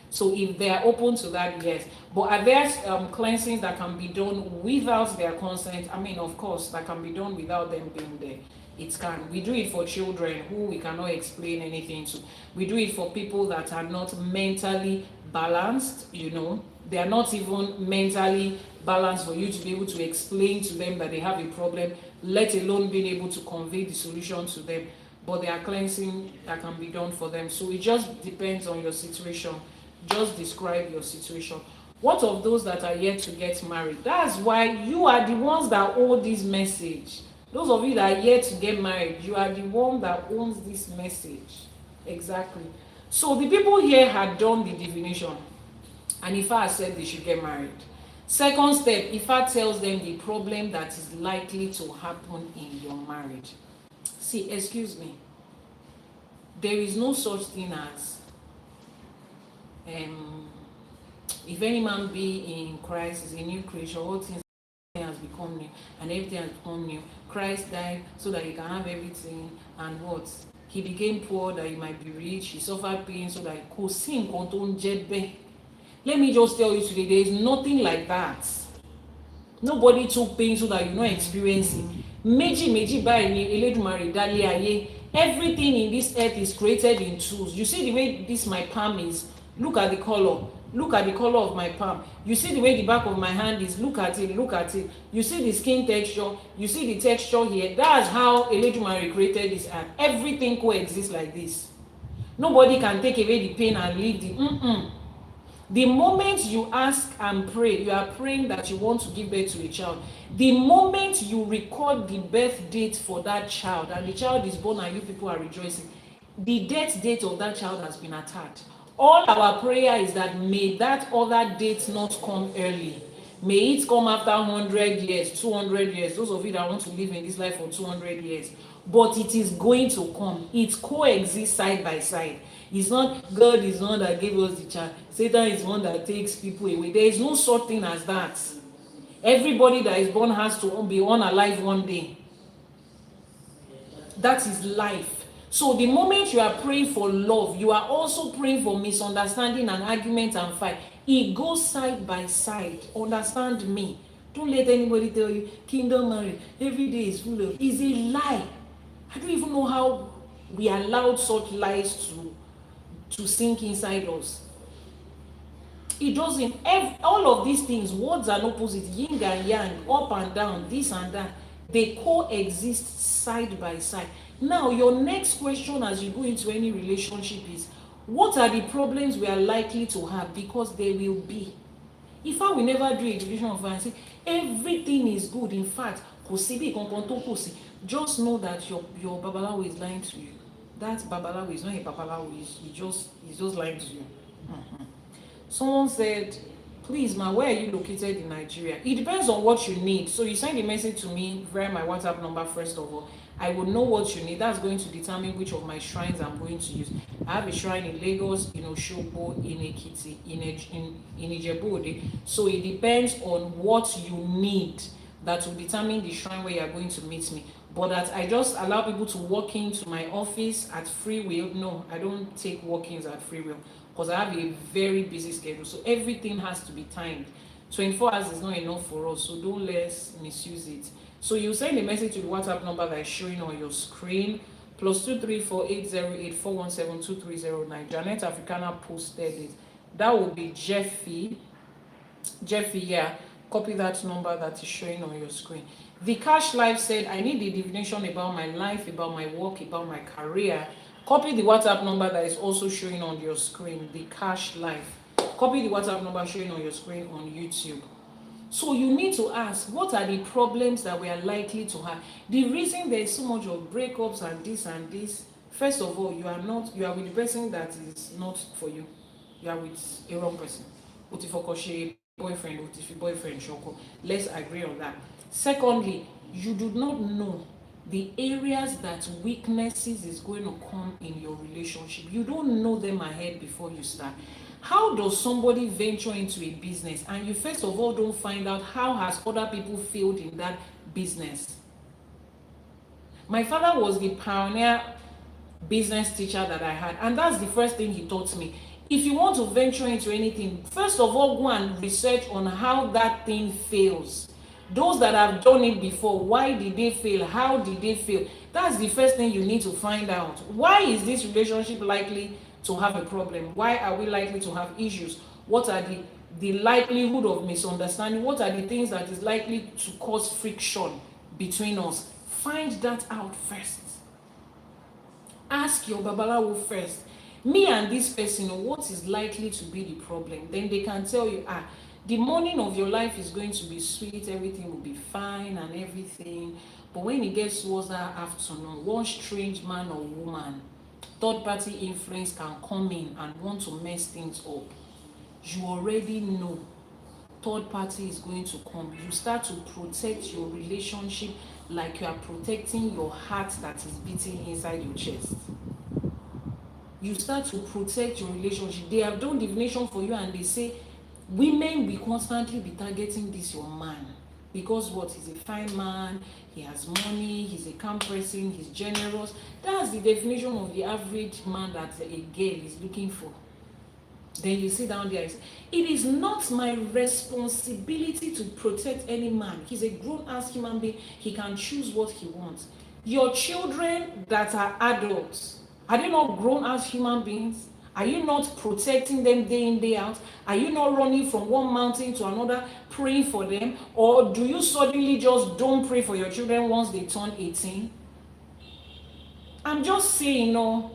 So if they are open to that, yes. But are there cleansings that can be done without their consent? I mean, of course, that can be done without them being there. It can. We do it for children who we cannot explain anything to. We do it for people that are not mentally balanced, They are not even mentally balanced for you to be able to explain to them that they have a problem, let alone being able to convey the solution to them. But there are cleansing that can be done for them. So it just depends on your situation. Just describe your situation. What of those that are yet to get married? That's why you are the ones that hold this message. Those of you that are yet to get married, you are the one that owns this message. Exactly. So the people here had done the divination, and Ifa said they should get married. Second step, Ifa tells them the problem that is likely to happen in your marriage. See, excuse me, there is no such thing as if any man be in Christ is a new creation, all things has become new, and everything has become new. Christ died so that he can have everything, and what? He became poor that he might be rich. He suffered pain so that he could sing. Let me just tell you today, there is nothing like that. Nobody took pain so that you're not experiencing. Meji by Elédùmarè dálé ayé. Everything in this earth is created in tools. You see the way this my palm is. Look at the color. Look at the color of my palm. You see the way the back of my hand is. Look at it. You see the skin texture. You see the texture here. That's how Elédùmarè created this earth. Everything coexists like this. Nobody can take away the pain and leave the The moment you ask and pray, you are praying that you want to give birth to a child. The moment you record the birth date for that child and the child is born and you people are rejoicing, the death date of that child has been attacked. All our prayer is that may that other date not come early. May it come after 100 years, 200 years. Those of you that want to live in this life for 200 years. But it is going to come. It coexists side by side. It's not God is the one that gave us the child. Satan is the one that takes people away. There is no such thing as that. Everybody that is born has to be unalive one day. That is life. So the moment you are praying for love, you are also praying for misunderstanding and argument and fight. It goes side by side. Understand me. Don't let anybody tell you kingdom marriage every day is full of. It's a lie. I don't even know how we allowed such lies to sink inside us. It doesn't. All of these things, words and opposite, yin and yang, up and down, this and that, they coexist side by side. Now, your next question as you go into any relationship is, what are the problems we are likely to have? Because there will be. If I will never do a division of and say everything is good, in fact, just know that your babalawo is lying to you. That babalawo is not a babalawo, he's just lying to you. Someone said, please, ma, where are you located in Nigeria? It depends on what you need. So you send a message to me via my WhatsApp number first of all. I will know what you need. That's going to determine which of my shrines I'm going to use. I have a shrine in Lagos, in Osogbo, in Ekiti, in Ijebu-Ode. So it depends on what you need that will determine the shrine where you are going to meet me. but that I just allow people to walk into my office at free will. No, I don't take walk-ins at free will because I have a very busy schedule. So everything has to be timed. 24 hours is not enough for us, so don't let's misuse it. So you send a message to the WhatsApp number that is showing on your screen, +2348084172309. Janet Africana posted it. That will be Jeffy, yeah. Copy that number that is showing on your screen. The Cash Life said, I need a divination about my life, about my work, about my career. Copy the WhatsApp number that is also showing on your screen, the Cash Life. Copy the WhatsApp number showing on your screen on YouTube. So you need to ask, what are the problems that we are likely to have? The reason there is so much of breakups and this, first of all, you are with the person that is not for you. You are with a wrong person. Boyfriend, shoko. Let's agree on that. Secondly, you do not know the areas that weaknesses is going to come in your relationship. You don't know them ahead before you start. How does somebody venture into a business and you first of all don't find out how has other people failed in that business? My father was the pioneer business teacher that I had, and that's the first thing he taught me. If you want to venture into anything, first of all, go and research on how that thing fails. Those that have done it before, why did they fail? How did they fail? That's the first thing you need to find out. Why is this relationship likely to have a problem? Why are we likely to have issues? What are the likelihood of misunderstanding? What are the things that is likely to cause friction between us? Find that out first. Ask your babalawo first. Me and this person, what is likely to be the problem? Then they can tell you, the morning of your life is going to be sweet, everything will be fine and everything. But when it gets towards that afternoon, one strange man or woman, third party influence can come in and want to mess things up. You already know third party is going to come. You start to protect your relationship like you are protecting your heart that is beating inside your chest. You start to protect your relationship. They have done divination for you and they say, women will constantly be targeting this your man. Because what? He's a fine man, he has money, he's a calm person, he's generous. That's the definition of the average man that a girl is looking for. Then you sit down there and say, it is not my responsibility to protect any man. He's a grown-ass human being. He can choose what he wants. Your children that are adults, are they not grown-ass human beings? Are you not protecting them day in, day out? Are you not running from one mountain to another, praying for them? Or do you suddenly just don't pray for your children once they turn 18? I'm just saying,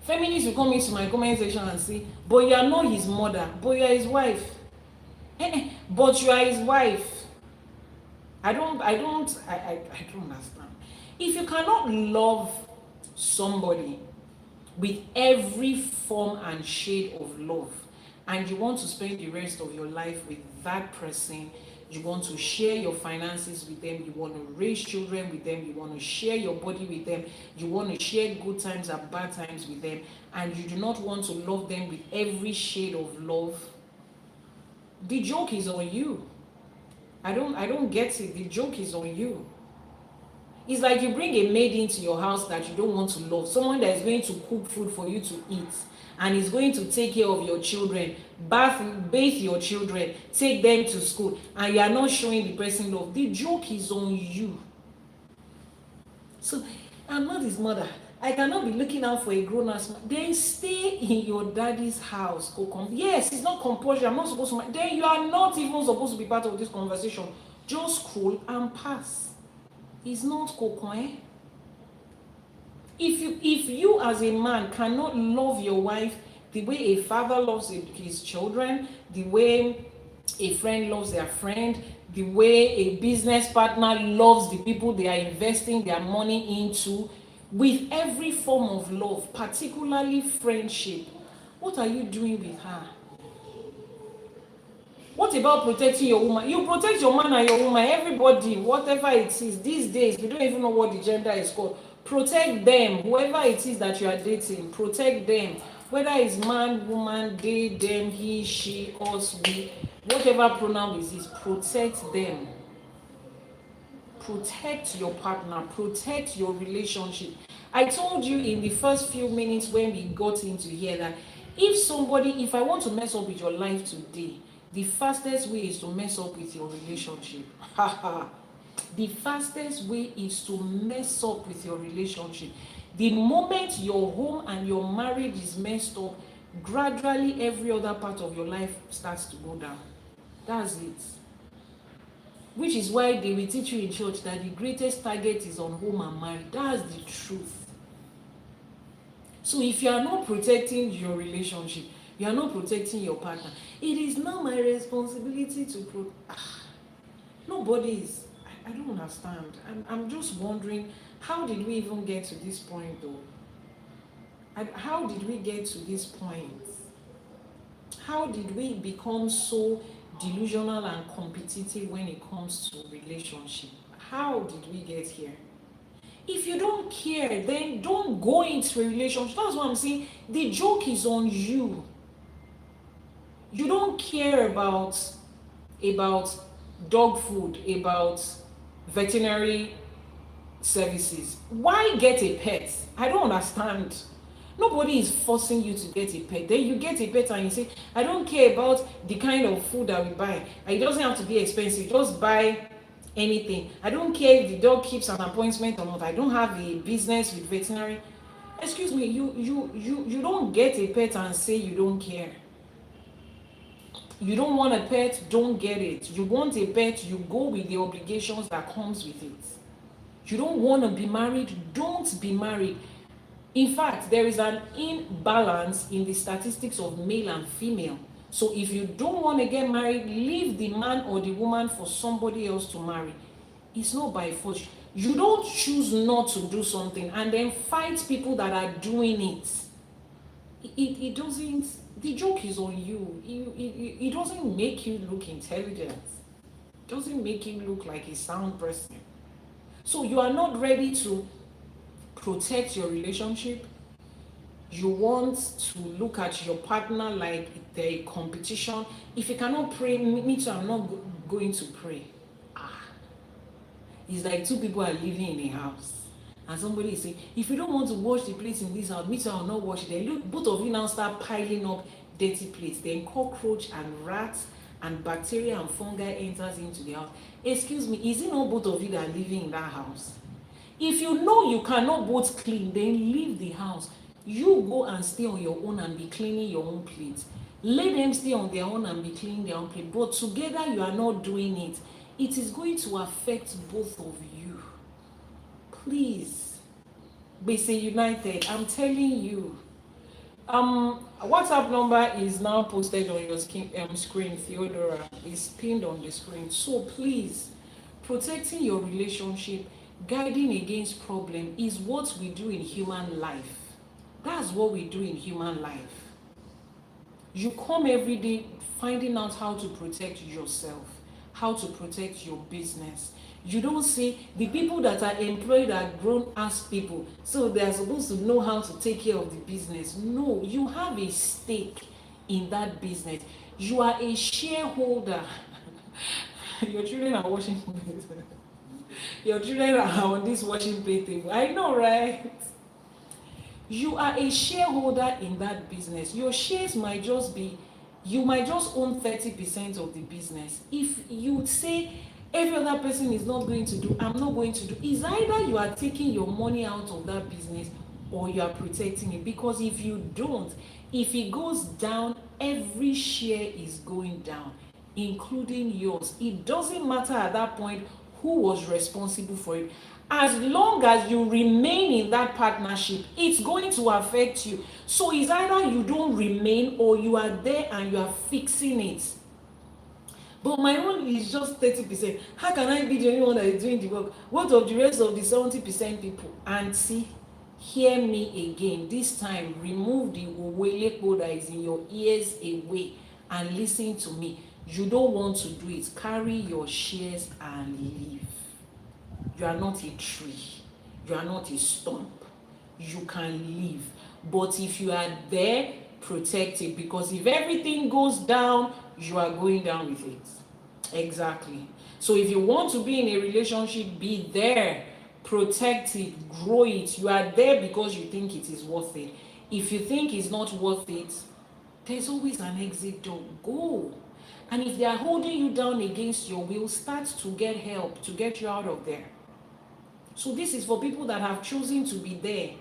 feminists will come into my comment section and say, but you are not his mother, but you are his wife. But you are his wife. I don't understand. If you cannot love somebody with every form and shade of love, and you want to spend the rest of your life with that person, you want to share your finances with them, you want to raise children with them, you want to share your body with them, you want to share good times and bad times with them, and you do not want to love them with every shade of love, the joke is on you. I don't get it. The joke is on you. It's like you bring a maid into your house that you don't want to love, someone that is going to cook food for you to eat and is going to take care of your children, bathe your children, take them to school, and you are not showing the person love. The joke is on you. So I'm not his mother. I cannot be looking out for a grown-ass man. Then stay in your daddy's house. Yes, it's not compulsory. I'm not supposed to. Then you are not even supposed to be part of this conversation. Just scroll and pass. It's not cocoa. If you as a man cannot love your wife the way a father loves his children, the way a friend loves their friend, the way a business partner loves the people they are investing their money into, with every form of love, particularly friendship, what are you doing with her? What about protecting your woman? You protect your man and your woman, everybody, whatever it is. These days, we don't even know what the gender is called. Protect them, whoever it is that you are dating, protect them. Whether it's man, woman, they, them, he, she, us, we, whatever pronoun is, protect them. Protect your partner, protect your relationship. I told you in the first few minutes when we got into here that if I want to mess up with your life today, the fastest way is to mess up with your relationship. The fastest way is to mess up with your relationship. The moment your home and your marriage is messed up, gradually every other part of your life starts to go down. That's it. Which is why they will teach you in church that the greatest target is on home and marriage. That's the truth. So if you are not protecting your relationship, you are not protecting your partner, it is not my responsibility to nobody is. I don't understand. I'm just wondering, how did we even get to this point though? How did we get to this point? How did we become so delusional and competitive when it comes to relationship? How did we get here? If you don't care, then don't go into a relationship. That's what I'm saying. The joke is on you. You don't care about dog food, about veterinary services. Why get a pet? I don't understand. Nobody is forcing you to get a pet. Then you get a pet and you say, I don't care about the kind of food that we buy. It doesn't have to be expensive. Just buy anything. I don't care if the dog keeps an appointment or not. I don't have a business with veterinary. Excuse me, you don't get a pet and say you don't care. You don't want a pet, don't get it. You want a pet, you go with the obligations that comes with it. You don't want to be married, don't be married. In fact, there is an imbalance in the statistics of male and female. So if you don't want to get married, leave the man or the woman for somebody else to marry. It's not by force. You don't choose not to do something and then fight people that are doing it. It doesn't, the joke is on you. It doesn't make you look intelligent. It doesn't make you look like a sound person. So you are not ready to protect your relationship. You want to look at your partner like they're a competition. If you cannot pray, me too, I'm not going to pray. It's like two people are living in a house and somebody is saying, if you don't want to wash the plates in this house, me too, I'll not wash it. Then look, both of you now start piling up dirty plates. Then cockroach and rats and bacteria and fungi enters into the house. Excuse me, is it not both of you that are living in that house? If you know you cannot both clean, then leave the house. You go and stay on your own and be cleaning your own plates. Let them stay on their own and be cleaning their own plate. But together you are not doing it. It is going to affect both of you. Please, be say united. I'm telling you. WhatsApp number is now posted on your screen. Theodora is pinned on the screen. So please, protecting your relationship, guiding against problem is what we do in human life. That's what we do in human life. You come every day finding out how to protect yourself, how to protect your business. You don't say the people that are employed are grown-ass people, so they are supposed to know how to take care of the business. No, you have a stake in that business. You are a shareholder. Your children are watching. Your children are on this watching play table. I know, right? You are a shareholder in that business. Your shares might just be, you might just own 30% of the business. If you say every other person is not going to do, I'm not going to do, it's either you are taking your money out of that business or you are protecting it. Because if you don't, if it goes down, every share is going down, including yours. It doesn't matter at that point who was responsible for it. As long as you remain in that partnership, it's going to affect you. So it's either you don't remain or you are there and you are fixing it. But my own is just 30%. How can I be the only one that is doing the work? What of the rest of the 70% people? Auntie, hear me again. This time, remove the owelepo that is in your ears away and listen to me. You don't want to do it. Carry your shares and leave. You are not a tree. You are not a stump. You can leave. But if you are there, protect it. Because if everything goes down, you are going down with it. Exactly. So if you want to be in a relationship, be there, protect it, grow it. You are there because you think it is worth it. If you think it's not worth it, there's always an exit door. Go. And if they are holding you down against your will, start to get help to get you out of there. So this is for people that have chosen to be there.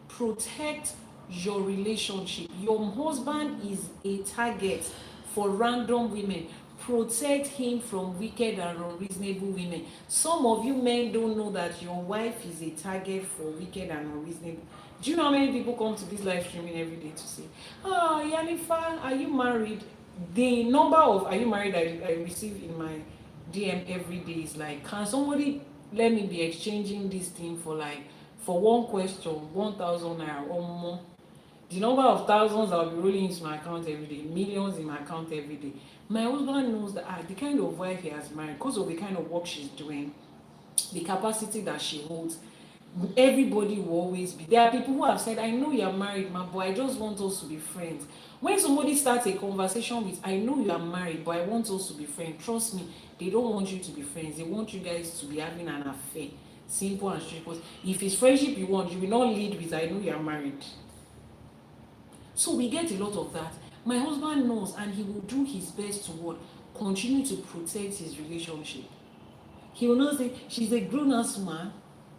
Protect your relationship. Your husband is a target for random women. Protect him from wicked and unreasonable women. Some of you men don't know that your wife is a target for wicked and unreasonable. Do you know how many people come to this live streaming every day to say, oh, Iyanifa, are you married? The number of are you married I receive in my DM every day is like, can somebody let me be exchanging this thing for one question 1,000 naira or more? The number of thousands I'll be rolling into my account every day, millions in my account every day. My husband knows that the kind of wife he has married, because of the kind of work she's doing, the capacity that she holds, everybody will always be. There are people who have said, I know you're married, ma, but I just want us to be friends. When somebody starts a conversation with, I know you are married, but I want us to be friends, trust me, they don't want you to be friends. They want you guys to be having an affair. Simple and straightforward. If it's friendship you want, you will not lead with, I know you are married. So we get a lot of that. My husband knows, and he will do his best to what? Continue to protect his relationship. He will not say, she's a grown-ass man,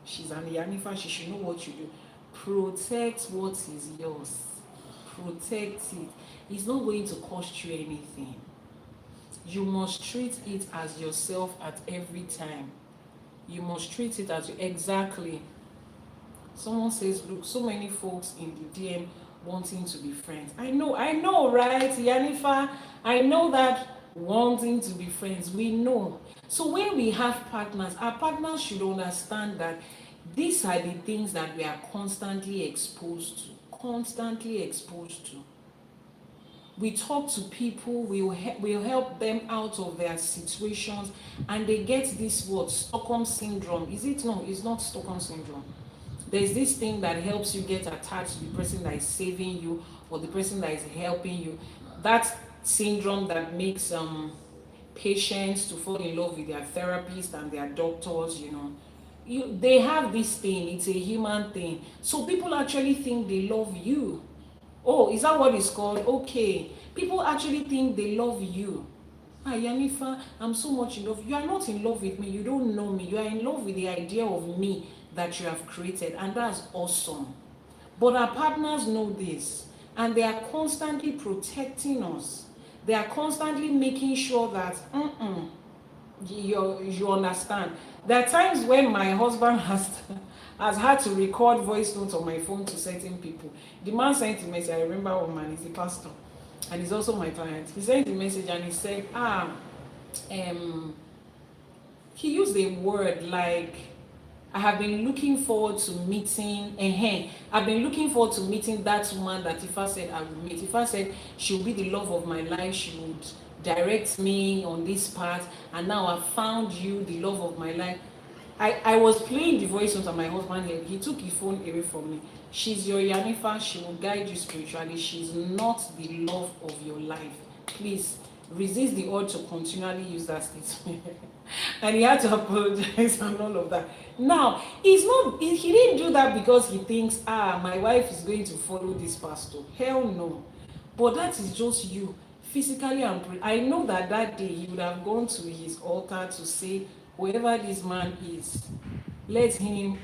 she's an Iyanifa, she should know what you do. Protect what is yours. Protect it. It's not going to cost you anything. You must treat it as yourself at every time. You must treat it as exactly. Someone says, look, so many folks in the DM wanting to be friends. I know, right, Iyanifa? I know that wanting to be friends, we know. So when we have partners, our partners should understand that these are the things that we are constantly exposed to. We talk to people, we'll help them out of their situations, and they get this word, Stockholm syndrome. Is it? No, it's not Stockholm syndrome. There's this thing that helps you get attached to the person that is saving you or the person that is helping you. That syndrome that makes patients to fall in love with their therapist and their doctors, they have this thing. It's a human thing. So people actually think they love you. Oh, is that what it's called? Okay. People actually think they love you. Ah, Iyanifa, I'm so much in love. You are not in love with me. You don't know me. You are in love with the idea of me that you have created, and that's awesome. But our partners know this, and they are constantly protecting us. They are constantly making sure that you understand. There are times when my husband has had to record voice notes on my phone to certain people. The man sent a message. I remember one man, he's a pastor, and he's also my client. He sent a message and he said, he used a word like, I have been looking forward to meeting, I've been looking forward to meeting that woman that Ifa said I would meet. Ifa said she'll be the love of my life, she would direct me on this path, and now I've found you, the love of my life. I was playing the voice note on my husband here. He took his phone away from me. She's your Iyanifa, she will guide you spiritually. She's not the love of your life. Please resist the urge to continually use that statement. And he had to apologize and all of that. Now, he didn't do that because he thinks, my wife is going to follow this pastor. Hell no. But that is just you, physically and I know that day he would have gone to his altar to say, whoever this man is, let him,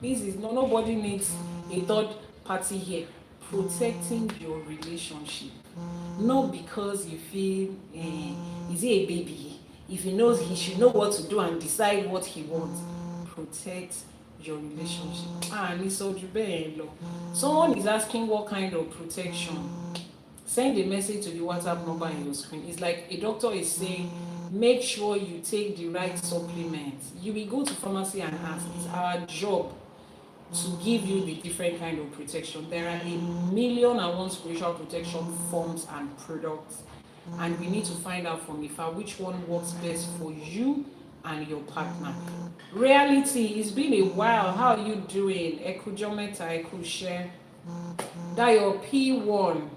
nobody needs a third party here. Protecting your relationship. Not because you feel, is he a baby? If he knows, he should know what to do and decide what he wants. Protect your relationship. Someone is asking what kind of protection. Send a message to the WhatsApp number on your screen. It's like a doctor is saying, make sure you take the right supplements. You will go to pharmacy and ask. It's our job to give you the different kind of protection. There are 1,000,001 spiritual protection forms and products, and we need to find out from Ifa which one works best for you and your partner. Reality, it's been a while. How are you doing? Ekujometa, Ekushe. That your P1.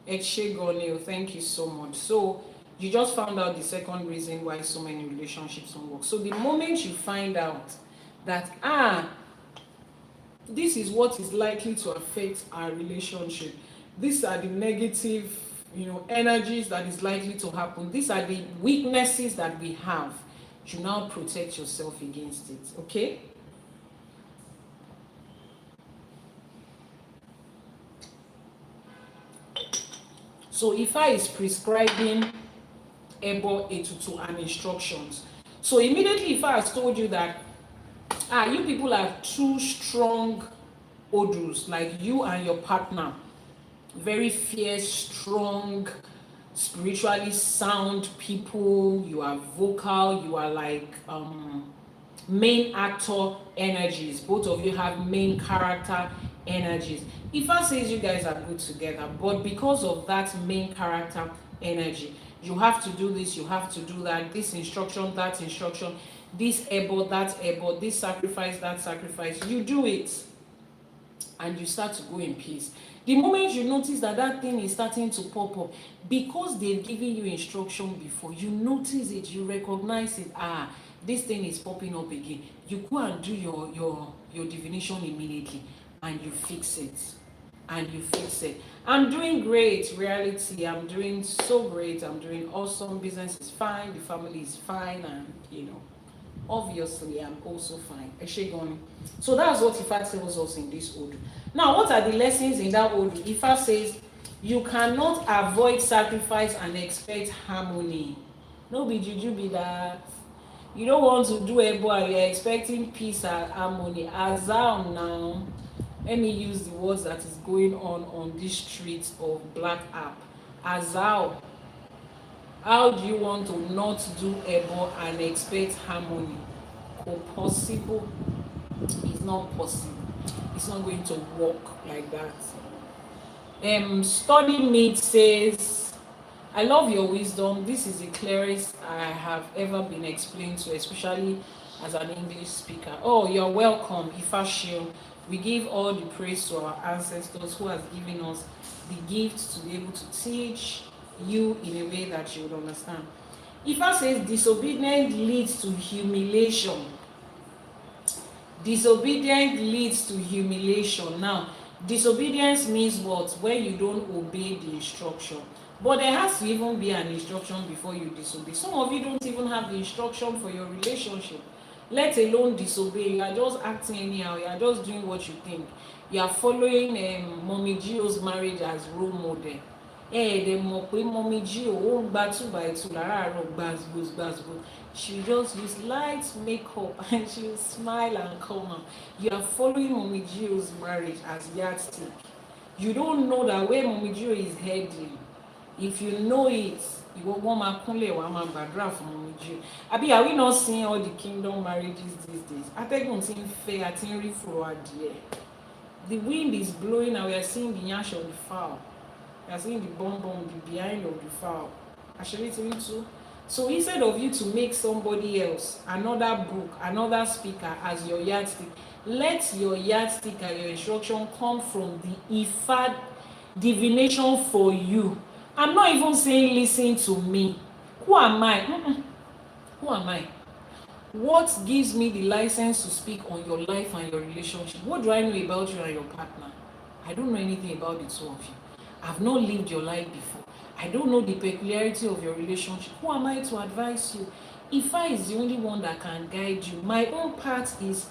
Echegone, thank you so much. So You just found out the second reason why so many relationships don't work. So the moment you find out that, this is what is likely to affect our relationship, these are the negative, energies that is likely to happen, these are the weaknesses that we have, you now protect yourself against it. Okay? So Ifa is prescribing Ebo Etutu and instructions. So immediately Ifa has told you that you people are two strong Odus, like you and your partner, very fierce, strong, spiritually sound people. You are vocal, you are like main actor energies. Both of you have main character energies. Ifa says you guys are good together, but because of that main character energy, you have to do this, you have to do that, this instruction, that instruction, this ebo, that ebo, this sacrifice, that sacrifice. You do it and you start to go in peace. The moment you notice that that thing is starting to pop up, because they've given you instruction before, you notice it, you recognize it, this thing is popping up again, you go and do your divination immediately and you fix it. I'm doing great, reality. I'm doing so great. I'm doing awesome. Business is fine. The family is fine. And, obviously, I'm also fine. So that's what Ifa tells us in this Odù. Now, what are the lessons in that Odù? Ifa says, you cannot avoid sacrifice and expect harmony. No be juju be that. You don't want to do Ebo and you're expecting peace and harmony. Azam now. Let me use the words that is going on these streets of Black App. Azal, how do you want to not do Ebo and expect harmony? Possible? It's not possible. It's not going to work like that. Study Meet says, I love your wisdom. This is the clearest I have ever been explained to, especially as an English speaker. Oh, you're welcome, Ifa Shil. We give all the praise to our ancestors who has given us the gift to be able to teach you in a way that you would understand. Ifa says disobedience leads to humiliation. Disobedience leads to humiliation. Now, disobedience means what? When you don't obey the instruction. But there has to even be an instruction before you disobey. Some of you don't even have the instruction for your relationship, let alone disobey. You are just acting anyhow. You are just doing what you think. You are following Mommy Gio's marriage as role model. Mommy Gio, she just use light makeup and she will smile and come out. You are following Mommy Gio's marriage as yardstick. You don't know that where Mommy Gio is heading. If you know it, you will go ma kunle wa ma gbàdúrà fún Mommy Gio. Abi, are we not seeing all the kingdom marriages these days? Atẹ́gùn tí ń fẹ́, àti ń rí fùrọ̀ adìẹ. The wind is blowing and we are seeing the nyash of the fowl. We are seeing the bomb behind of the fowl. Actually, too. So instead of you to make somebody else, another book, another speaker as your yardstick, let your yardstick and your instruction come from the Ifa divination for you. I'm not even saying listen to me. Who am I? Who am I? What gives me the license to speak on your life and your relationship? What do I know about you and your partner? I don't know anything about the two of you. I've not lived your life before. I don't know the peculiarity of your relationship. Who am I to advise you? Ifa is the only one that can guide you. My own part is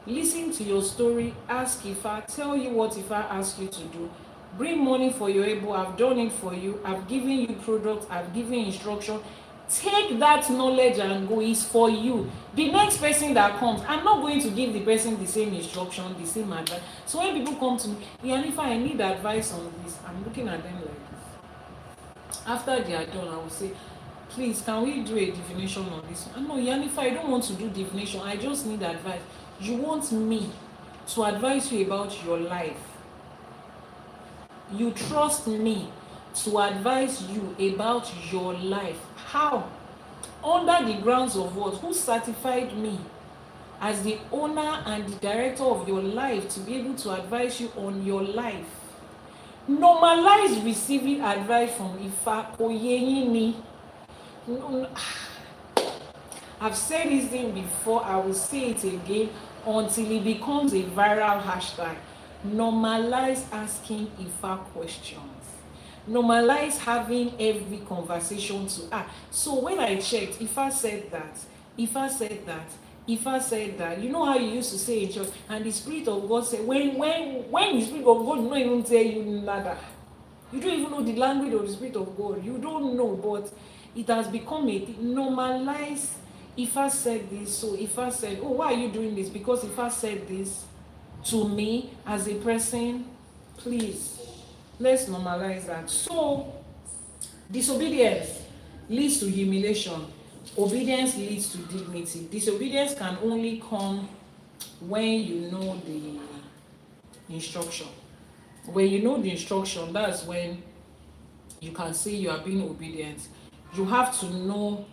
listen to your story, ask Ifa, tell you what Ifa asks you to do. Bring money for your able. I've done it for you. I've given you products. I've given instruction. Take that knowledge and go. It's for you. The next person that comes, I'm not going to give the person the same instruction, the same advice. So when people come to me, Iyanifa, I need advice on this, I'm looking at them like this. After they are done, I will say, please, can we do a divination on this one? No, Iyanifa, I don't want to do divination. I just need advice. You want me to advise you about your life. You trust me to advise you about your life. How? Under the grounds of what? Who certified me as the owner and the director of your life to be able to advise you on your life? Normalize receiving advice from Ifa. Oyeyin ni. No, no. I've said this thing before, I will say it again until it becomes a viral hashtag. Normalize asking Ifa questions. Normalize having every conversation to so when I checked, Ifa said that, Ifa said that, Ifa said that. You know how you used to say in church, and the Spirit of God said, when the Spirit of God will not even tell you nada. You don't even know the language of the Spirit of God. You don't know, but it has become a normalized. Ifa said this, so Ifa said, oh, why are you doing this? Because Ifa said this to me as a person. Please, let's normalize that. So, disobedience leads to humiliation. Obedience leads to dignity. Disobedience can only come when you know the instruction. When you know the instruction, that's when you can say you are being obedient. You have to know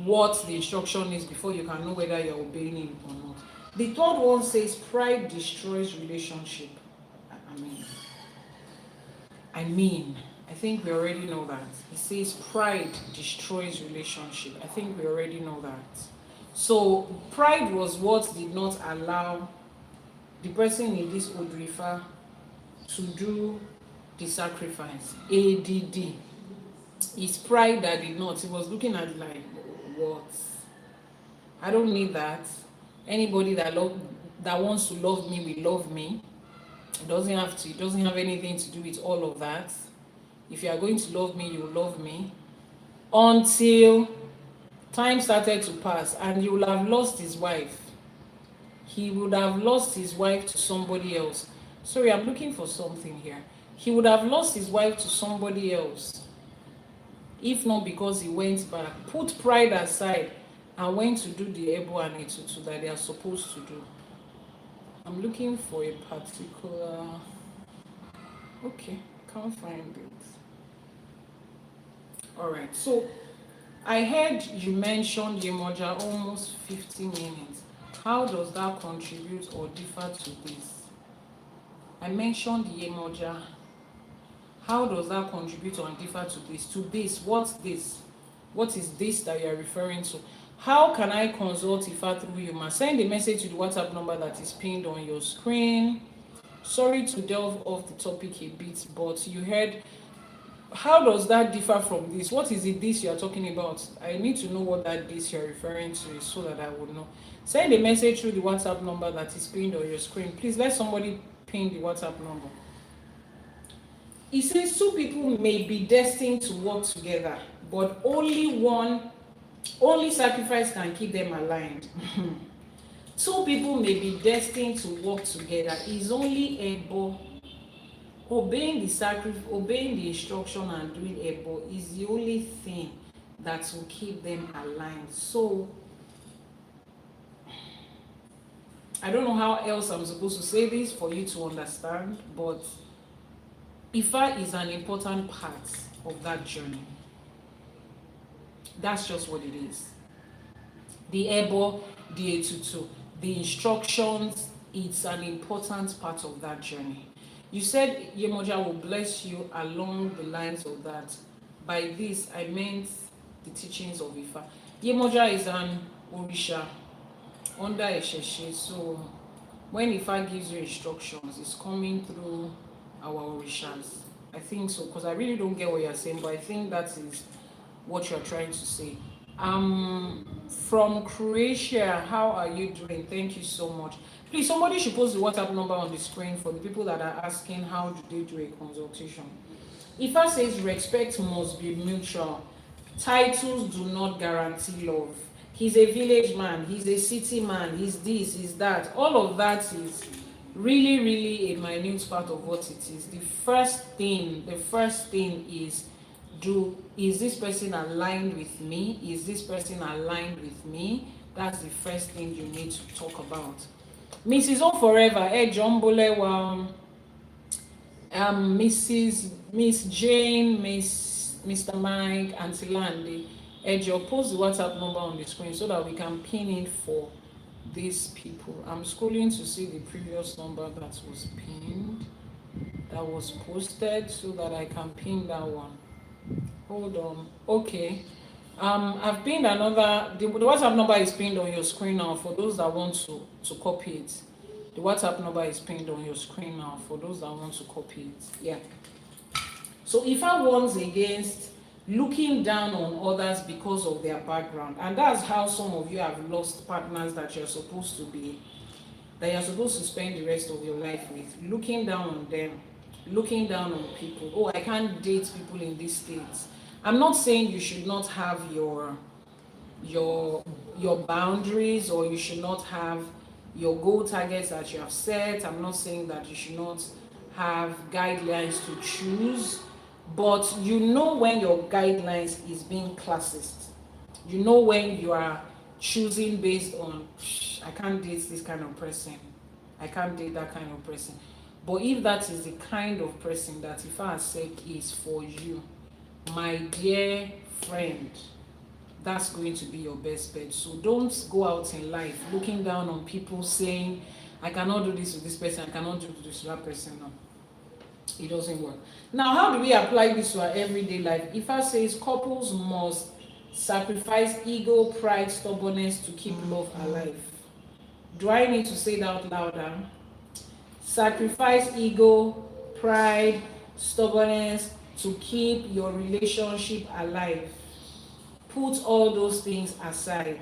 what the instruction is before you can know whether you're obeying it or not. The third one says pride destroys relationship. I think we already know that. It says pride destroys relationship. I think we already know that. So pride was what did not allow the person in this Odù Ifá to do the sacrifice. ADD. It's pride that did not. He was looking at like, what? I don't need that. Anybody that wants to love me will love me. It doesn't have to. It doesn't have anything to do with all of that. If you are going to love me, you will love me. Until time started to pass and he will have lost his wife. He would have lost his wife to somebody else. Sorry, I'm looking for something here. He would have lost his wife to somebody else if not because he went back, put pride aside, and went to do the Ebo and Etutu that they are supposed to do. I'm looking for a particular. Okay, can't find it. All right, so I heard you mentioned Yemoja almost 50 minutes. How does that contribute or differ to this? I mentioned Yemoja. How does that contribute or differ to this? To this, what's this? What is this that you're referring to? How can I consult Ifa through you? Send a message to the WhatsApp number that is pinned on your screen. Sorry to delve off the topic a bit, but you heard. How does that differ from this? What is it this you're talking about? I need to know what that this you're referring to is so that I would know. Send a message through the WhatsApp number that is pinned on your screen. Please let somebody pin the WhatsApp number. It says two people may be destined to work together, but only sacrifice can keep them aligned. Two people may be destined to work together. It's only Ebo. Obeying the instruction and doing Ebo is the only thing that will keep them aligned. So I don't know how else I'm supposed to say this for you to understand, but Ifa is an important part of that journey. That's just what it is. The Ebo, the Etutu, the instructions, it's an important part of that journey. You said Yemoja will bless you along the lines of that. By this, I meant the teachings of Ifa. Yemoja is an Orisha under IŞÄŞE, so when Ifa gives you instructions, it's coming through our Orishas. I think so, because I really don't get what you're saying, but I think that is what you're trying to say. From Croatia, how are you doing? Thank you so much. Please, somebody should post the WhatsApp number on the screen for the people that are asking how do they do a consultation. Ifa says respect must be mutual. Titles do not guarantee love. He's a village man, he's a city man, he's this, he's that. All of that is really, really a minute part of what it is. The first thing is this person aligned with me? Is this person aligned with me? That's the first thing you need to talk about. Mrs. On Forever, John Bolewa, Miss Jane, Mr. Mike, Auntie Landy, Joe, post the WhatsApp number on the screen so that we can pin it for these people. I'm scrolling to see the previous number that was pinned, that was posted, so that I can pin that one. Hold on. Okay. I've pinned another. The WhatsApp number is pinned on your screen now for those that want to copy it. The WhatsApp number is pinned on your screen now for those that want to copy it. Yeah. So Ifa warns against looking down on others because of their background, and that's how some of you have lost partners that you're supposed to spend the rest of your life with. Looking down on them, looking down on people. Oh, I can't date people in these states. I'm not saying you should not have your boundaries, or you should not have your goal targets that you have set. I'm not saying that you should not have guidelines to choose, but you know when your guidelines is being classist. You know when you are choosing based on, I can't date this kind of person, I can't date that kind of person. But if that is the kind of person that Ifa has said is for you, my dear friend, that's going to be your best bet. So don't go out in life looking down on people saying, I cannot do this with this person, I cannot do this with that person. No, it doesn't work. Now, how do we apply this to our everyday life? Ifa says couples must sacrifice ego, pride, stubbornness to keep love alive. Do I need to say that out louder? Sacrifice ego, pride, stubbornness to keep your relationship alive. Put all those things aside.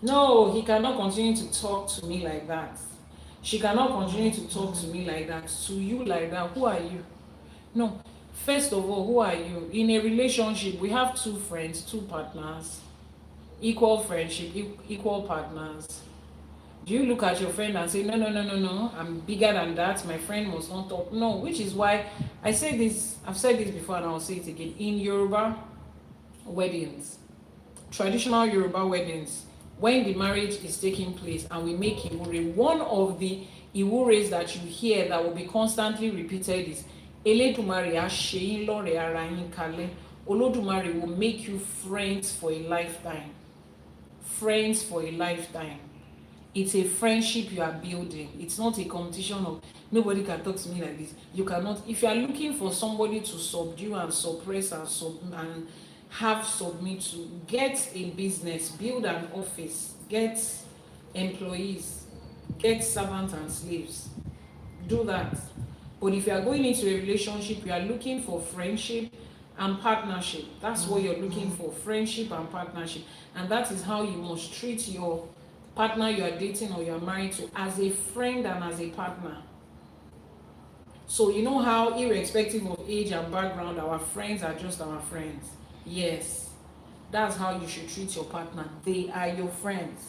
No, he cannot continue to talk to me like that. She cannot continue to talk to me like that. To you like that, who are you? No. First of all, who are you? In a relationship, we have two friends, two partners, equal friendship, equal partners. Do you look at your friend and say, no, I'm bigger than that, my friend must not talk? No, which is why I say this, I've said this before and I'll say it again. In Yoruba weddings, traditional Yoruba weddings, when the marriage is taking place and we make Iwure, one of the Iwures that you hear that will be constantly repeated is, Elédùmarè á ṣe yín lọ́rẹ̀ẹ́ ara yín kalẹ̀. Olódùmarè will make you friends for a lifetime. Friends for a lifetime. It's a friendship you are building. It's not a competition of nobody can talk to me like this. You cannot. If you are looking for somebody to subdue and suppress and have submit to, get a business, build an office, get employees, get servants and slaves. Do that. But if you are going into a relationship, you are looking for friendship and partnership. That's what you're looking for, friendship and partnership. And that is how you must treat your partner you are dating or you are married to, as a friend and as a partner. So you know how irrespective of age and background, our friends are just our friends. Yes, that's how you should treat your partner. They are your friends.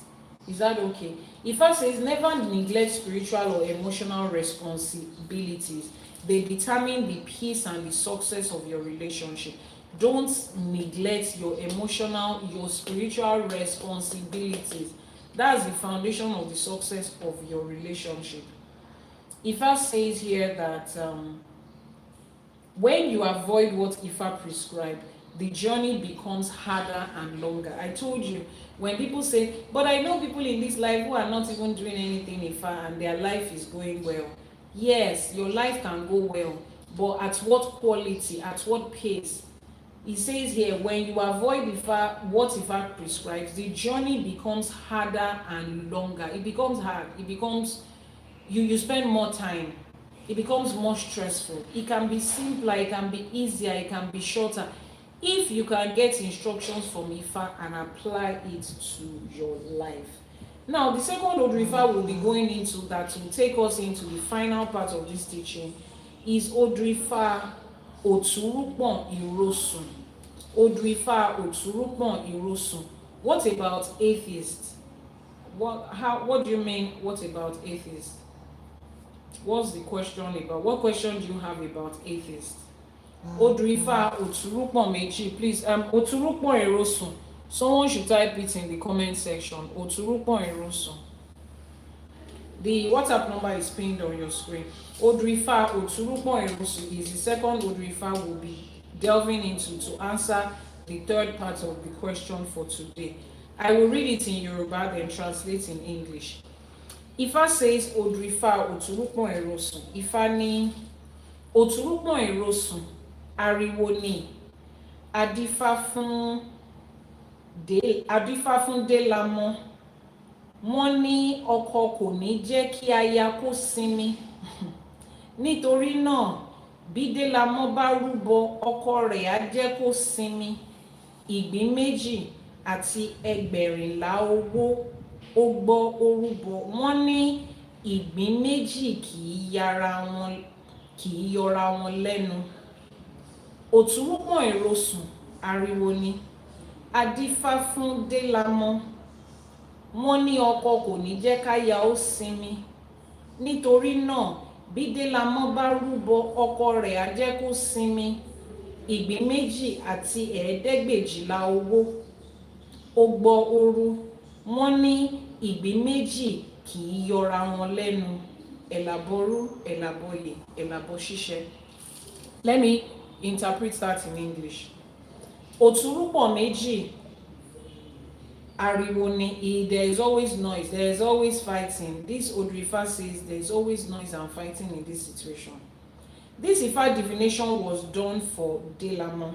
Is that okay? Ifa says never neglect spiritual or emotional responsibilities. They determine the peace and the success of your relationship. Don't neglect your emotional, your spiritual responsibilities. That's the foundation of the success of your relationship. Ifa says here that when you avoid what Ifa prescribed, the journey becomes harder and longer. I told you, when people say, but I know people in this life who are not even doing anything Ifa and their life is going well. Yes, your life can go well, but at what quality, at what pace? He says here, when you avoid Ifa, what Ifa prescribes, the journey becomes harder and longer. It becomes hard. It becomes, you spend more time. It becomes more stressful. It can be simpler, it can be easier, it can be shorter. If you can get instructions from Ifa and apply it to your life. Now, the second Odù Ifá will be going into, that will take us into the final part of this teaching, is Odù Ifá OTURUPON IROSUN. Odù Ifá OTURUPON IROSUN. What about atheists? What do you mean, what about atheists? What's the question about? What question do you have about atheists? Odù Ifá OTURUPON méjì, please. OTURUPON IROSUN. Someone should type it in the comment section. OTURUPON IROSUN. The WhatsApp number is pinned on your screen. Odù Ifá OTURUPON IROSUN is the second Odù Ifá will be delving into to answer the third part of the question for today. I will read it in Yoruba, then translate in English. Ifa says Odù Ifá OTURUPON IROSUN. Ifa ni OTURUPON IROSUN. Ariwo ni. adífá fún Délamọ. Wọ́n ní ọkọ kò ní jẹ́ kí aya kó sinmi. Nítorí náà bí Délamọ bá rúbọ, ọkọ rẹ̀ á jẹ́ kó sinmi. Ìgbín méjì àti ẹgbẹ̀rìnlá owó ó gbọ́ orúbọ. Wọ́n ní ìgbín méjì kì í yọra wọn lẹ́nu. Òtúrúpọ̀n ìrosùn ariwo ni. Adífá fún Délamọ. Wọ́n ní ọkọ kò ní jẹ́ káya ó sinmi. Nítorí náà bí Délamọ bá rúbọ, ọkọ rẹ̀ á jẹ́ kó sinmi. Ìgbín méjì àti ẹ̀ẹ́dẹ́gbèjìlá owó ó gbọ́ orú. Wọ́n ní ìgbín méjì kì í yọra wọn lẹ́nu. Àbọrú, Àbọyè, Àbọṣíṣẹ. Let me interpret that in English. Òtúrúpọ̀n méjì ariwo ni. There is always noise, there is always fighting. This Odù Ifá says there is always noise and fighting in this situation. This Ifá divination was done for Délamọ.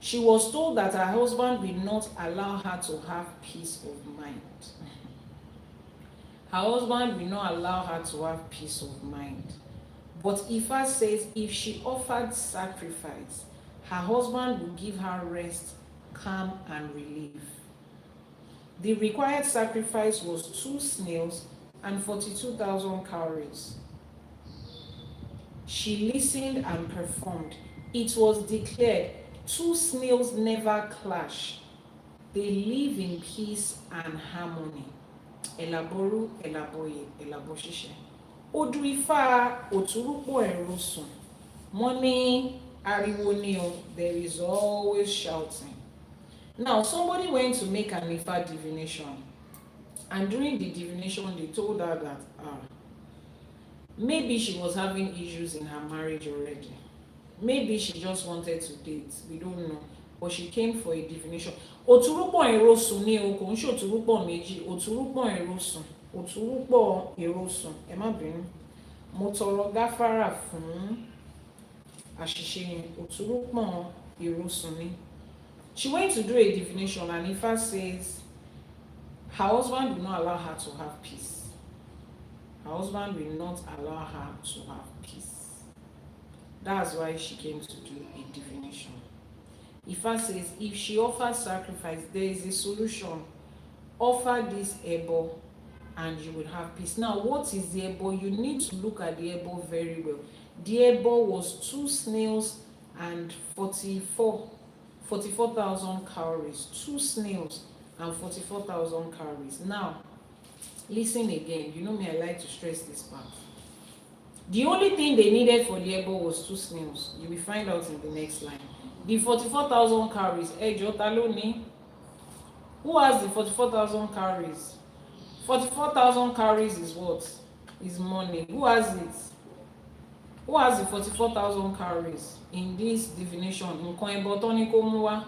She was told that her husband will not allow her to have peace of mind. Her husband will not allow her to have peace of mind. But Ifá says if she offered sacrifice, her husband will give her rest, calm, and relief. The required sacrifice was 2 snails and 42,000 cowries. She listened and performed. It was declared 2 snails never clash. They live in peace and harmony. Àbọrú, Àbọyè, Àbọṣíṣẹ. Odù Ifá òtúrúpọ̀n ìrosùn. Wọ́n ní ariwo ni o. There is always shouting. Now, somebody went to make an Ifá divination, and during the divination, they told her that maybe she was having issues in her marriage already. Maybe she just wanted to date. We don't know. But she came for a divination. Òtúrúpọ̀n ìrosùn ni o, kò ń ṣe òtúrúpọ̀n méjì. Òtúrúpọ̀n ìrosùn. Òtúrúpọ̀n ìrosùn. Ẹ má bínú. Mo tọrọ gáfárà fún àṣìṣe yẹn. Òtúrúpọ̀n ìrosùn ni. She went to do a divination, and Ifá says her husband will not allow her to have peace. Her husband will not allow her to have peace. That's why she came to do a divination. Ifá says if she offers sacrifice, there is a solution. Offer this ebo and you will have peace. Now, what is the ebo? You need to look at the ebo very well. The ebo was 2 snails and 44,000 calories. 2 snails and 44,000 calories. Now, listen again. You know me, I like to stress this part. The only thing they needed for the ebo was 2 snails. You will find out in the next line. The 44,000 calories. Who has the 44,000 calories? 44,000 calories is what? Is money. Who has it? Who has the 44,000 calories in this divination? Nǹkan ẹbọ tó ní kó mú wá.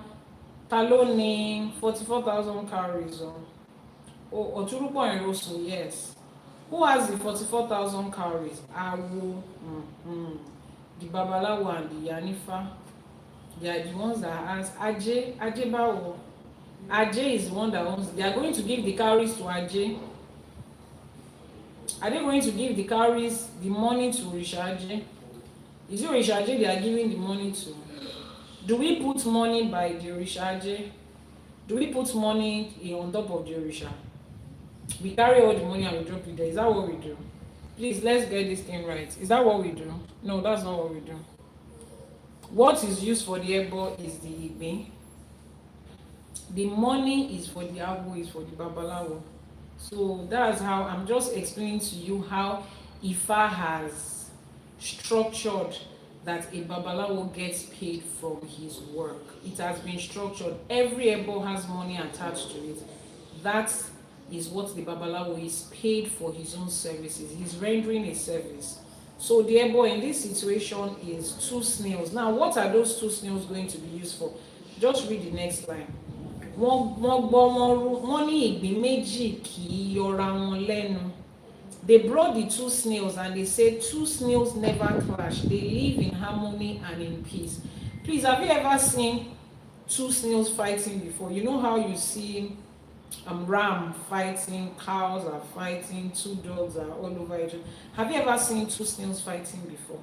Ta ló ní 44,000 calories? Òtúrúpọ̀n ìrosùn, yes. Who has the 44,000 calories? Àwo, the Babalawo and the Iyanifa. They are the ones that ask Ajé báwo. Ajé is the one that owns. They are going to give the calories to Ajé. Are they going to give the calories, the money to Òrìṣà Ajé? Is it Òrìṣà Ajé they are giving the money to? Do we put money by the Òrìṣà Ajé? Do we put money on top of the Òrìṣà? We carry all the money and we drop it there. Is that what we do? Please, let's get this thing right. Is that what we do? No, that's not what we do. What is used for the ebo is the igbe. The money is for the awo, is for the babalawo. So that's how I'm just explaining to you how Ifá has structured that a babalawo gets paid from his work. It has been structured. Every ebo has money attached to it. That is what the babalawo is paid for his own services. He's rendering a service. So the ebo in this situation is 2 snails. Now, what are those 2 snails going to be used for? Just read the next line. Wọ́n ní ìgbín méjì kì í yọra wọn lẹ́nu. They brought the 2 snails and they said 2 snails never clash. They live in harmony and in peace. Please, have you ever seen two snails fighting before? You know how you see ram fighting, cows are fighting, two dogs are all over each other. Have you ever seen two snails fighting before?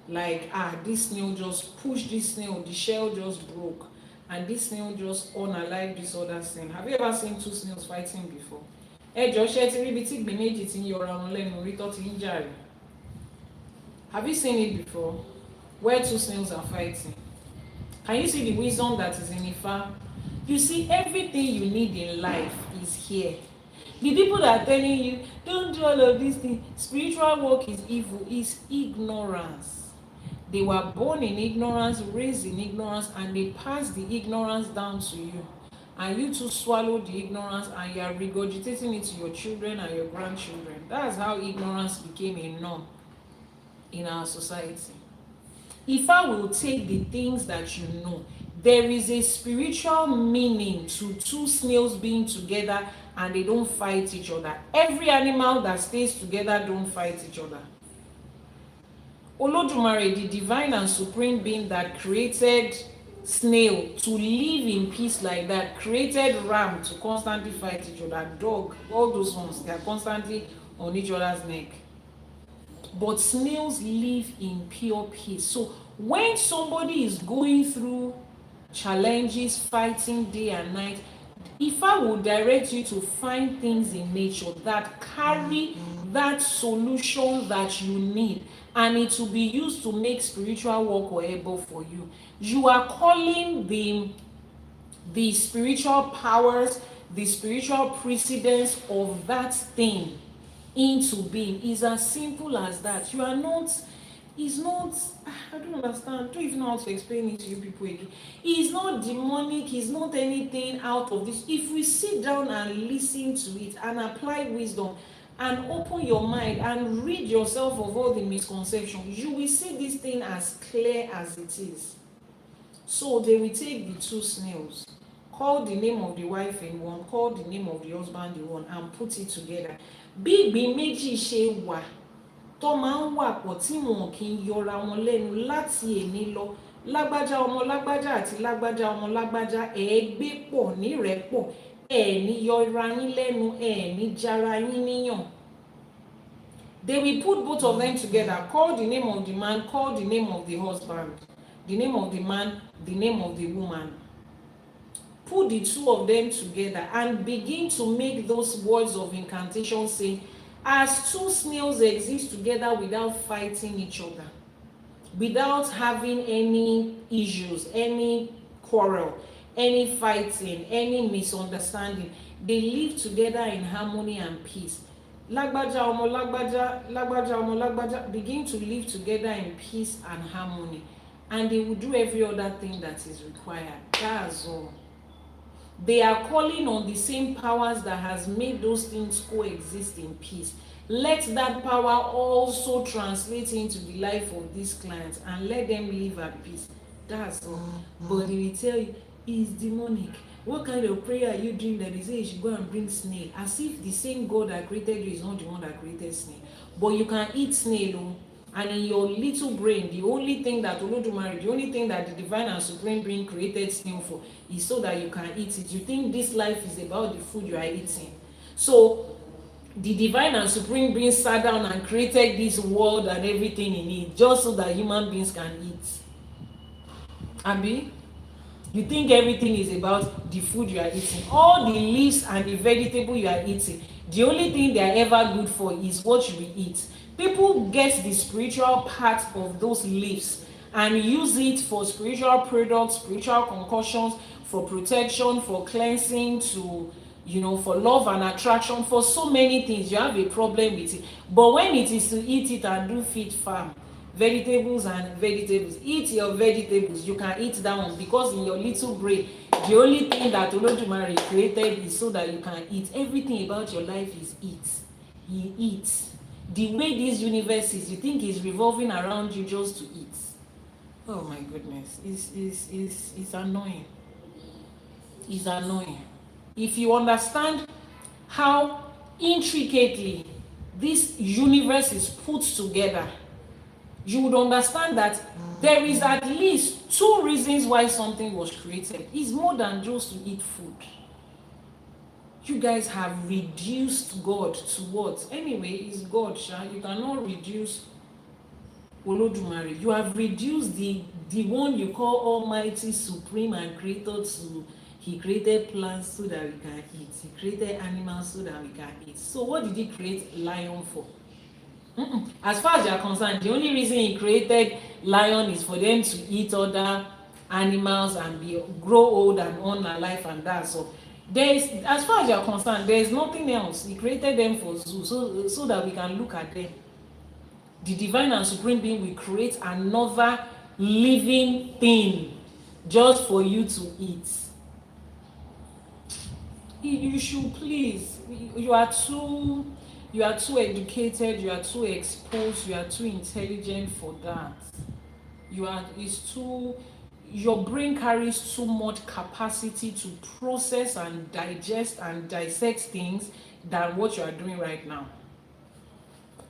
Like, this snail just pushed this snail, the shell just broke, and this snail just unalive this other snail. Have you ever seen two snails fighting before? Ṣé ti rí ibi tí ìgbín méjì ti ń yọra wọn lẹ́nu orí tó ti ń jà rẹ̀? Have you seen it before? Where two snails are fighting? Can you see the wisdom that is in Ifá? You see, everything you need in life is here. The people that are telling you, don't do all of these things, spiritual work is evil, is ignorance. They were born in ignorance, raised in ignorance, and they pass the ignorance down to you. And you to swallow the ignorance, and you are regurgitating it to your children and your grandchildren. That's how ignorance became a norm in our society. Ifá will take the things that you know. There is a spiritual meaning to two snails being together and they don't fight each other. Every animal that stays together don't fight each other. Olódùmarè, the divine and supreme being that created snail to live in peace like that, created ram to constantly fight each other, dog, all those ones, they are constantly on each other's neck. But snails live in pure peace. So when somebody is going through challenges, fighting day and night, Ifá will direct you to find things in nature that carry that solution that you need, and it will be used to make spiritual work able for you. You are calling the spiritual powers, the spiritual precedence of that thing into being. Is as simple as that. You are not, it's not, I don't understand, I don't even know how to explain it to you people again. It's not demonic, it's not anything out of this. If we sit down and listen to it and apply wisdom and open your mind and rid yourself of all the misconceptions, you will see this thing as clear as it is. So they will take the two snails, call the name of the wife in one, call the name of the husband in one, and put it together. Bí ìgbín méjì ṣe wà tó máa ń wà pọ̀ tí wọn kì í yọra wọn lẹ́nu láti èní lọ, lágbájá ọmọ lágbájá àti lágbájá ọmọ lágbájá, gbé pọ̀ nírẹ́pọ̀, ní yọra yín lẹ́nu, ní jara yín níyàn. They will put both of them together, call the name of the man, call the name of the husband, the name of the man, the name of the woman. Put the two of them together and begin to make those words of incantation say, as two snails exist together without fighting each other, without having any issues, any quarrel, any fighting, any misunderstanding, they live together in harmony and peace. Lágbájá ọmọ lágbájá, lágbájá ọmọ lágbájá begin to live together in peace and harmony, and they will do every other thing that is required. That's all. They are calling on the same powers that has made those things coexist in peace. Let that power also translate into the life of these clients and let them live at peace. That's all. But they will tell you, it's demonic. What kind of prayer are you doing that they say you should go and bring snail? As if the same God that created you is not the one that created snail. But you can eat snail, and in your little brain, the only thing that Olódùmarè, the only thing that the divine and supreme being created snail for is so that you can eat it. You think this life is about the food you are eating. So the divine and supreme being sat down and created this world and everything in it just so that human beings can eat. Abi, you think everything is about the food you are eating. All the leaves and the vegetable you are eating, the only thing they are ever good for is what you will eat. People get the spiritual part of those leaves and use it for spiritual products, spiritual concoctions, for protection, for cleansing, to, for love and attraction, for so many things. You have a problem with it. But when it is to eat it and do feed farm, vegetables and vegetables, eat your vegetables, you can eat that one, because in your little brain, the only thing that Olódùmarè created is so that you can eat. Everything about your life is eat. You eat. The way this universe is, you think is revolving around you just to eat. Oh my goodness, it's annoying. It's annoying. If you understand how intricately this universe is put together, you would understand that there is at least 2 reasons why something was created. It's more than just to eat food. You guys have reduced God to what? Anyway, it's God, Sha. You cannot reduce Olódùmarè. You have reduced the one you call Almighty, Supreme, and Creator to He created plants so that we can eat. He created animals so that we can eat. So what did He create lion for? As far as you are concerned, the only reason He created lion is for them to eat other animals and grow old and on their life and that. So as far as you are concerned, there is nothing else. He created them for zoo, so that we can look at them. The divine and supreme being will create another living thing just for you to eat. You should please. You are too educated. You are too exposed. You are too intelligent for that. Your brain carries too much capacity to process and digest and dissect things than what you are doing right now.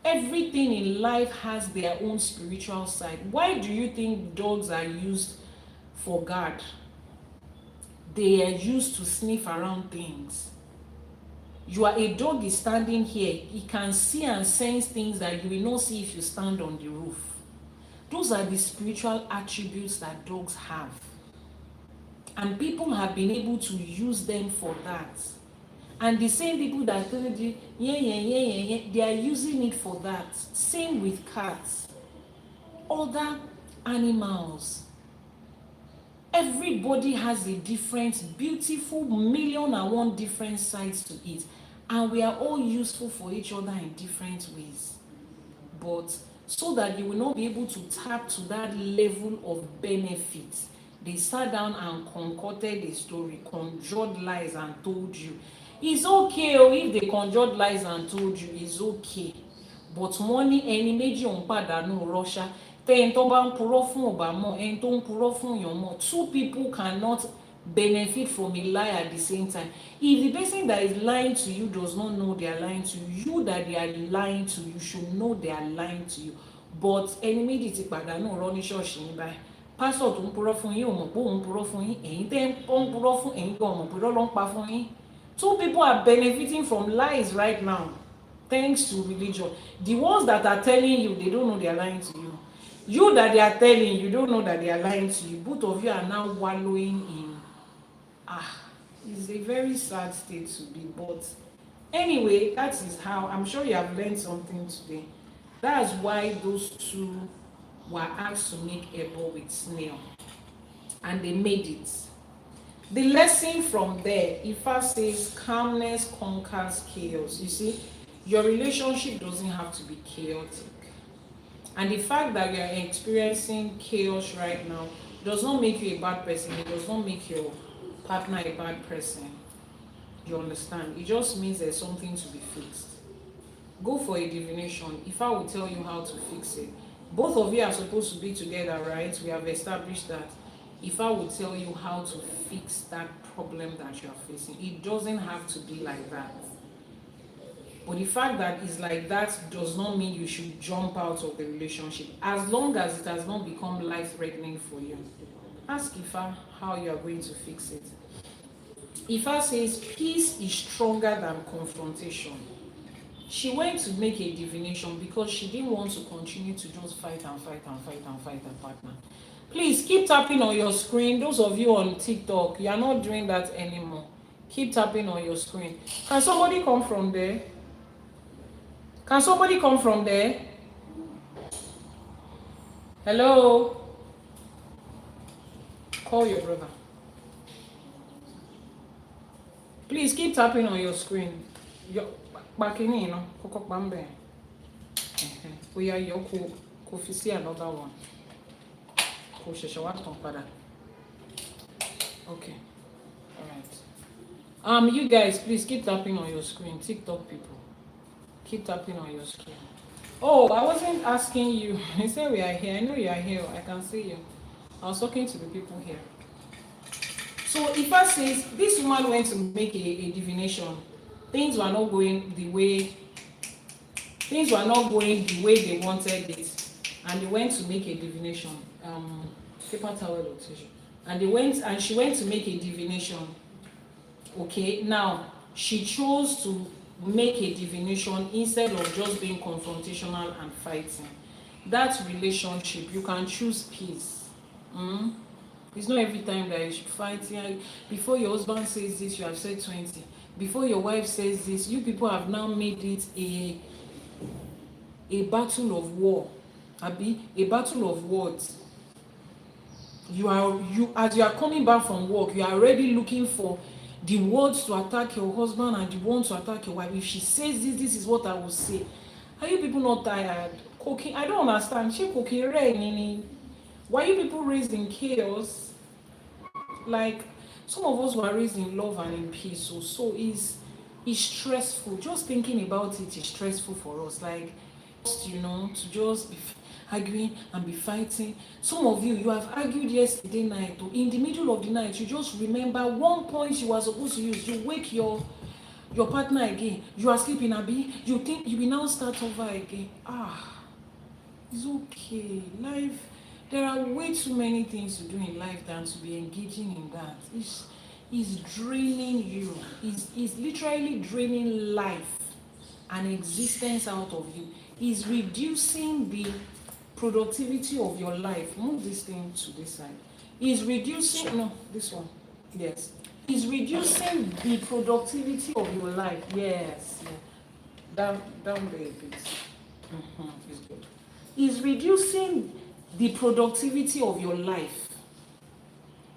Everything in life has their own spiritual side. Why do you think dogs are used for guard? They are used to sniff around things. A dog is standing here. It can see and sense things that you will not see if you stand on the roof. Those are the spiritual attributes that dogs have. And people have been able to use them for that. And the same people that told you, they are using it for that. Same with cats. Other animals. Everybody has a different, beautiful, 1,000,001 different sides to it. And we are all useful for each other in different ways. But so that you will not be able to tap to that level of benefit, they sat down and concocted a story, conjured lies and told you. It's okay if they conjured lies and told you, it's okay. But money ẹni méjì ò ń pàdánù Russia. Tẹ́yìn tó bá ń purọ́ fún ọba mọ́, ẹni tó ń purọ́ fún èèyàn mọ́. 2 people cannot benefit from a lie at the same time. If the person that is lying to you does not know they are lying to you, you that they are lying to you should know they are lying to you. But ẹni méjì ti pàdánù ọ̀rọ̀ ní ṣọ́ọ̀ṣì yín báyìí. Pastor tó ń purọ́ fún yín ò mọ̀ pé òun purọ́ fún yín. Ẹ̀yin tẹ́ ń purọ́ fún ẹ̀yin gan mọ̀ pé ló ń pa fún yín. 2 people are benefiting from lies right now, thanks to religion. The ones that are telling you, they don't know they are lying to you. You that they are telling, you don't know that they are lying to you. Both of you are now wallowing in, it's a very sad state to be. But anyway, that is how, I'm sure you have learned something today. That's why those 2 were asked to make ebo with snail. And they made it. The lesson from there, Ifa says calmness conquers chaos. You see, your relationship doesn't have to be chaotic. And the fact that you are experiencing chaos right now does not make you a bad person. It does not make your partner a bad person. You understand? It just means there's something to be fixed. Go for a divination. Ifa will tell you how to fix it. Both of you are supposed to be together, right? We have established that. Ifa will tell you how to fix that problem that you are facing. It doesn't have to be like that. But the fact that it's like that does not mean you should jump out of the relationship, as long as it has not become life-threatening for you. Ask Ifa how you are going to fix it. Ifa says peace is stronger than confrontation. She went to make a divination because she didn't want to continue to just fight her partner. Please keep tapping on your screen. Those of you on TikTok, you are not doing that anymore. Keep tapping on your screen. Can somebody come from there? Can somebody come from there? Hello? Call your brother. Please keep tapping on your screen. Back in, you know, Coco Bambe. We are your co-officer, another one. Okay. All right. You guys, please keep tapping on your screen. TikTok people, keep tapping on your screen. Oh, I wasn't asking you. You said we are here. I know you are here. I can see you. I was talking to the people here. So Ifa says this woman went to make a divination. Things were not going the way they wanted it. and they went to make a divination. Paper towel or tissue. And she went to make a divination. Okay, now she chose to make a divination instead of just being confrontational and fighting. That relationship, you can choose peace. It's not every time that you should fight. Before your husband says this, you have said 20. Before your wife says this, you people have now made it a battle of war. A battle of words. As you are coming back from work, you are already looking for the words to attack your husband and the ones to attack your wife. If she says this is what I will say. Are you people not tired? Cooking? I don't understand. She cooking rain. Why are you people raised in chaos? Like, some of us were raised in love and in peace. So it's stressful. Just thinking about it is stressful for us. Like, to just be arguing and be fighting. Some of you have argued yesterday night. In the middle of the night, you just remember one point you were supposed to use. You wake your partner again. You are sleeping, Abi. You think you will now start over again. It's okay. Life, there are way too many things to do in life than to be engaging in that. It's draining you. It's literally draining life and existence out of you. It's reducing the productivity of your life. Move this thing to this side. Is reducing, no, this one. Yes. Is reducing the productivity of your life. Yes. Yeah. Down there a bit. It's good. Is reducing the productivity of your life.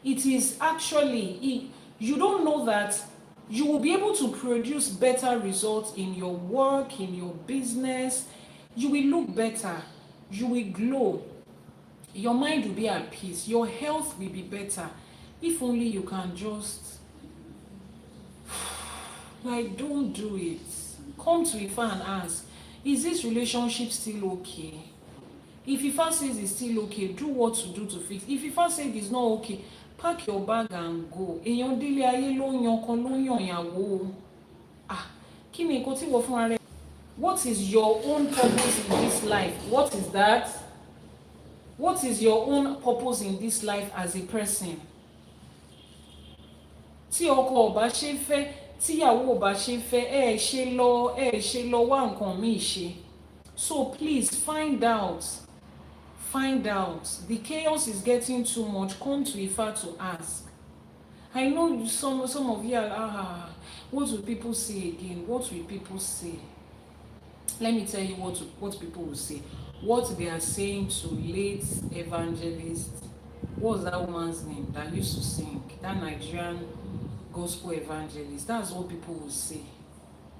It is actually, you don't know that you will be able to produce better results in your work, in your business. You will look better. You will glow. Your mind will be at peace. Your health will be better. If only you can just, like, don't do it. Come to Ifa and ask, is this relationship still okay? If Ifa says it's still okay, do what to do to fix. If Ifa says it's not okay, pack your bag and go. Èèyàn délé ayé ló yan kan ló yan ìyàwó. Kí ni nǹkan tí wọ́n fúnra rẹ̀? What is your own purpose in this life? What is that? What is your own purpose in this life as a person? Tí ọkọ ò bá ṣe fẹ́, tíyàwó ò bá ṣe fẹ́, ṣe lọ wá nǹkan míì ṣe. So please find out. The chaos is getting too much. Come to Ifa to ask. I know some of you are, what will people say again? What will people say? Let me tell you what people will say. What they are saying to late evangelist. What was that woman's name that used to sing? That Nigerian gospel evangelist. That's what people will say.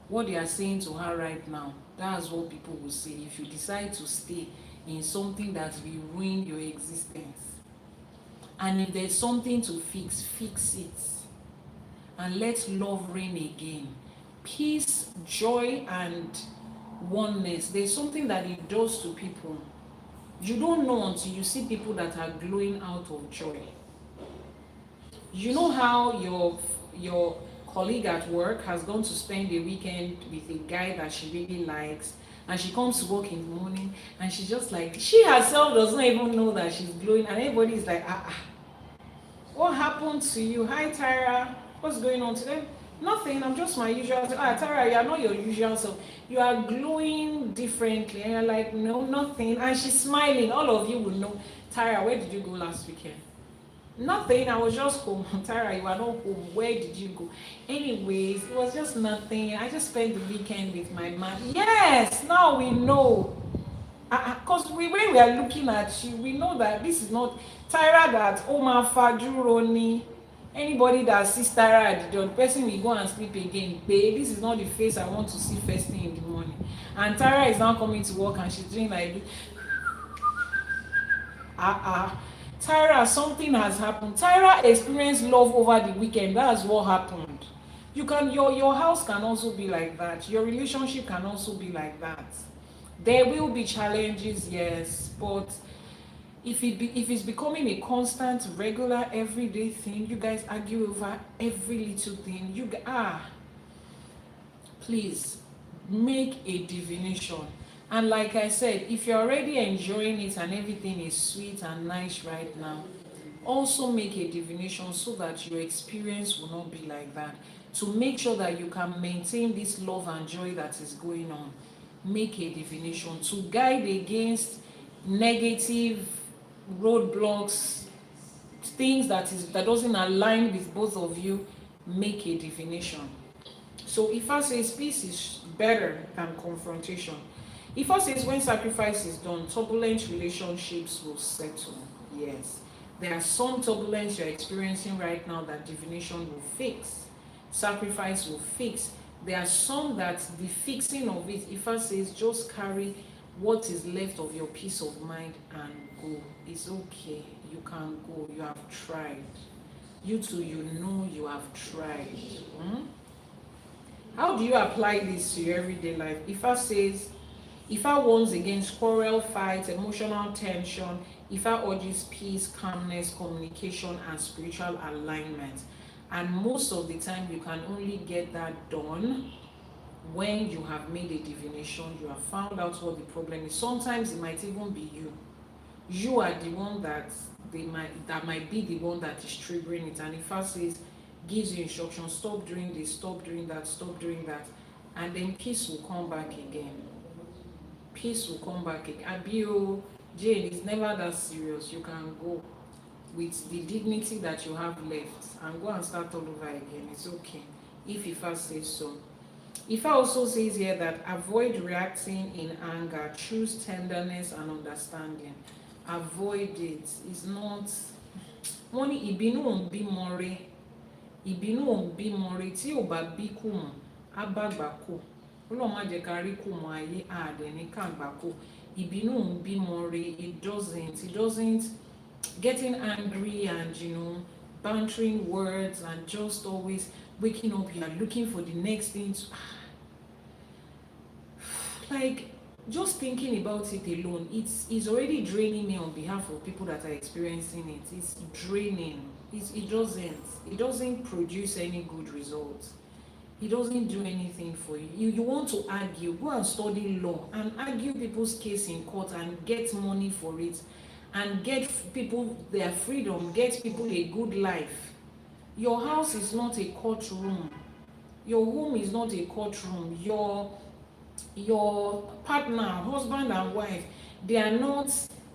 What they are saying to her right now, that's what people will say. If you decide to stay in something that will ruin your existence. And if there's something to fix it. And let love reign again. Peace, joy, and oneness. There's something that it does to people. You don't know until you see people that are glowing out of joy. You know how your colleague at work has gone to spend a weekend with a guy that she really likes, and she comes to work in the morning and she's just like, she herself does not even know that she's glowing, and everybody is like, what happened to you? Hi Tyra, what's going on today? Nothing, I'm just my usual self. Tyra, you are not your usual self. You are glowing differently. And you're like, no, nothing. And she's smiling. All of you will know, Tyra, where did you go last weekend? Nothing, I was just home. Tyra, you are not home. Where did you go? Anyways, it was just nothing. I just spent the weekend with my man. Yes, now we know. Because when we are looking at you, we know that this is not Tyra that Oma Fajuroni. Anybody that sees Tyra at the person will go and sleep again. Babe, this is not the face I want to see first thing in the morning. And Tyra is now coming to work and she's doing like, Tyra, something has happened. Tyra experienced love over the weekend. That's what happened. You can, your house can also be like that. Your relationship can also be like that. There will be challenges, yes, but if it's becoming a constant, regular, everyday thing, you guys argue over every little thing. Please make a divination And like I said, if you're already enjoying it and everything is sweet and nice right now, also make a divination so that your experience will not be like that. To make sure that you can maintain this love and joy that is going on, make a divination to guide against negative roadblocks, things that doesn't align with both of you. Make a divination. So Ifa says peace is better than confrontation. Ifa says when sacrifice is done, turbulent relationships will settle. Yes. There are some turbulence you're experiencing right now that divination will fix. Sacrifice will fix. There are some that the fixing of it, Ifa says, just carry what is left of your peace of mind and go. It's okay. You can go. You have tried. You too, you know you have tried. How do you apply this to your everyday life? Ifa says, Ifa warns against quarrel, fights, emotional tension. Ifa urges peace, calmness, communication, and spiritual alignment. And most of the time, you can only get that done when you have made a divination, you have found out what the problem is. Sometimes it might even be you. You are the one that might be the one that is triggering it. And Ifa says, gives you instructions, stop doing this, stop doing that, stop doing that. And then peace will come back again. Peace will come back again. Abio, Jane, it's never that serious. You can go with the dignity that you have left and go and start all over again. It's okay if Ifa says so. Ifa also says here that avoid reacting in anger, choose tenderness and understanding. Avoid it. It's not money. Ibinu on be more. Ibinu on be more. Ti oba bi kumo abagbako. Olo ma je kari kumo aye ade ni kangbako. Ibinu on be more. It doesn't getting angry and bantering words and just always waking up, you are looking for the next thing to, like, just thinking about it alone, it's already draining me on behalf of people that are experiencing it. It's draining. It doesn't produce any good results. It doesn't do anything for you. You want to argue, go and study law and argue people's case in court and get money for it and get people their freedom, get people a good life. Your house is not a courtroom. Your home is not a courtroom. Your partner, husband and wife, they are not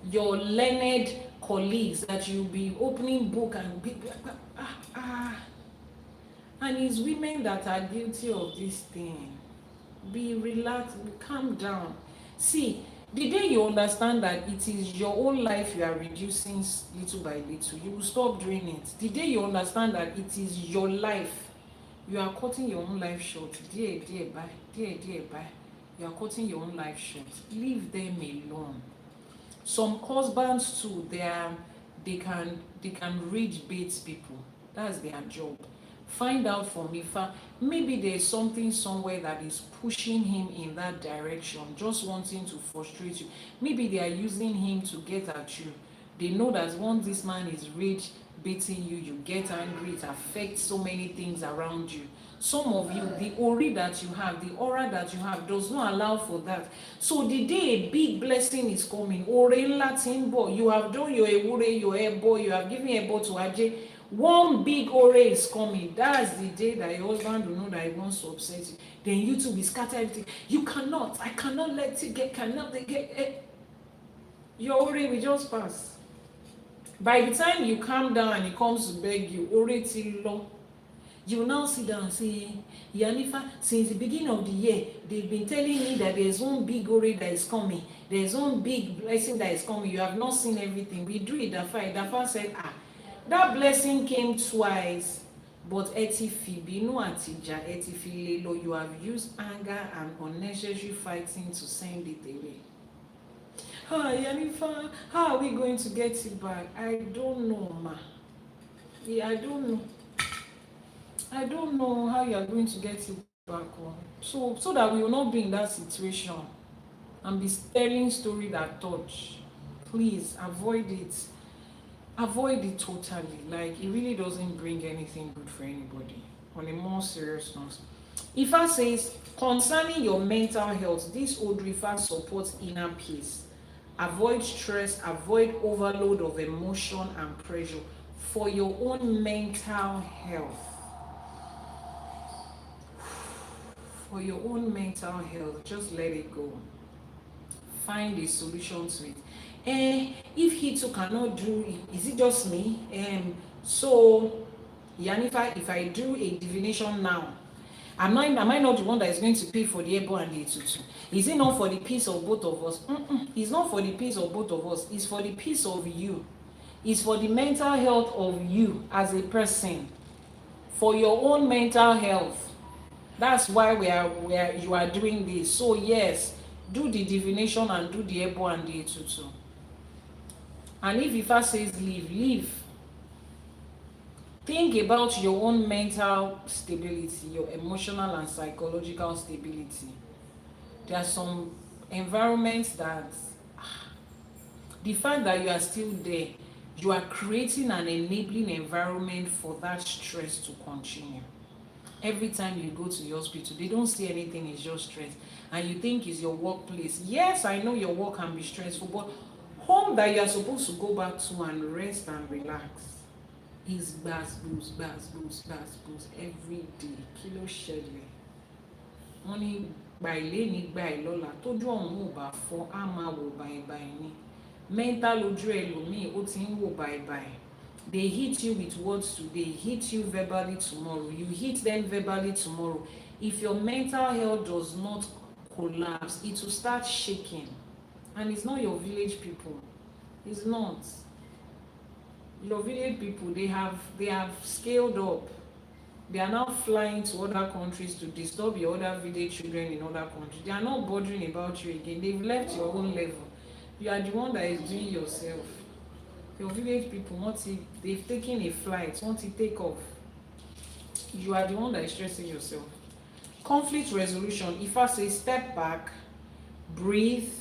your learned colleagues that you'll be opening book and be and it's women that are guilty of this thing. Be relaxed, calm down. See, the day you understand that it is your own life you are reducing little by little, you will stop doing it. The day you understand that it is your life, you are cutting your own life short. Dear, bye. Dear, bye. You are cutting your own life short. Leave them alone. Some husbands too, they can read bait people. That's their job. Find out from Ifa. Maybe there's something somewhere that is pushing him in that direction, just wanting to frustrate you. Maybe they are using him to get at you. They know that once this man is rage baiting you, you get angry, it affects so many things around you. Some of you, the ori that you have, the aura that you have does not allow for that. So the day a big blessing is coming, ore Latin boy, you have done your ewure, your ebo, you have given ebo to Ajay. One big ore is coming. That's the day that your husband will know that he wants to upset you. Then you two will scatter everything. I cannot let it get. Your ore will just pass. By the time you calm down and he comes to beg you, ore till low. You will now sit down and say, Iyanifa, since the beginning of the year, they've been telling me that there's one big ore that is coming. There's one big blessing that is coming. You have not seen everything. We do it. Dafa said, that blessing came twice, but Etifibinu Atija, Etifilelo, you have used anger and unnecessary fighting to send it away. Iyanifa, how are we going to get it back? I don't know, ma. Yeah, I don't know. I don't know how you are going to get it back on. So that we will not be in that situation and be telling story that touch. Please avoid it. Avoid it totally. Like, it really doesn't bring anything good for anybody. On a more serious note, Ifa says, concerning your mental health, this Odù Ifá supports inner peace. Avoid stress, avoid overload of emotion and pressure for your own mental health. For your own mental health, just let it go. Find a solution to it. If he too cannot do it, is it just me? So Iyanifa, if I do a divination now, am I not the one that is going to pay for the ebo and the etutu? Is it not for the peace of both of us? It's not for the peace of both of us. It's for the peace of you. It's for the mental health of you as a person. For your own mental health. That's why you are doing this. So yes, do the divination and do the ebo and the etutu. And if Ifa says leave, leave. Think about your own mental stability, your emotional and psychological stability. There are some environments that the fact that you are still there, you are creating an enabling environment for that stress to continue. Every time you go to the hospital, they don't see anything, it's just stress. And you think it's your workplace. Yes, I know your work can be stressful, but home that you are supposed to go back to and rest and relax is boost every day. Kilo ṣẹlẹ̀. Wọ́n ní gbà ilé ní gbà ìlọ́la tójú ọ̀hún ò bá fọ́ á máa wò báyìí ni. Mental ojú ẹlòmíì ó ti ń wò báyìí. They hit you with words today, hit you verbally tomorrow, you hit them verbally tomorrow. If your mental health does not collapse, it will start shaking. And it's not your village people. It's not. Your village people, they have scaled up. They are now flying to other countries to disturb your other village children in other countries. They are not bothering about you again. They've left your own level. You are the one that is doing yourself. Your village people, they've taken a flight, want to take off. You are the one that is stressing yourself. Conflict resolution. Ifa says, step back, breathe,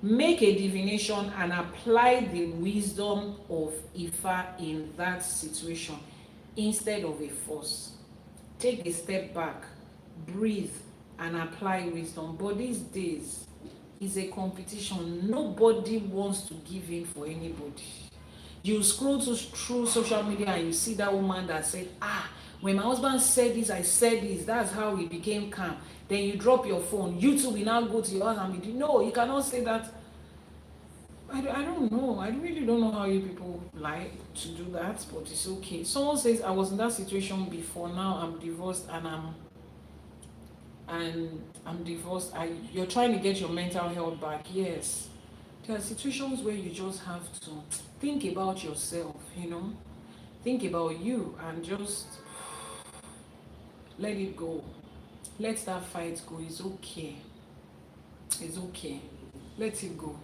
make a divination, and apply the wisdom of Ifa in that situation instead of a force. Take a step back, breathe, and apply wisdom. But these days, it's a competition. Nobody wants to give in for anybody. You scroll through social media and you see that woman that said, when my husband said this, I said this. That's how we became calm. Then you drop your phone. You too will now go to your house and be, no, you cannot say that. I don't know. I really don't know how you people like to do that, but it's okay. Someone says, I was in that situation before. Now I'm divorced and I'm divorced. You're trying to get your mental health back. Yes. There are situations where you just have to think about yourself, think about you and just let it go. Let that fight go. It's okay. It's okay. Let it go.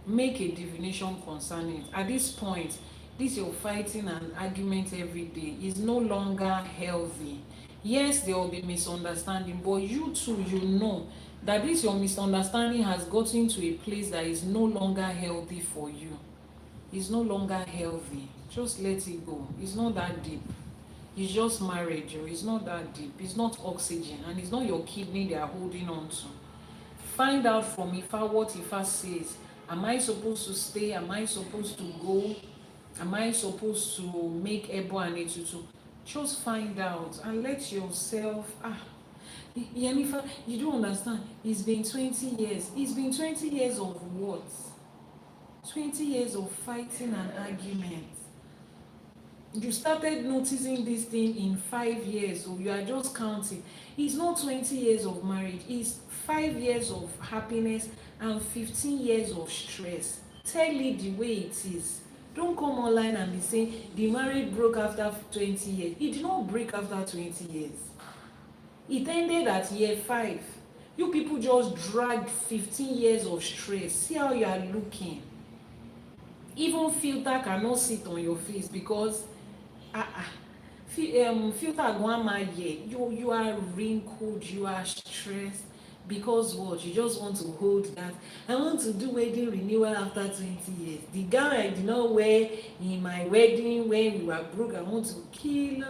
Make a divination concerning it. At this point, this you're fighting an argument every day is no longer healthy. Yes, there will be misunderstanding, but you too, that this your misunderstanding has gotten to a place that is no longer healthy for you. It's no longer healthy. Just let it go. It's not that deep. It's just marriage. It's not that deep. It's not oxygen, and it's not your kidney they are holding on to. Find out from Ifa what Ifa says. Am I supposed to stay? Am I supposed to go? Am I supposed to make ebo and etutu? Just find out and let yourself. Iyanifa, you don't understand. It's been 20 years. It's been 20 years of what? 20 years of fighting and argument. You started noticing this thing in 5 years, so you are just counting. It's not 20 years of marriage. It's 5 years of happiness and 15 years of stress. Tell it the way it is. Don't come online and be saying the marriage broke after 20 years. It did not break after 20 years. It ended at year 5. You people just dragged 15 years of stress. See how you are looking. Even filter cannot sit on your face because filter you are wrinkled, you are stressed because what? You just want to hold that. I want to do wedding renewal after 20 years. The gown I did not wear in my wedding when we were broke, I want to kill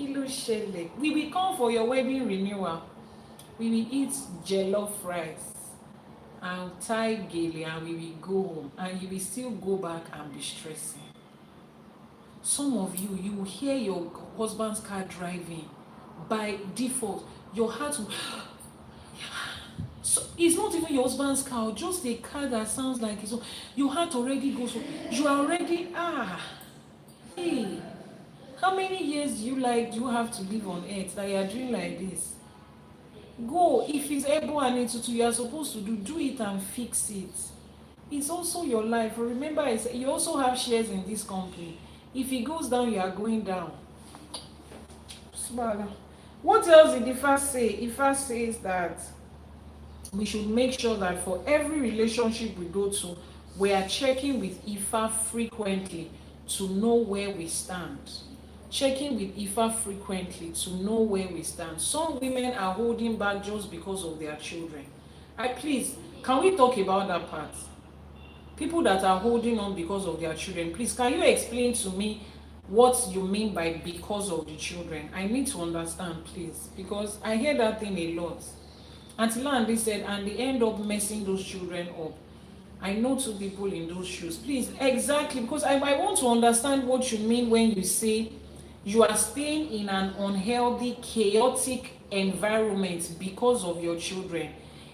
Kilo shele. We will come for your wedding renewal. We will eat jollof rice and tie gele and we will go home, and you will still go back and be stressing. Some of you, you will hear your husband's car driving. By default, your heart will... So it's not even your husband's car, just a car that sounds like it's... Your heart already goes... You are already... Hey, how many years do you have to live on earth that you are doing like this? Go. If it's able and it's you are supposed to do it and fix it. It's also your life. Remember, you also have shares in this company. If it goes down, you are going down. What else did Ifá say? Ifá says that we should make sure that for every relationship we go to, we are checking with Ifá frequently to know where we stand. Checking with Ifá frequently to know where we stand. Some women are holding back just because of their children. Please, can we talk about that part? People that are holding on because of their children, please, can you explain to me what you mean by because of the children? I need to understand, please, because I hear that thing a lot. Auntie Landy said, and they end up messing those children up. I know two people in those shoes. Please, exactly, because I want to understand what you mean when you say you are staying in an unhealthy, chaotic environment because of your children.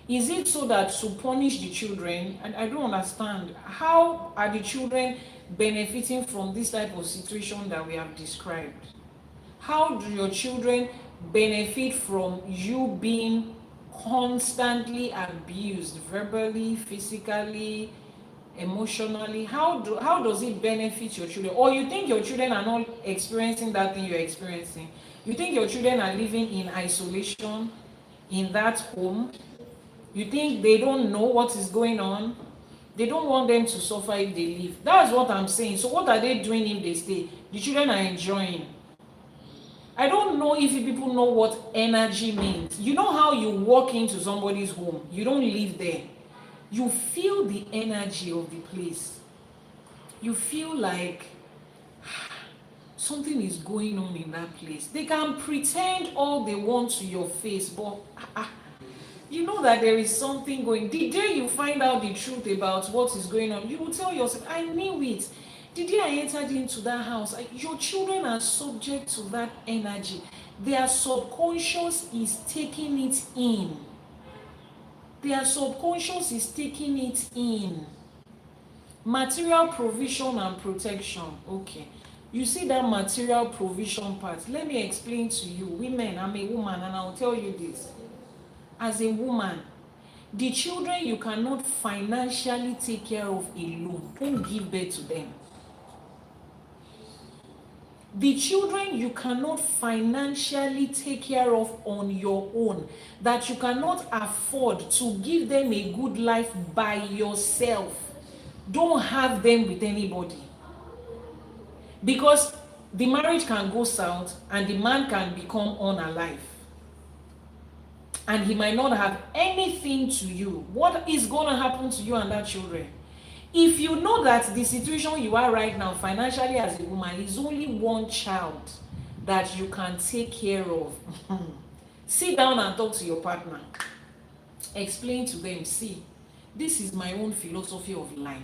Is it so that to punish the children? And I don't understand. How are the children benefiting from this type of situation that we have described? How do your children benefit from you being constantly abused, verbally, physically, emotionally? How does it benefit your children? Or you think your children are not experiencing that thing you're experiencing? You think your children are living in isolation in that home? You think they don't know what is going on? They don't want them to suffer if they leave. That's what I'm saying. So what are they doing if they stay? The children are enjoying. I don't know if people know what energy means. You know how you walk into somebody's home, you don't live there. You feel the energy of the place. You feel like something is going on in that place. They can pretend all they want to your face, but you know that there is something going. The day you find out the truth about what is going on, you will tell yourself, I knew it. The day I entered into that house, your children are subject to that energy. Their subconscious is taking it in. Their subconscious is taking it in. Material provision and protection. Okay. You see that material provision part. Let me explain to you. Women, I'm a woman and I'll tell you this. As a woman, the children you cannot financially take care of alone, don't give birth to them. The children you cannot financially take care of on your own, that you cannot afford to give them a good life by yourself, don't have them with anybody. Because the marriage can go south and the man can become unalive. And he might not have anything to you. What is going to happen to you and that children? If you know that the situation you are right now financially as a woman is only one child that you can take care of, sit down and talk to your partner. Explain to them, see, this is my own philosophy of life.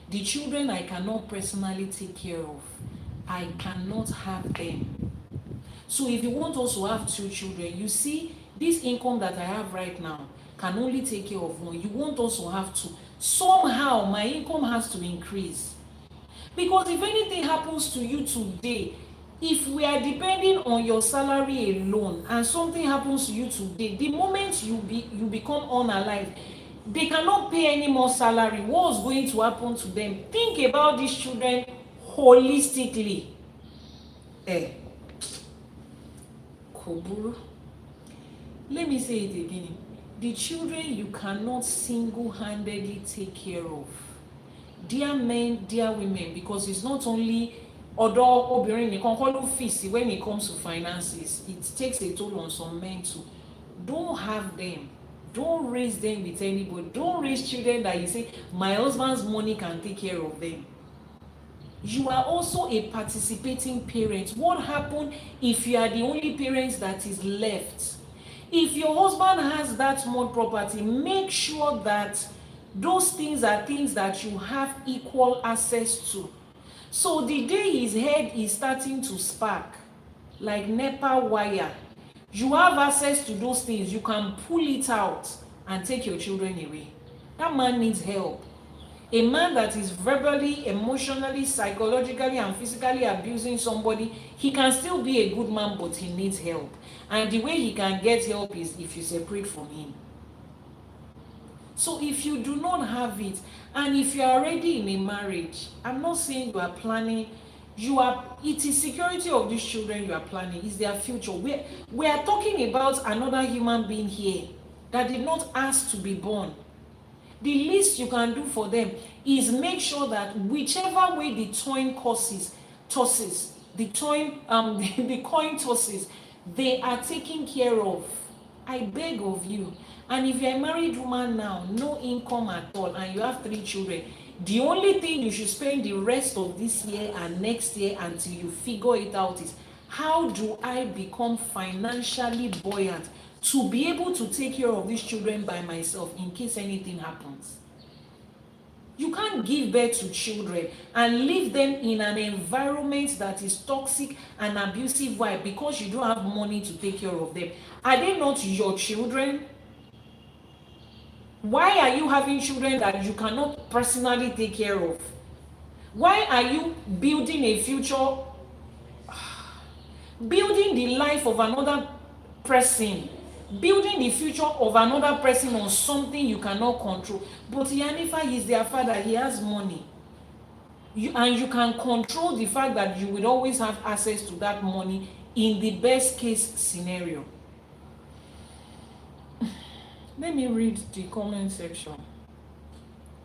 The children I cannot personally take care of, I cannot have them. So if you want us to have 2 children, you see, this income that I have right now can only take care of 1. You want us to have 2. Somehow my income has to increase. Because if anything happens to you today, if we are depending on your salary alone and something happens to you today, the moment you become unalive, they cannot pay any more salary. What's going to happen to them? Think about these children holistically. Koburu. Let me say it again. The children you cannot single-handedly take care of. Dear men, dear women, because it's not only odo obirin nìkan kọ́ ló fèsì when it comes to finances. It takes a toll on some men too. Don't have them. Don't raise them with anybody. Don't raise children that you say, my husband's money can take care of them. You are also a participating parent. What happens if you are the only parent that is left? If your husband has that much property, make sure that those things are things that you have equal access to. So the day his head is starting to spark, like NEPA wire, you have access to those things. You can pull it out and take your children away. That man needs help. A man that is verbally, emotionally, psychologically, and physically abusing somebody, he can still be a good man, but he needs help. And the way he can get help is if you separate from him. So if you do not have it, and if you are already in a marriage, I'm not saying you are planning, it is security of these children you are planning, is their future. We are talking about another human being here that did not ask to be born. The least you can do for them is make sure that whichever way the coin tosses, the coin tosses, they are taken care of. I beg of you. And if you're a married woman now, no income at all, and you have 3 children, the only thing you should spend the rest of this year and next year until you figure it out is, how do I become financially buoyant to be able to take care of these children by myself in case anything happens? You can't give birth to children and leave them in an environment that is toxic and abusive. Why? Because you don't have money to take care of them. Are they not your children? Why are you having children that you cannot personally take care of? Why are you building a future, building the life of another person, building the future of another person on something you cannot control? But Iyanifa is their father, he has money. And you can control the fact that you will always have access to that money in the best case scenario. Let me read the comment section.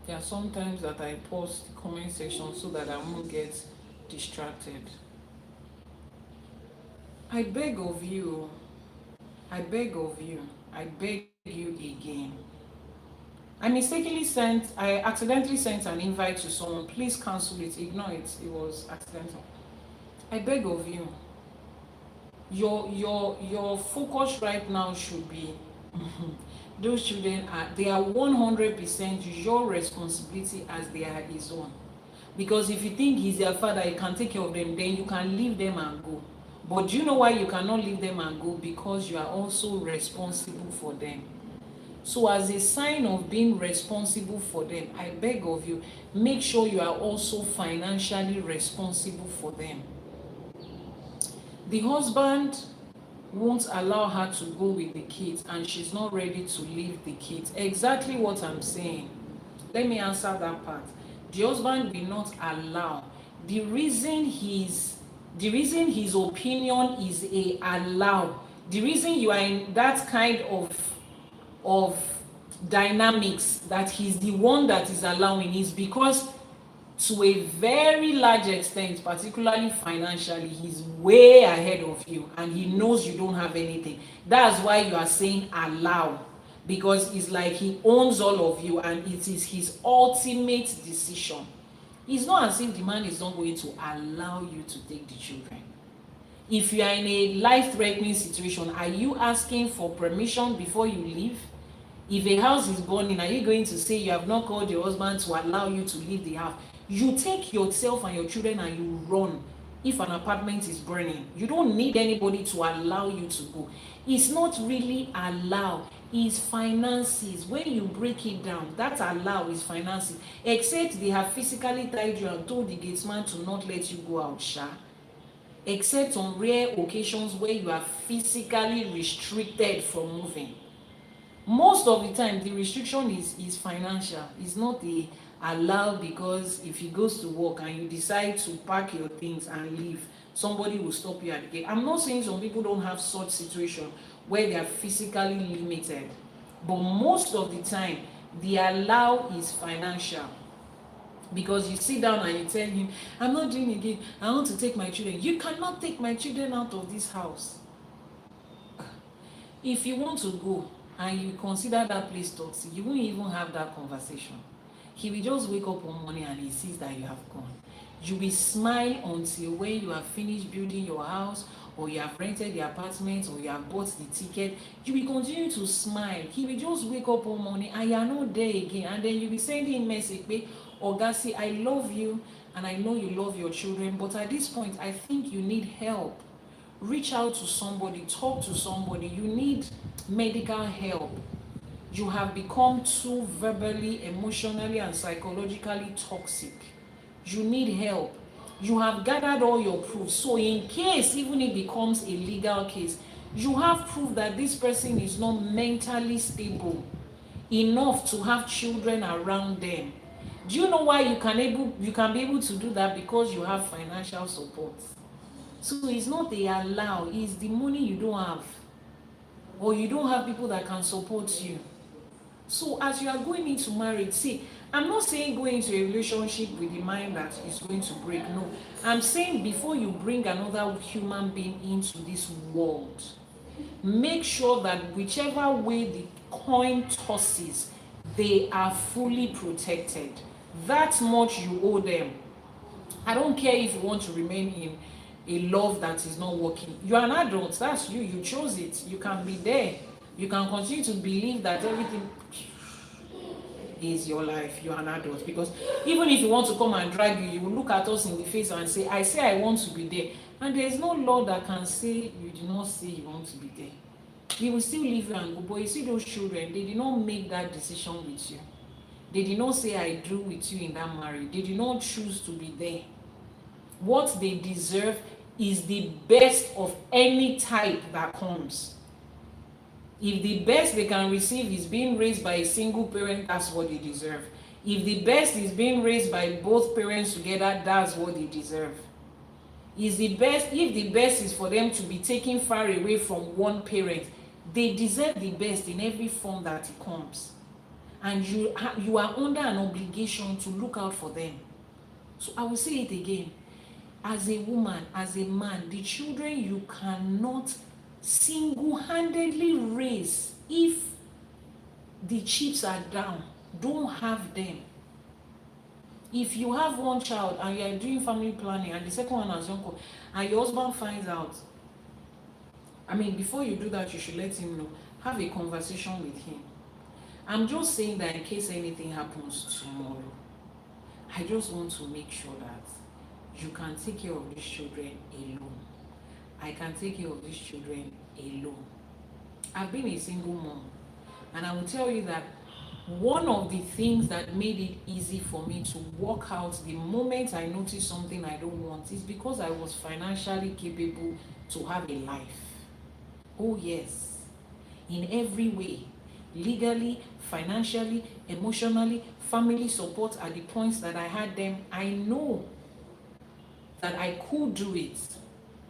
There are sometimes that I pause the comment section so that I won't get distracted. I beg of you, I beg of you, I beg you again. I accidentally sent an invite to someone. Please cancel it, ignore it. It was accidental. I beg of you. Your focus right now should be those children they are 100% your responsibility as they are his own. Because if you think he's their father, he can take care of them, then you can leave them and go. But do you know why you cannot leave them and go? Because you are also responsible for them. So as a sign of being responsible for them, I beg of you, make sure you are also financially responsible for them. The husband won't allow her to go with the kids and she's not ready to leave the kids. Exactly what I'm saying. Let me answer that part. The husband will not allow. The reason his opinion is a allow, the reason you are in that kind of dynamics that he's the one that is allowing is because to a very large extent, particularly financially, he's way ahead of you and he knows you don't have anything. That's why you are saying allow, because it's like he owns all of you and it is his ultimate decision. It's not as if the man is not going to allow you to take the children. If you are in a life-threatening situation, are you asking for permission before you leave? If a house is burning, are you going to say you have not called your husband to allow you to leave the house? You take yourself and your children and you run. If an apartment is burning, you don't need anybody to allow you to go. It's not really allow, it's finances. When you break it down, that allow is finances. Except they have physically tied you and told the gatesman to not let you go out, sha. Except on rare occasions where you are physically restricted from moving. Most of the time, the restriction is financial. It's not the allow, because if he goes to work and you decide to pack your things and leave, somebody will stop you at the gate. I'm not saying some people don't have such situation where they are physically limited, but most of the time, the allow is financial. Because you sit down and you tell him, I'm not doing it again, I want to take my children. You cannot take my children out of this house. If you want to go and you consider that place toxic, you won't even have that conversation. He will just wake up one morning and he sees that you have gone. You will smile until when you have finished building your house, or you have rented the apartment, or you have bought the ticket. You will continue to smile. He will just wake up one morning and you are not there again, and then you will be sending him message, Oga, see, I love you and I know you love your children, but at this point I think you need help. Reach out to somebody, talk to somebody. You need medical help. You have become too verbally, emotionally, and psychologically toxic. You need help. You have gathered all your proofs. So in case even it becomes a legal case, you have proof that this person is not mentally stable enough to have children around them. Do you know why you can be able to do that? Because you have financial support. So it's not they allow, it's the money you don't have, or you don't have people that can support you. So as you are going into marriage, see, I'm not saying go into a relationship with the mind that is going to break. No, I'm saying before you bring another human being into this world, make sure that whichever way the coin tosses, they are fully protected. That much you owe them. I don't care if you want to remain in a love that is not working. You are an adult, that's you, you chose it. You can be there. You can continue to believe that everything is your life. You are an adult. Because even if you want to come and drag you, you will look at us in the face and say, I say I want to be there. And there is no law that can say you did not say you want to be there. You will still live and go. But you see those children, they did not make that decision with you. They did not say I do with you in that marriage. They did not choose to be there. What they deserve is the best of any type that comes. If the best they can receive is being raised by a single parent, that's what they deserve. If the best is being raised by both parents together, that's what they deserve. If the best is for them to be taken far away from one parent, they deserve the best in every form that it comes. And you are under an obligation to look out for them. So I will say it again. As a woman, as a man, the children you cannot single-handedly raise. If the chips are down, don't have them. If you have one child and you are doing family planning and the second one has young, and your husband finds out, before you do that, you should let him know. Have a conversation with him. I'm just saying that in case anything happens tomorrow, I just want to make sure that you can take care of these children alone. I can take care of these children alone. I've been a single mom, and I will tell you that one of the things that made it easy for me to work out the moment I noticed something I don't want is because I was financially capable to have a life. Oh yes, in every way, legally, financially, emotionally, family support at the points that I had them, I know that I could do it.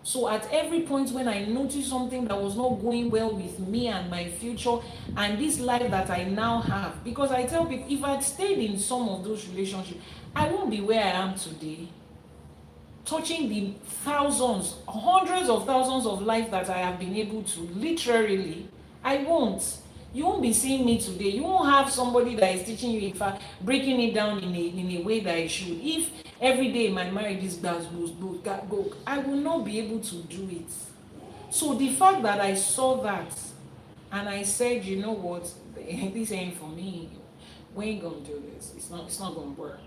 So at every point when I noticed something that was not going well with me and my future and this life that I now have, because I tell people, if I'd stayed in some of those relationships, I won't be where I am today, touching the thousands, hundreds of thousands of lives that I have been able to, literally. I won't. You won't be seeing me today. You won't have somebody that is teaching you, in fact, breaking it down in a way that I should. If every day my marriage is go, I will not be able to do it. So the fact that I saw that and I said, you know what, this ain't for me. We ain't gonna do this. It's not gonna work.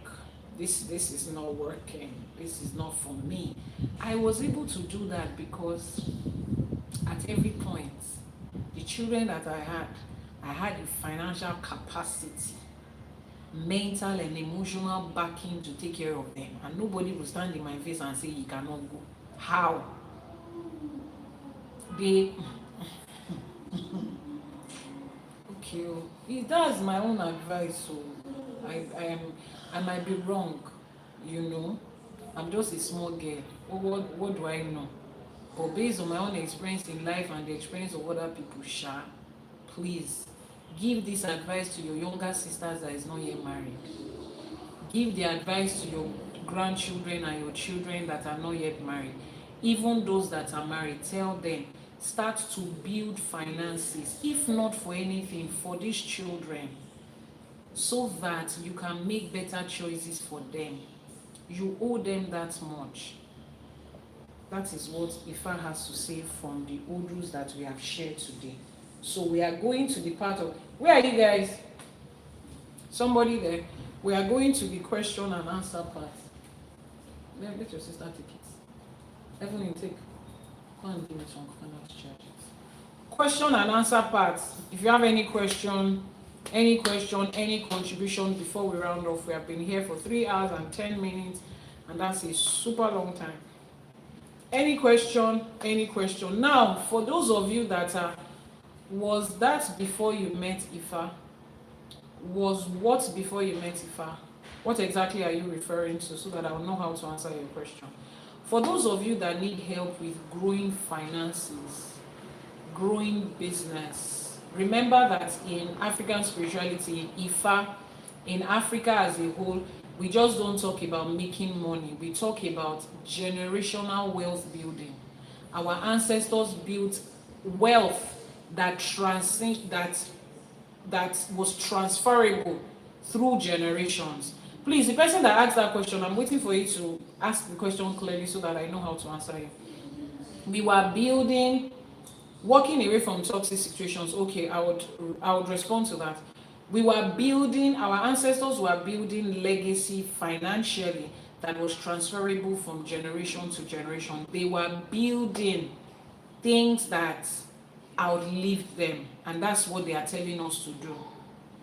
This is not working. This is not for me. I was able to do that because at every point, the children that I had the financial capacity, mental and emotional backing to take care of them, and nobody will stand in my face and say you cannot go. How? They okay, that's my own advice. So I might be wrong, I'm just a small girl. What do I know? But based on my own experience in life and the experience of other people, please give this advice to your younger sisters that is not yet married. Give the advice to your grandchildren and your children that are not yet married. Even those that are married, tell them, start to build finances, if not for anything, for these children, so that you can make better choices for them. you owe them that much. That is what Ifa has to say from the Odus that we have shared today. So we are going to the part of, where are you guys? Somebody there. We are going to the question and answer part. Let your sister take it. Evelyn, take. Go and give me some final charges. Question and answer part. If you have any question, any contribution before we round off, we have been here for 3 hours and 10 minutes, and that's a super long time. Any question? Now, for those of you that are, was that before you met Ifa? Was what before you met Ifa? What exactly are you referring to, so that I will know how to answer your question? For those of you that need help with growing finances, growing business, remember that in African spirituality, Ifa, in Africa as a whole, we just don't talk about making money. We talk about generational wealth building. Our ancestors built wealth that was transferable through generations. Please, the person that asked that question, I'm waiting for you to ask the question clearly so that I know how to answer you. We were building, walking away from toxic situations. Okay, I would respond to that. We were building, our ancestors were building legacy financially that was transferable from generation to generation. They were building things that outlived them, and that's what they are telling us to do.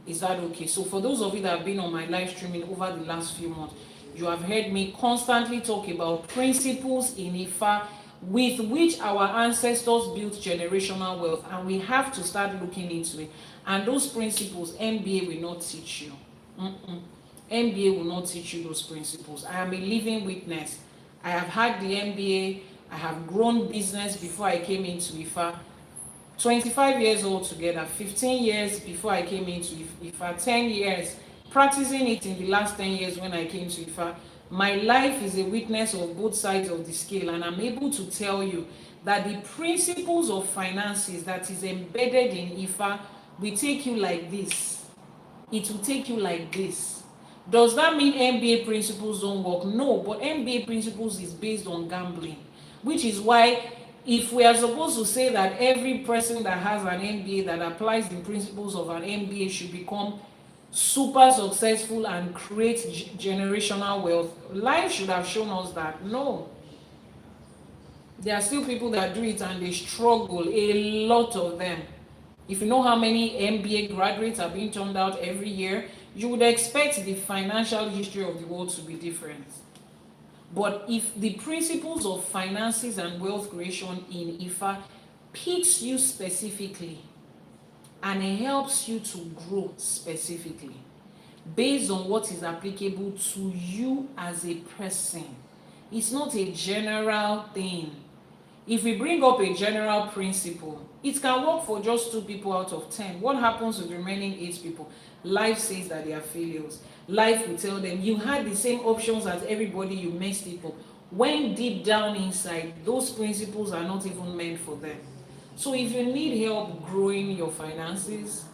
Is that okay? So for those of you that have been on my live streaming over the last few months, you have heard me constantly talk about principles in Ifa with which our ancestors built generational wealth, and we have to start looking into it. And those principles, MBA will not teach you. MBA will not teach you those principles. I am a living witness. I have had the MBA. I have grown business before I came into Ifa. 25 years old together, 15 years before I came into Ifa, 10 years, practicing it in the last 10 years when I came to Ifa. My life is a witness of both sides of the scale, and I'm able to tell you that the principles of finances that is embedded in Ifa will take you like this. It will take you like this. Does that mean MBA principles don't work? No, but MBA principles is based on gambling, which is why if we are supposed to say that every person that has an MBA that applies the principles of an MBA should become super successful and create generational wealth, life should have shown us that no. There are still people that do it and they struggle, a lot of them. If you know how many MBA graduates are being turned out every year, you would expect the financial history of the world to be different. But if the principles of finances and wealth creation in Ifa picks you specifically and it helps you to grow specifically based on what is applicable to you as a person, it's not a general thing. If we bring up a general principle, it can work for just 2 people out of 10. What happens with the remaining 8 people? Life says that they are failures. Life will tell them, you had the same options as everybody, you messed it up. When deep down inside, those principles are not even meant for them. So if you need help growing your finances,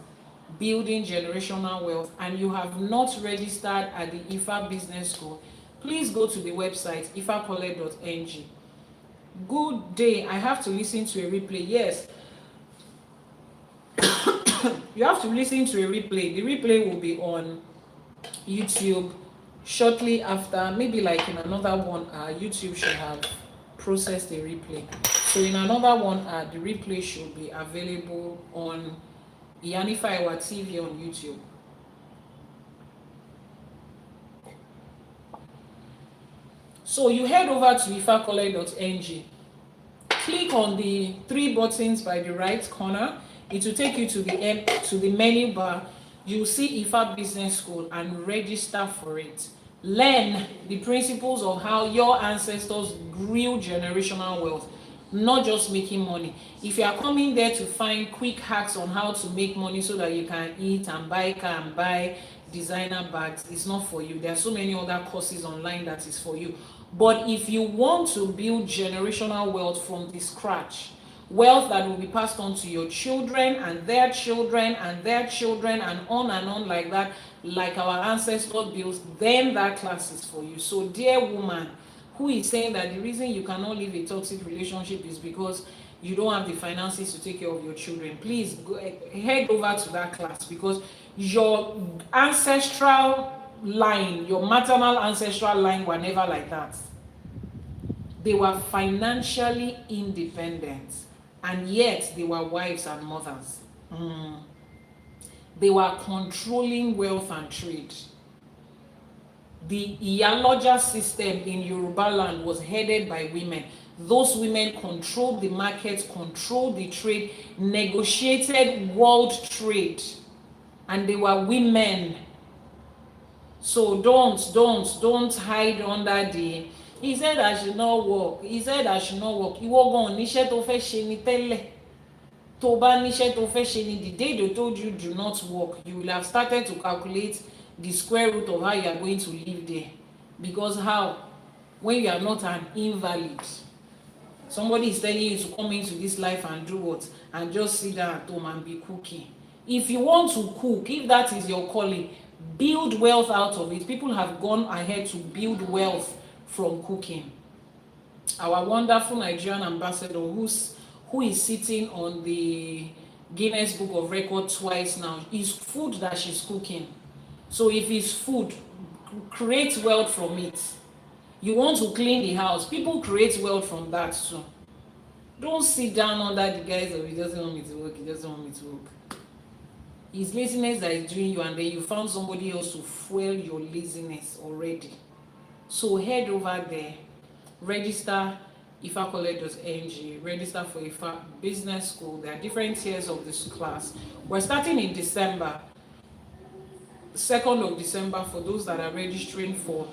building generational wealth, and you have not registered at the Ifa Business School, please go to the website ifakole.ng. Good day. I have to listen to a replay. Yes. You have to listen to a replay. The replay will be on YouTube shortly after, maybe like in another 1 hour. YouTube should have processed the replay. So in another 1 hour, the replay should be available on Iyanifa Ewa TV on YouTube. So you head over to ifakole.ng. Click on the 3 buttons by the right corner. It will take you to the menu bar. You'll see Ifa Business School and register for it. Learn the principles of how your ancestors grew generational wealth, not just making money. If you are coming there to find quick hacks on how to make money so that you can eat and buy car and buy designer bags, it's not for you. There are so many other courses online that is for you. But if you want to build generational wealth from the scratch, wealth that will be passed on to your children and their children and their children and on like that, like our ancestors built, then that class is for you. So dear woman who is saying that the reason you cannot live a toxic relationship is because you don't have the finances to take care of your children, please go, head over to that class, because your ancestral line, your maternal ancestral line were never like that. They were financially independent, and yet they were wives and mothers. They were controlling wealth and trade. The Iyaloja system in Yoruba land was headed by women. Those women controlled the market, controlled the trade, negotiated world trade, and they were women. So don't hide under the he said I should not work. He said I should not work. Ìwọ gan níṣẹ́ tó fẹ́ ṣe ni tẹ́lẹ̀. Tó bá níṣẹ́ tó fẹ́ ṣe ni, the day they told you do not work, you will have started to calculate the square root of how you are going to live there. Because how? When you are not an invalid, somebody is telling you to come into this life and do what? And just sit down at home and be cooking. If you want to cook, if that is your calling, build wealth out of it. People have gone ahead to build wealth from cooking. Our wonderful Nigerian ambassador who is sitting on the Guinness Book of Records twice now, is food that she's cooking. So if it's food, create wealth from it. You want to clean the house, people create wealth from that too. Don't sit down under the guise of he doesn't want me to work, he doesn't want me to work. It's laziness that is doing you, and then you found somebody else to fuel your laziness already. So head over there, register ifacollege.ng, register for Ifa Business School. There are different tiers of this class. We're starting in December, 2nd of December, for those that are registering for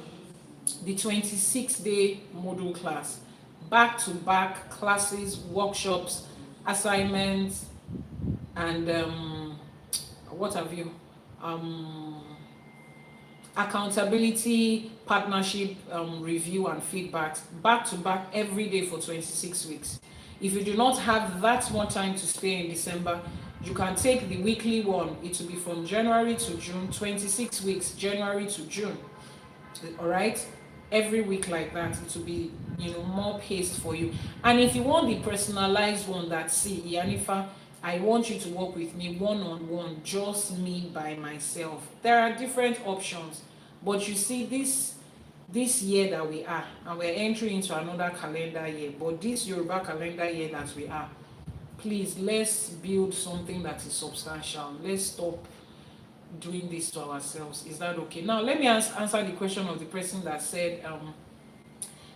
the 26-day module class. Back-to-back classes, workshops, assignments, and what have you? Accountability, partnership, review and feedbacks, back to back every day for 26 weeks. If you do not have that much time to spare in December, you can take the weekly one. It will be from January to June, 26 weeks, January to June. All right, every week like that. It will be, more paced for you. And if you want the personalized one, that see, Iyanifa, I want you to work with me one-on-one, just me by myself. There are different options, but you see, this year that we are, and we're entering into another calendar year, but this Yoruba calendar year that we are, please, let's build something that is substantial. Let's stop doing this to ourselves. Is that okay? Now, let me answer the question of the person that said,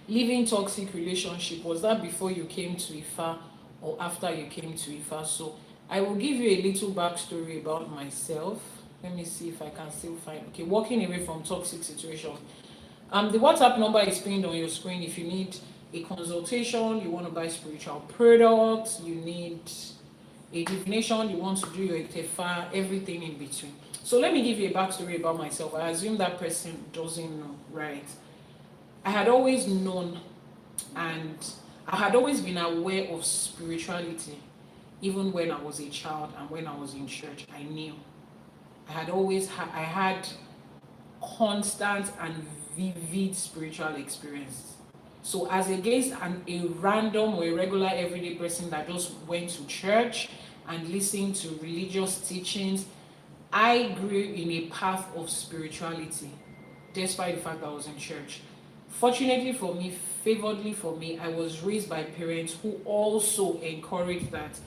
living toxic relationship, was that before you came to Ifa or after you came to Ifa? So I will give you a little backstory about myself. Let me see if I can still find. Okay, walking away from toxic situations. The WhatsApp number is pinned on your screen. If you need a consultation, you want to buy spiritual products, you need a divination, you want to do your Itefa, everything in between. So let me give you a backstory about myself. I assume that person doesn't know, right? I had always known, and I had always been aware of spirituality, even when I was a child and when I was in church. I knew. I had constant and vivid spiritual experience. So as against a random or a regular everyday person that just went to church and listened to religious teachings, I grew in a path of spirituality, despite the fact that I was in church. Fortunately for me, favoredly for me, I was raised by parents who also encouraged that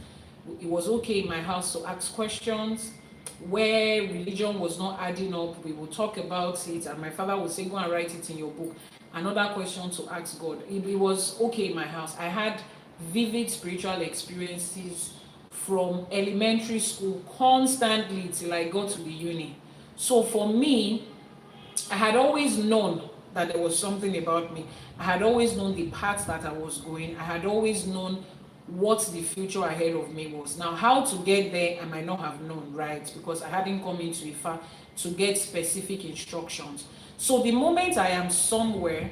it was okay in my house to ask questions. Where religion was not adding up, we would talk about it, and my father would say, go and write it in your book. Another question to ask God. It was okay in my house. I had vivid spiritual experiences from elementary school constantly till I got to the uni. So for me, I had always known that there was something about me. I had always known the path that I was going. I had always known what the future ahead of me was. Now, how to get there, I might not have known, right? Because I hadn't come into Ifa to get specific instructions. So the moment I am somewhere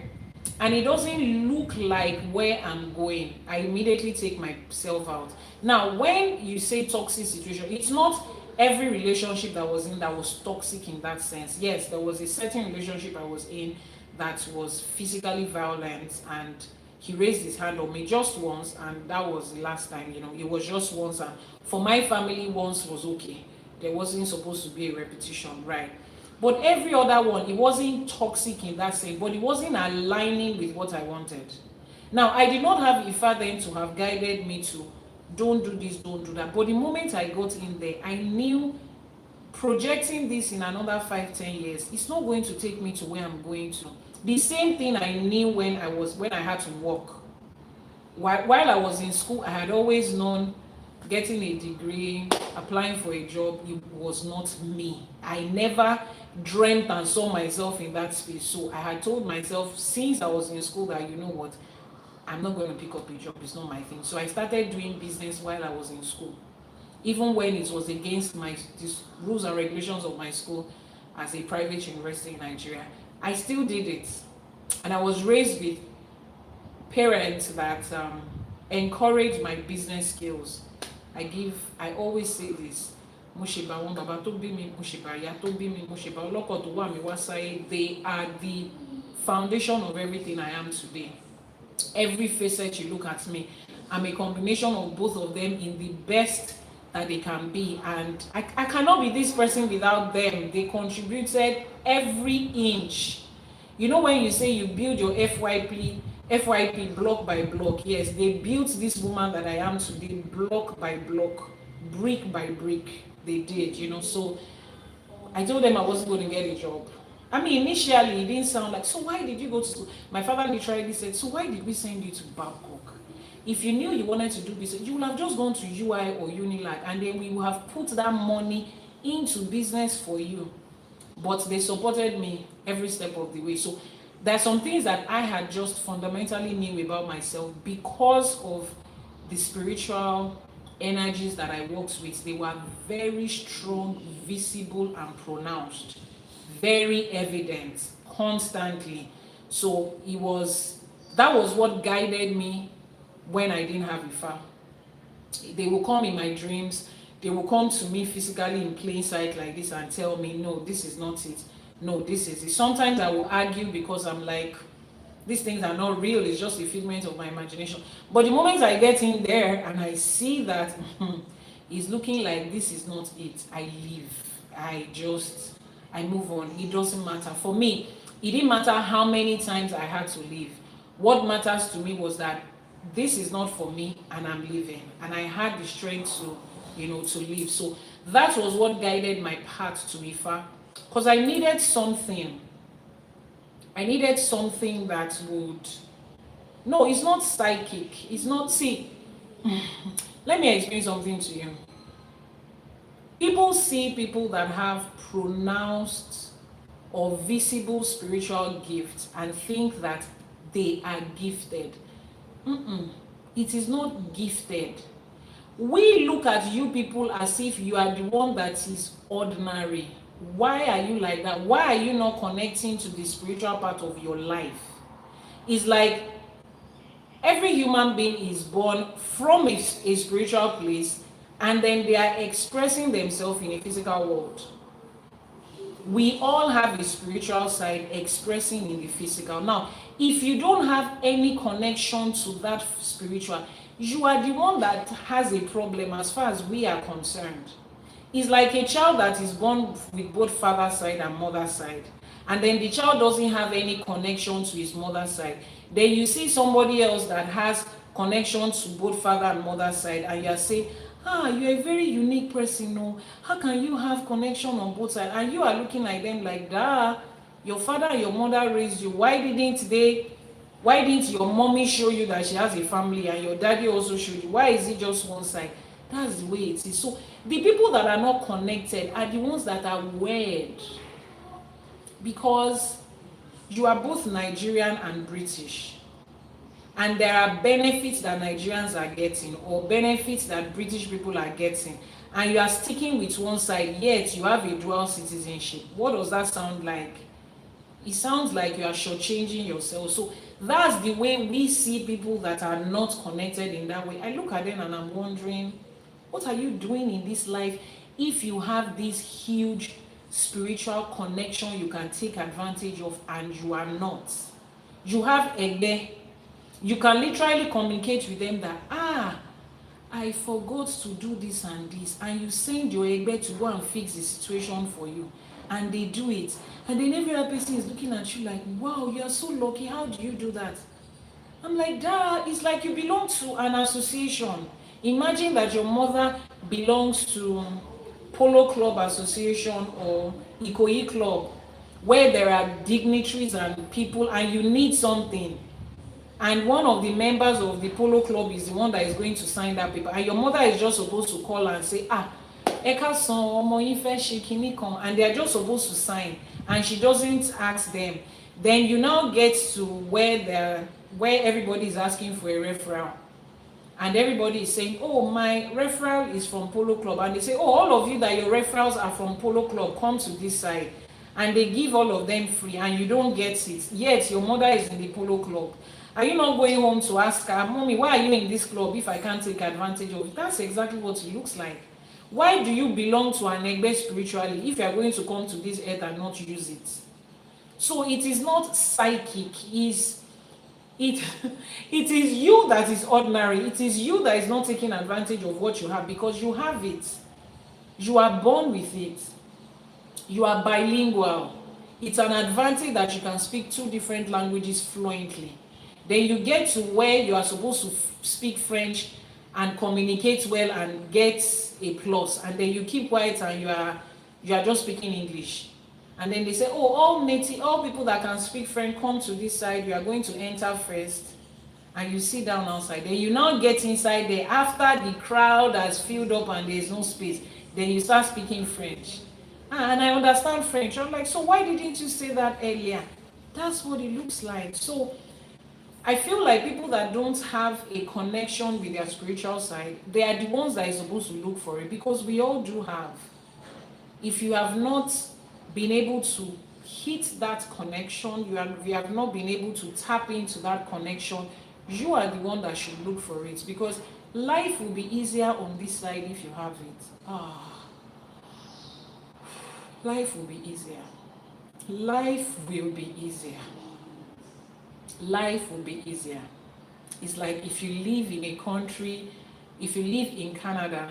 and it doesn't look like where I'm going, I immediately take myself out. Now, when you say toxic situation, it's not every relationship that was in that was toxic in that sense. Yes, there was a certain relationship I was in that was physically violent, and he raised his hand on me just once, and that was the last time. It was just once, and for my family, once was okay. There wasn't supposed to be a repetition, right? But every other one, it wasn't toxic in that sense, but it wasn't aligning with what I wanted. Now, I did not have Ifa then to have guided me to don't do this, don't do that. But the moment I got in there, I knew projecting this in another 5-10 years, it's not going to take me to where I'm going to. The same thing I knew when I had to work. While I was in school, I had always known getting a degree, applying for a job, it was not me. I never dreamt and saw myself in that space. So I had told myself since I was in school that, you know what, I'm not going to pick up a job, it's not my thing. So I started doing business while I was in school, even when it was against these rules and regulations of my school as a private university in Nigeria. I still did it. And I was raised with parents that encourage my business skills. I always say this, they are the foundation of everything I am today. Every facet you look at me, I'm a combination of both of them in the best that they can be, and I cannot be this person without them. They contributed every inch. When you say you build your FYP block by block, yes, they built this woman that I am today block by block, brick by brick. They did, so I told them I wasn't going to get a job. I mean, initially it didn't sound like, so why did you go to school? My father literally said, so why did we send you to Bangkok? If you knew you wanted to do business, you would have just gone to UI or Unilag, and then we would have put that money into business for you. But they supported me every step of the way. So there are some things that I had just fundamentally knew about myself because of the spiritual energies that I worked with. They were very strong, visible, and pronounced, very evident, constantly. So that was what guided me when I didn't have Ifa. They will come in my dreams. They will come to me physically in plain sight like this and tell me, no, this is not it. No, this is it. Sometimes I will argue because I'm like, these things are not real. It's just a figment of my imagination. But the moment I get in there and I see that it's looking like this is not it, I leave. I move on. It doesn't matter. For me, it didn't matter how many times I had to leave. What matters to me was that this is not for me and I'm leaving. And I had the strength to leave. So that was what guided my path to Ifa. Because I needed something. That would... No, it's not psychic. It's not... See, let me explain something to you. People see people that have pronounced or visible spiritual gifts and think that they are gifted. It is not gifted. We look at you people as if you are the one that is ordinary. Why are you like that? Why are you not connecting to the spiritual part of your life? It's like every human being is born from a spiritual place, and then they are expressing themselves in a physical world. We all have a spiritual side expressing in the physical. Now, if you don't have any connection to that spiritual, you are the one that has a problem as far as we are concerned. It's like a child that is born with both father's side and mother's side, and then the child doesn't have any connection to his mother's side. Then you see somebody else that has connection to both father and mother's side, and you are saying, you're a very unique person. No, how can you have connection on both sides? And you are looking at them like, your father and your mother raised you. Why didn't your mommy show you that she has a family, and your daddy also showed you? Why is it just one side? That's the way it is. So the people that are not connected are the ones that are weird, because you are both Nigerian and British, and there are benefits that Nigerians are getting or benefits that British people are getting, and you are sticking with one side, yet you have a dual citizenship. What does that sound like? It sounds like you are shortchanging yourself. So That's the way we see people that are not connected in that way. I look at them and I'm wondering, what are you doing in this life if you have this huge spiritual connection you can take advantage of and you are not? You have Egbe. You can literally communicate with them that, I forgot to do this and this, and you send your Egbe to go and fix the situation for you, and they do it, and then every other person is looking at you like, wow, you are so lucky, how do you do that? I'm like, it's like you belong to an association. Imagine that your mother belongs to Polo Club Association or Ikoyi Club, where there are dignitaries and people, and you need something, and one of the members of the Polo Club is the one that is going to sign that paper, and your mother is just supposed to call and say, Eka son ọmọ yín fẹ́ ṣe kinní kan, and they are just supposed to sign, and she doesn't ask them. Then you now get to where everybody is asking for a referral, and everybody is saying, oh, my referral is from Polo Club, and they say, oh, all of you that your referrals are from Polo Club, come to this side, and they give all of them free, and you don't get it, yet your mother is in the Polo Club. Are you not going home to ask her, mommy, why are you in this club if I can't take advantage of it? That's exactly what it looks like. Why do you belong to an Egbe spiritually if you are going to come to this earth and not use it? So it is not psychic, it is you that is ordinary. It is you that is not taking advantage of what you have, because you have it. You are born with it. You are bilingual. It's an advantage that you can speak 2 different languages fluently. Then you get to where you are supposed to speak French and communicate well and get a plus, and then you keep quiet and you are just speaking English. And then they say, oh, all people that can speak French, come to this side, you are going to enter first, and you sit down outside. Then you now get inside there after the crowd has filled up and there is no space. Then you start speaking French. And I understand French. I'm like, so why didn't you say that earlier? That's what it looks like. So I feel like people that don't have a connection with their spiritual side, they are the ones that are supposed to look for it, because we all do have. If you have not been able to hit that connection, you have not been able to tap into that connection, you are the one that should look for it, because life will be easier on this side if you have it. Life will be easier. Life will be easier. Life will be easier. It's like if you live in a country, if you live in Canada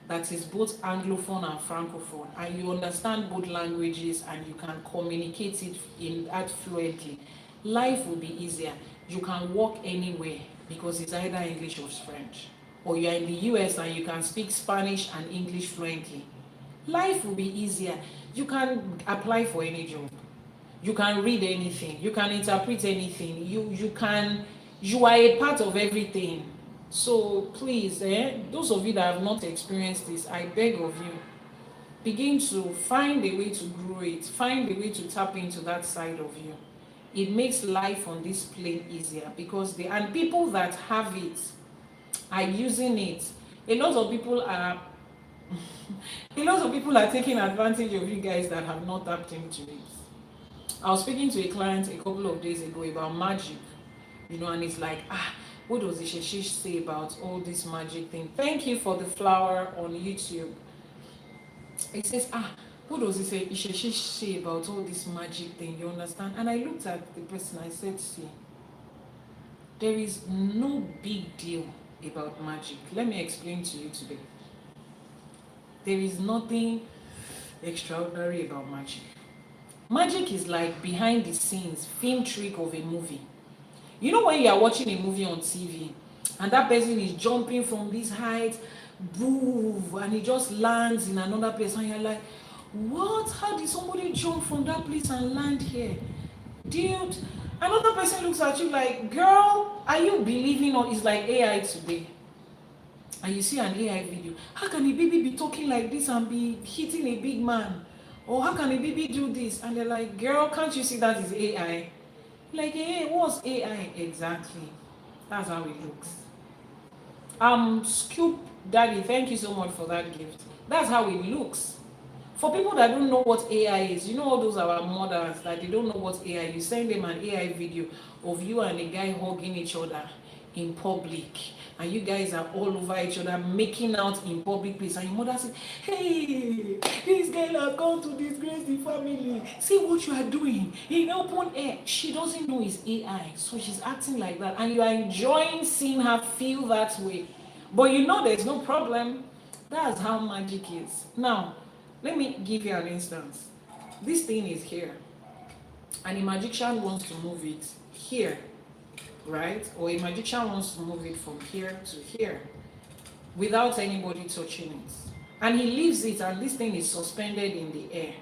that is both Anglophone and Francophone, and you understand both languages and you can communicate it in that fluently, life will be easier. You can walk anywhere because it's either English or French. Or you're in the US and you can speak Spanish and English fluently. Life will be easier. You can apply for any job. You can read anything. You can interpret anything. You are a part of everything. So please, those of you that have not experienced this, I beg of you, begin to find a way to grow it. Find a way to tap into that side of you. It makes life on this plane easier, because people that have it are using it. A lot of people are taking advantage of you guys that have not tapped into it. I was speaking to a client a couple of days ago about magic, and it's like, what does IŞÄŞE say about all this magic thing? Thank you for the flower on YouTube. It says, what does IŞÄŞE say about all this magic thing? You understand? And I looked at the person, I said, see, there is no big deal about magic. Let me explain to you today. There is nothing extraordinary about magic. Magic is like behind the scenes film trick of a movie. You know when you are watching a movie on TV and that person is jumping from this height, boom, and he just lands in another place, and you're like, what? How did somebody jump from that place and land here? Dude, another person looks at you like, girl, are you believing? Or it's like AI today. And you see an AI video. How can a baby be talking like this and be hitting a big man? Or how can a baby do this? And they're like, girl, can't you see that is AI? Like, hey, what's AI? Exactly. That's how it looks. Scoop Daddy, thank you so much for that gift. That's how it looks. For people that don't know what AI is, you know all those our mothers that they don't know what AI, you send them an AI video of you and a guy hugging each other in public, and you guys are all over each other making out in public place, and your mother says, hey, this girl has gone to disgrace the family, see what you are doing in open air. She doesn't know it's AI, so she's acting like that, and you are enjoying seeing her feel that way, but you know there's no problem. That's how magic is. Now let me give you an instance. This thing is here, and a magician wants to move it here, right? Or a magician wants to move it from here to here without anybody touching it. And he leaves it, and this thing is suspended in the air.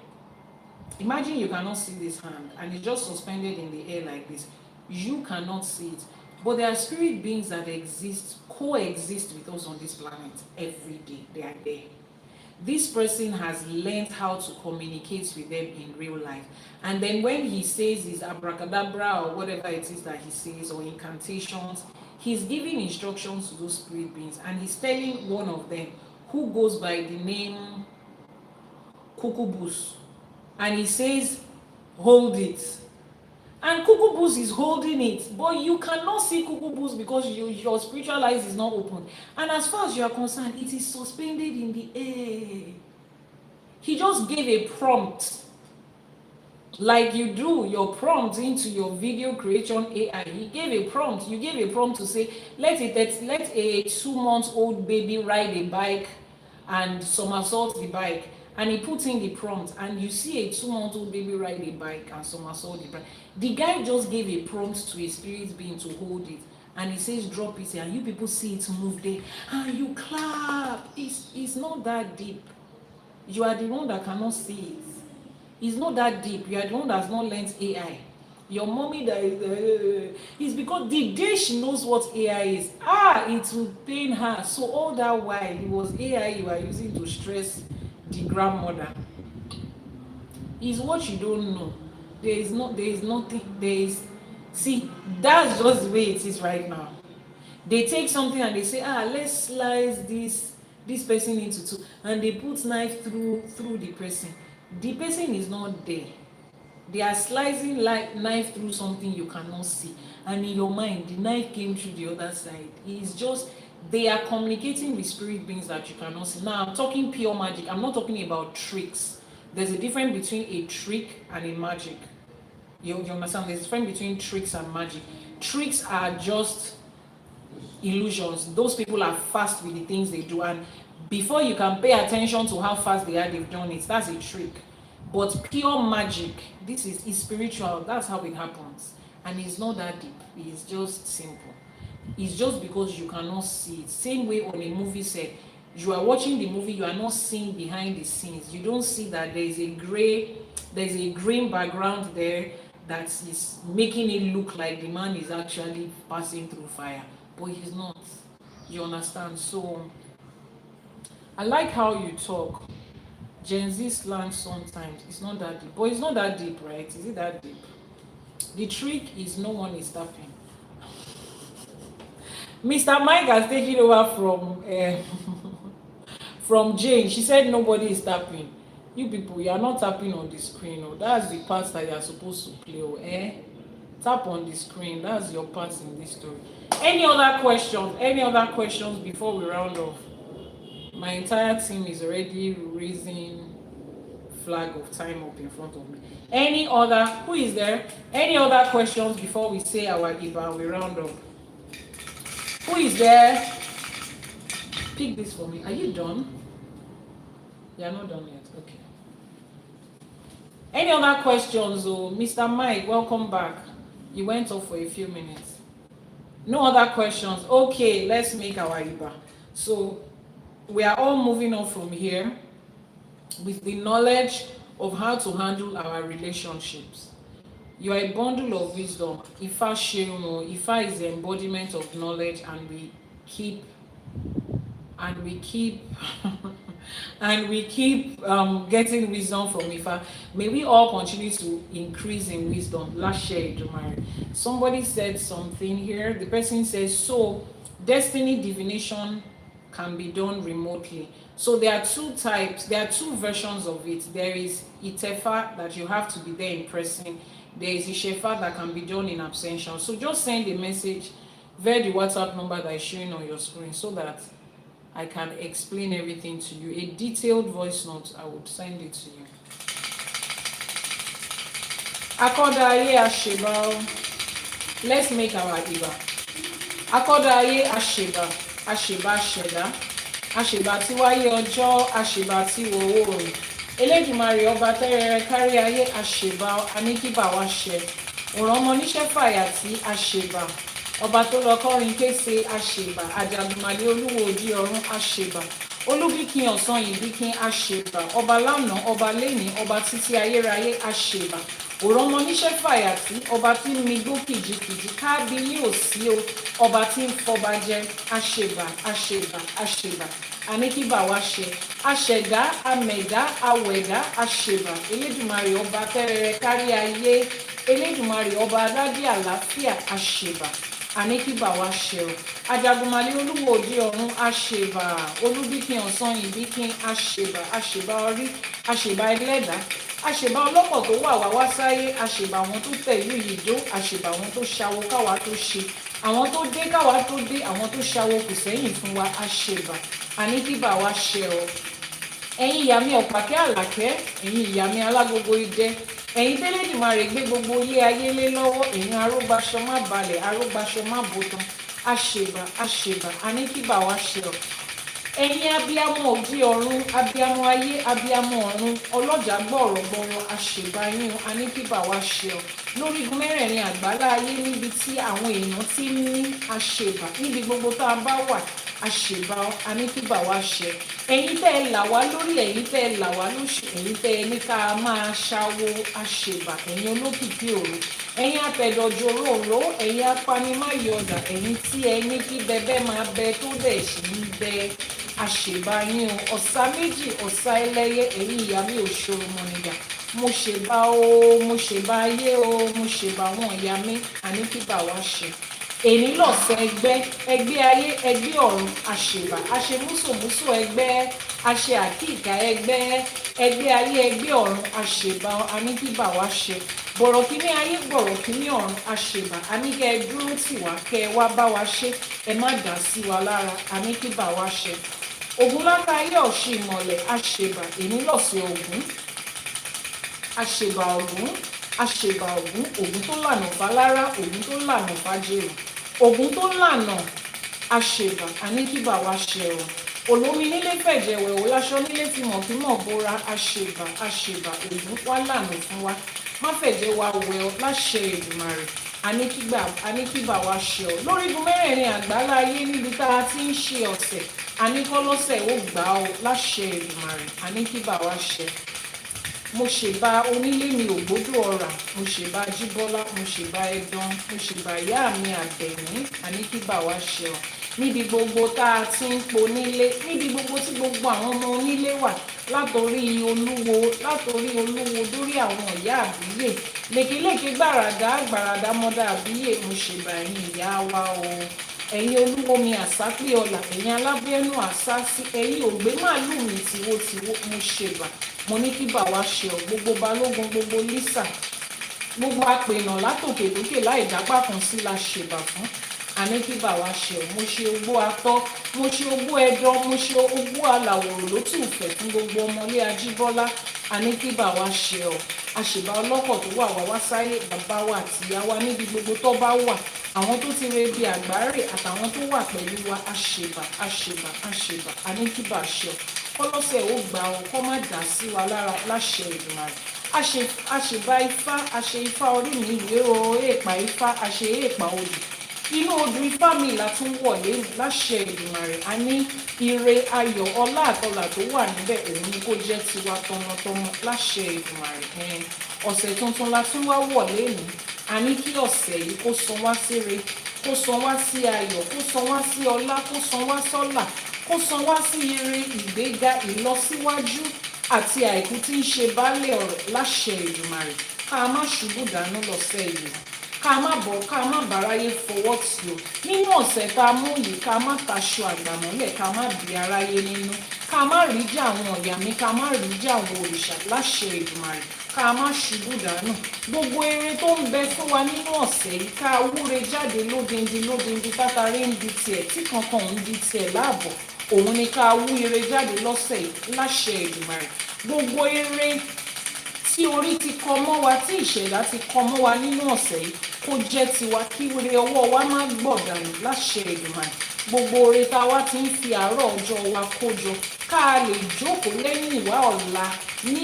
Imagine you cannot see this hand, and it's just suspended in the air like this. You cannot see it. But there are spirit beings that exist, coexist with us on this planet every day. They are there. This person has learned how to communicate with them in real life, and then when he says his abracadabra or whatever it is that he says, or incantations, he's giving instructions to those spirit beings, and he's telling one of them, who goes by the name Kukubus, and he says, hold it. And Kukubus is holding it, but you cannot see Kukubus because your spiritual eyes is not open. And as far as you are concerned, it is suspended in the air. He just gave a prompt, like you do your prompt into your video creation AI. He gave a prompt. You gave a prompt to say, let a 2-month-old baby ride a bike and somersault the bike. And he puts in the prompt, and you see a 2-month-old baby ride a bike and somersault the bike. The guy just gave a prompt to a spirit being to hold it, and he says drop it, and you people see it move there, and you clap. It's not that deep. You are the one that cannot see it. It's not that deep. You are the one that's not learned AI. Your mommy that is because the day she knows what AI is, it will pain her. So all that while it was AI you are using to stress the grandmother. Is what you don't know. See, that's just the way it is right now. They take something and they say, let's slice this person into two, and they put knife through the person. The person is not there. They are slicing like knife through something you cannot see, and in your mind the knife came through the other side. It's just they are communicating with spirit beings that you cannot see. Now I'm talking pure magic. I'm not talking about tricks. There's a difference between a trick and a magic. You understand? There's a difference between tricks and magic. Tricks are just illusions. Those people are fast with the things they do, and before you can pay attention to how fast they are, they've done it. That's a trick. But pure magic, this is spiritual. That's how it happens, and it's not that deep. It's just simple. It's just because you cannot see it. Same way on a movie set, you are watching the movie, you are not seeing behind the scenes. You don't see that there's a green background there that is making it look like the man is actually passing through fire, but he's not. You understand? So I like how you talk. Gen Z slang sometimes. It's not that deep, but it's not that deep, right? Is it that deep? The trick is no one is tapping. Mr. Mike has taken over from Jane. She said nobody is tapping. You people, you are not tapping on the screen. Oh, that's the part that you are supposed to play. Oh, tap on the screen. That's your part in this story. Any other questions? Any other questions before we round off? My entire team is already raising flag of time up in front of me. Any other? Who is there? Any other questions before we say our Iba and we round up? Who is there? Pick this for me. Are you done? You are not done yet. Okay. Any other questions? Oh, Mr. Mike, welcome back. You went off for a few minutes. No other questions. Okay, let's make our Iba. So we are all moving on from here with the knowledge of how to handle our relationships. You are a bundle of wisdom. Ifa is the embodiment of knowledge, and we keep getting wisdom from Ifa. May we all continue to increase in wisdom. Somebody said something here. The person says, so destiny divination can be done remotely. So there are two types, there are two versions of it. There is Itefa that you have to be there in person. There is Ishefa that can be done in absentia. So just send a message via the WhatsApp number that is showing on your screen so that I can explain everything to you. A detailed voice note, I would send it to you. Akodaye Asheba. Let's make our Iba. Akodaye Asheba. Asheba Sheda. Asheba tí wáyé ọjọ́, Asheba tí wo oòrùn. Elédùmarè ọba tẹ́rẹrẹ kárí ayé, Asheba aníkíbà wá ṣẹ. Òràn ọmọ níṣẹ́ fàyà tí Asheba. Ọba tó lọ kọrin kése, Asheba. Àjàgùnmàlè olúwo òdì ọ̀run, Asheba. Olúbíkin ọ̀sán ìbíkin, Asheba. Ọba lánàá, ọba lénìí, ọba títí ayérayé, Asheba. Òràn ọmọ níṣẹ́ fàyà tí ọba tí ń mi gbó kìjikìji, káàbí yóò sí o, ọba tí ń fọba jẹ, Asheba, Asheba, Asheba. Aníkíbà wá ṣe. Aṣẹ̀dá, amẹ̀dá, awẹ̀dá, Asheba. Elédùmarè ọba tẹ́rẹrẹ kárí ayé. Elédùmarè ọba aládé àlàáfíà, Asheba. Aníkíbà wá ṣe o. Àjàgùnmàlè olúwo òdì ọ̀run, Asheba. Olúbíkin ọ̀sán ìbíkin, Asheba. Asheba orí, Asheba ẹlẹ́dàá. Àṣèbá ọlọ́pọ̀ tó wà wá sáyé, àṣèbá àwọn tó tẹ̀lú ìjó, àṣèbá àwọn tó ṣawo káwa tó ṣe, àwọn tó dé káwa tó dé, àwọn tó ṣawo kù sẹ́yìn fún wa, àṣèbá. Aníkíbà wá ṣe ọ. Ẹ̀yin ìyá mi ọ̀pàkẹ́ àlàkẹ́, ẹ̀yin ìyá mi alágogo idẹ, ẹ̀yin tẹ́lẹ̀dùmarè gbé gbogbo ilé ayé lé lọ́wọ́, ẹ̀yin arógbaṣọ má balẹ̀, arógbaṣọ má bòtán, àṣèbá, àṣèbá. Aníkíbà wá ṣe ọ. Ẹ̀yin abiyamọ òdi ọ̀run, abiyamọ ayé, abiyamọ ọ̀run, ọlọ́jà gbọ̀rọ̀gbọ̀rọ̀, Asheba yín, Aníkíbà wá ṣe ọ. Lórí igun mẹ́rẹ̀ẹ̀rin àgbálá ayé níbi tí àwọn èèyàn ti ní Asheba, níbi gbogbo tá a bá wà, Asheba, Aníkíbà wá ṣe. Ẹ̀yin tẹ́ ẹ là wá lórí, ẹ̀yin tẹ́ ẹ là wá lóṣù, ẹ̀yin tẹ́ ẹ ní ká máa ṣáwó, Asheba, ẹ̀yin olókìkí òru, ẹ̀yin apẹ̀dọ̀jòróró, ẹ̀yin apanimáyọ̀dà, ẹ̀yin tí ẹ ní kí bẹbẹ máa bẹ tó dẹ̀ sí ń bẹ, Asheba yín o. Ọ̀sá méjì, ọ̀sá ẹlẹ́yẹ, ẹ̀yin ìyá mi ò ṣòro mọ̀ nígbà. Mo ṣèbà o, mo ṣèbà ayé o, mo ṣèbà àwọn ìyá mi, Aníkíbà wá ṣe. Èní lọ̀sẹ̀ ẹgbẹ́, ẹgbẹ́ ayé, ẹgbẹ́ ọ̀run, Asheba. Aṣe músòmúsò ẹgbẹ́, aṣe àkíkà ẹgbẹ́, ẹgbẹ́ ayé, ẹgbẹ́ ọ̀run, Asheba, Aníkíbà wá ṣe. Bọ̀rọ̀ kíní ayé, bọ̀rọ̀ kíní ọ̀run, Asheba. Aníkẹ́ ẹ dúró tì wá, kẹ́ ẹ wá bá wa ṣe, ẹ má dá sí wa lára, Aníkíbà wá ṣe. Ògúnláka ayé ọ̀ṣì ìmọ̀lẹ̀, Asheba. Èní lọ̀sẹ̀ Ògún, Asheba Ògún, Asheba Ògún, Ògún tó lànà fálára, Ògún tó lànà fájèrò, Ògún tó lànà, Asheba. Aníkíbà wá ṣe ọ. Olómi nílé fẹ̀jẹ̀ wẹ̀wò, láṣọ nílé fi mọ̀kímọ̀ bóra, Asheba, Asheba. Ògún wá lànà fún wa, má fẹ̀jẹ̀ wa wẹ̀ ọ́, láṣẹ Èdùmàrè. Aníkíbà wá ṣe ọ. Lórí igun mẹ́rẹ̀ẹ̀rin àgbálá ayé níbi tá a ti ń ṣe ọ̀sẹ̀, Aníkọ́lọ́sẹ̀ ó gbà ọ́, láṣẹ Èdùmàrè. Aníkíbà wá ṣe. Mo ṣèbà onílé mi ògbódò ọ̀rà, mo ṣèbà Jíbọ́lá, mo ṣèbà Ẹdán, mo ṣèbà ìyá mi Àbẹ̀ní, Aníkíbà wá ṣe ọ. Níbi gbogbo tá a ti ń ponílé, níbi gbogbo tí gbogbo àwọn ọmọ onílé wà, látòrí olúwo dórí àwọn ìyá àbíyè, lèkèlèkè gbàràdá mọ́dà àbíyè, mo ṣèbà ẹ̀yin ìyá wa o. Ẹ̀yin olúwo mi àsápé ọlà, ẹ̀yin alábẹ́nú àsásí, ẹ̀yin ògbé màálù mi tìwótìwó, mo ṣèbà. Mo ní kíbà wá ṣe ọ. Gbogbo balógun, gbogbo lísà, gbogbo apènà látòkèdókè láì dápà kan sí la ṣèbà fún, Aníkíbà wá ṣe ọ. Mo ṣe ogbó atọ́, mo ṣe ogbó ẹdán, mo ṣe ogbó alàwòrò lótùfẹ̀ fún gbogbo ọmọlé Ajíbọ́lá, Aníkíbà wá ṣe ọ. Àṣèbà ọlọ́kọ̀ tó wà wá sáyé, bàbá wa àti ìyá wa níbi gbogbo tó bá wà, àwọn tó ti rebi àgbáre àtàwọn tó wà pẹ̀lú wa, Asheba, Asheba, Asheba. Aníkíbà ṣe ọ. Kọ́lọ́sẹ̀ ó gbà ọ, kọ́ má dá sí wa lára, láṣẹ Èdùmàrè. Àṣèbà Ifá, àṣe Ifá orí mi ìwé o, èèpà Ifá, àṣe èèpà odù. Inú odù Ifá mi là tún wọlé, láṣẹ Èdùmàrè. A ní ire, ayọ̀, ọlá àtọlà tó wà níbẹ̀, òun ni kó jẹ́ tiwa tọmọtọmọ, láṣẹ Èdùmàrè. Ọ̀sẹ̀ tuntun la tún wá wọlé ní. A ní kí ọ̀sẹ̀ yìí kó san wá síre, kó san wá sí ayọ̀, kó san wá sí ọlá, kó san wá sọ́là, kó san wá sí ire, ìgbéga, ìlọsíwájú àti àìkú tí ń ṣe baálé ọ̀rọ̀, láṣẹ Èdùmàrè. Ká má ṣubú dànù lọ́sẹ̀ yìí, ká má bọ̀ ká má bàráyé fọwọ́ tì ó nínú ọ̀sẹ̀ tá a mú yìí ká má taṣọ àgbàmọ́lẹ̀ ká má bí aráyé nínú ká má rí jà àwọn ọ̀yà mi ká má rí jà àwọn òrìṣà láṣẹ Èdùmàrè ká má ṣubú dànù gbogbo eré tó ń bẹ fún wa nínú ọ̀sẹ̀ yìí ká wúre jáde lódindi tátàrí ń di tiẹ̀ tí kankan ń di tiẹ̀ láàbọ̀ òun ni ká wú eré jáde lọ́sẹ̀ yìí láṣẹ Èdùmàrè gbogbo eré tí orí ti kọ mọ́ wa tí ìṣẹ̀dá ti kọ mọ́ wa nínú ọ̀sẹ̀ yìí kó jẹ́ tiwa kí ire ọwọ́ wa má gbọ̀dànù láṣẹ Èdùmàrè gbogbo oore tá a wá ti ń fi àárọ̀ ọjọ́ wa kó jọ ká lè jókòó lẹ́yìn ìwà ọ̀la ní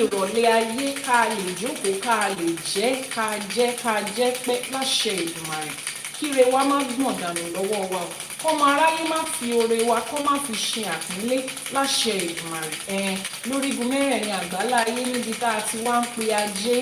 ìrọ̀lẹ́ ayé ká lè jókòó ká lè jẹ́ pẹ́ láṣẹ Èdùmàrè kíre wa má gbọ̀n dànù lọ́wọ́ wa o kọ́mọ aráyé má fi oore wa kọ́ má fi ṣe àpínlé láṣẹ Èdùmàrè lórígun mẹ́rẹ̀ẹ̀rin àgbálá ayé níbi tá a ti wá ń pe ajé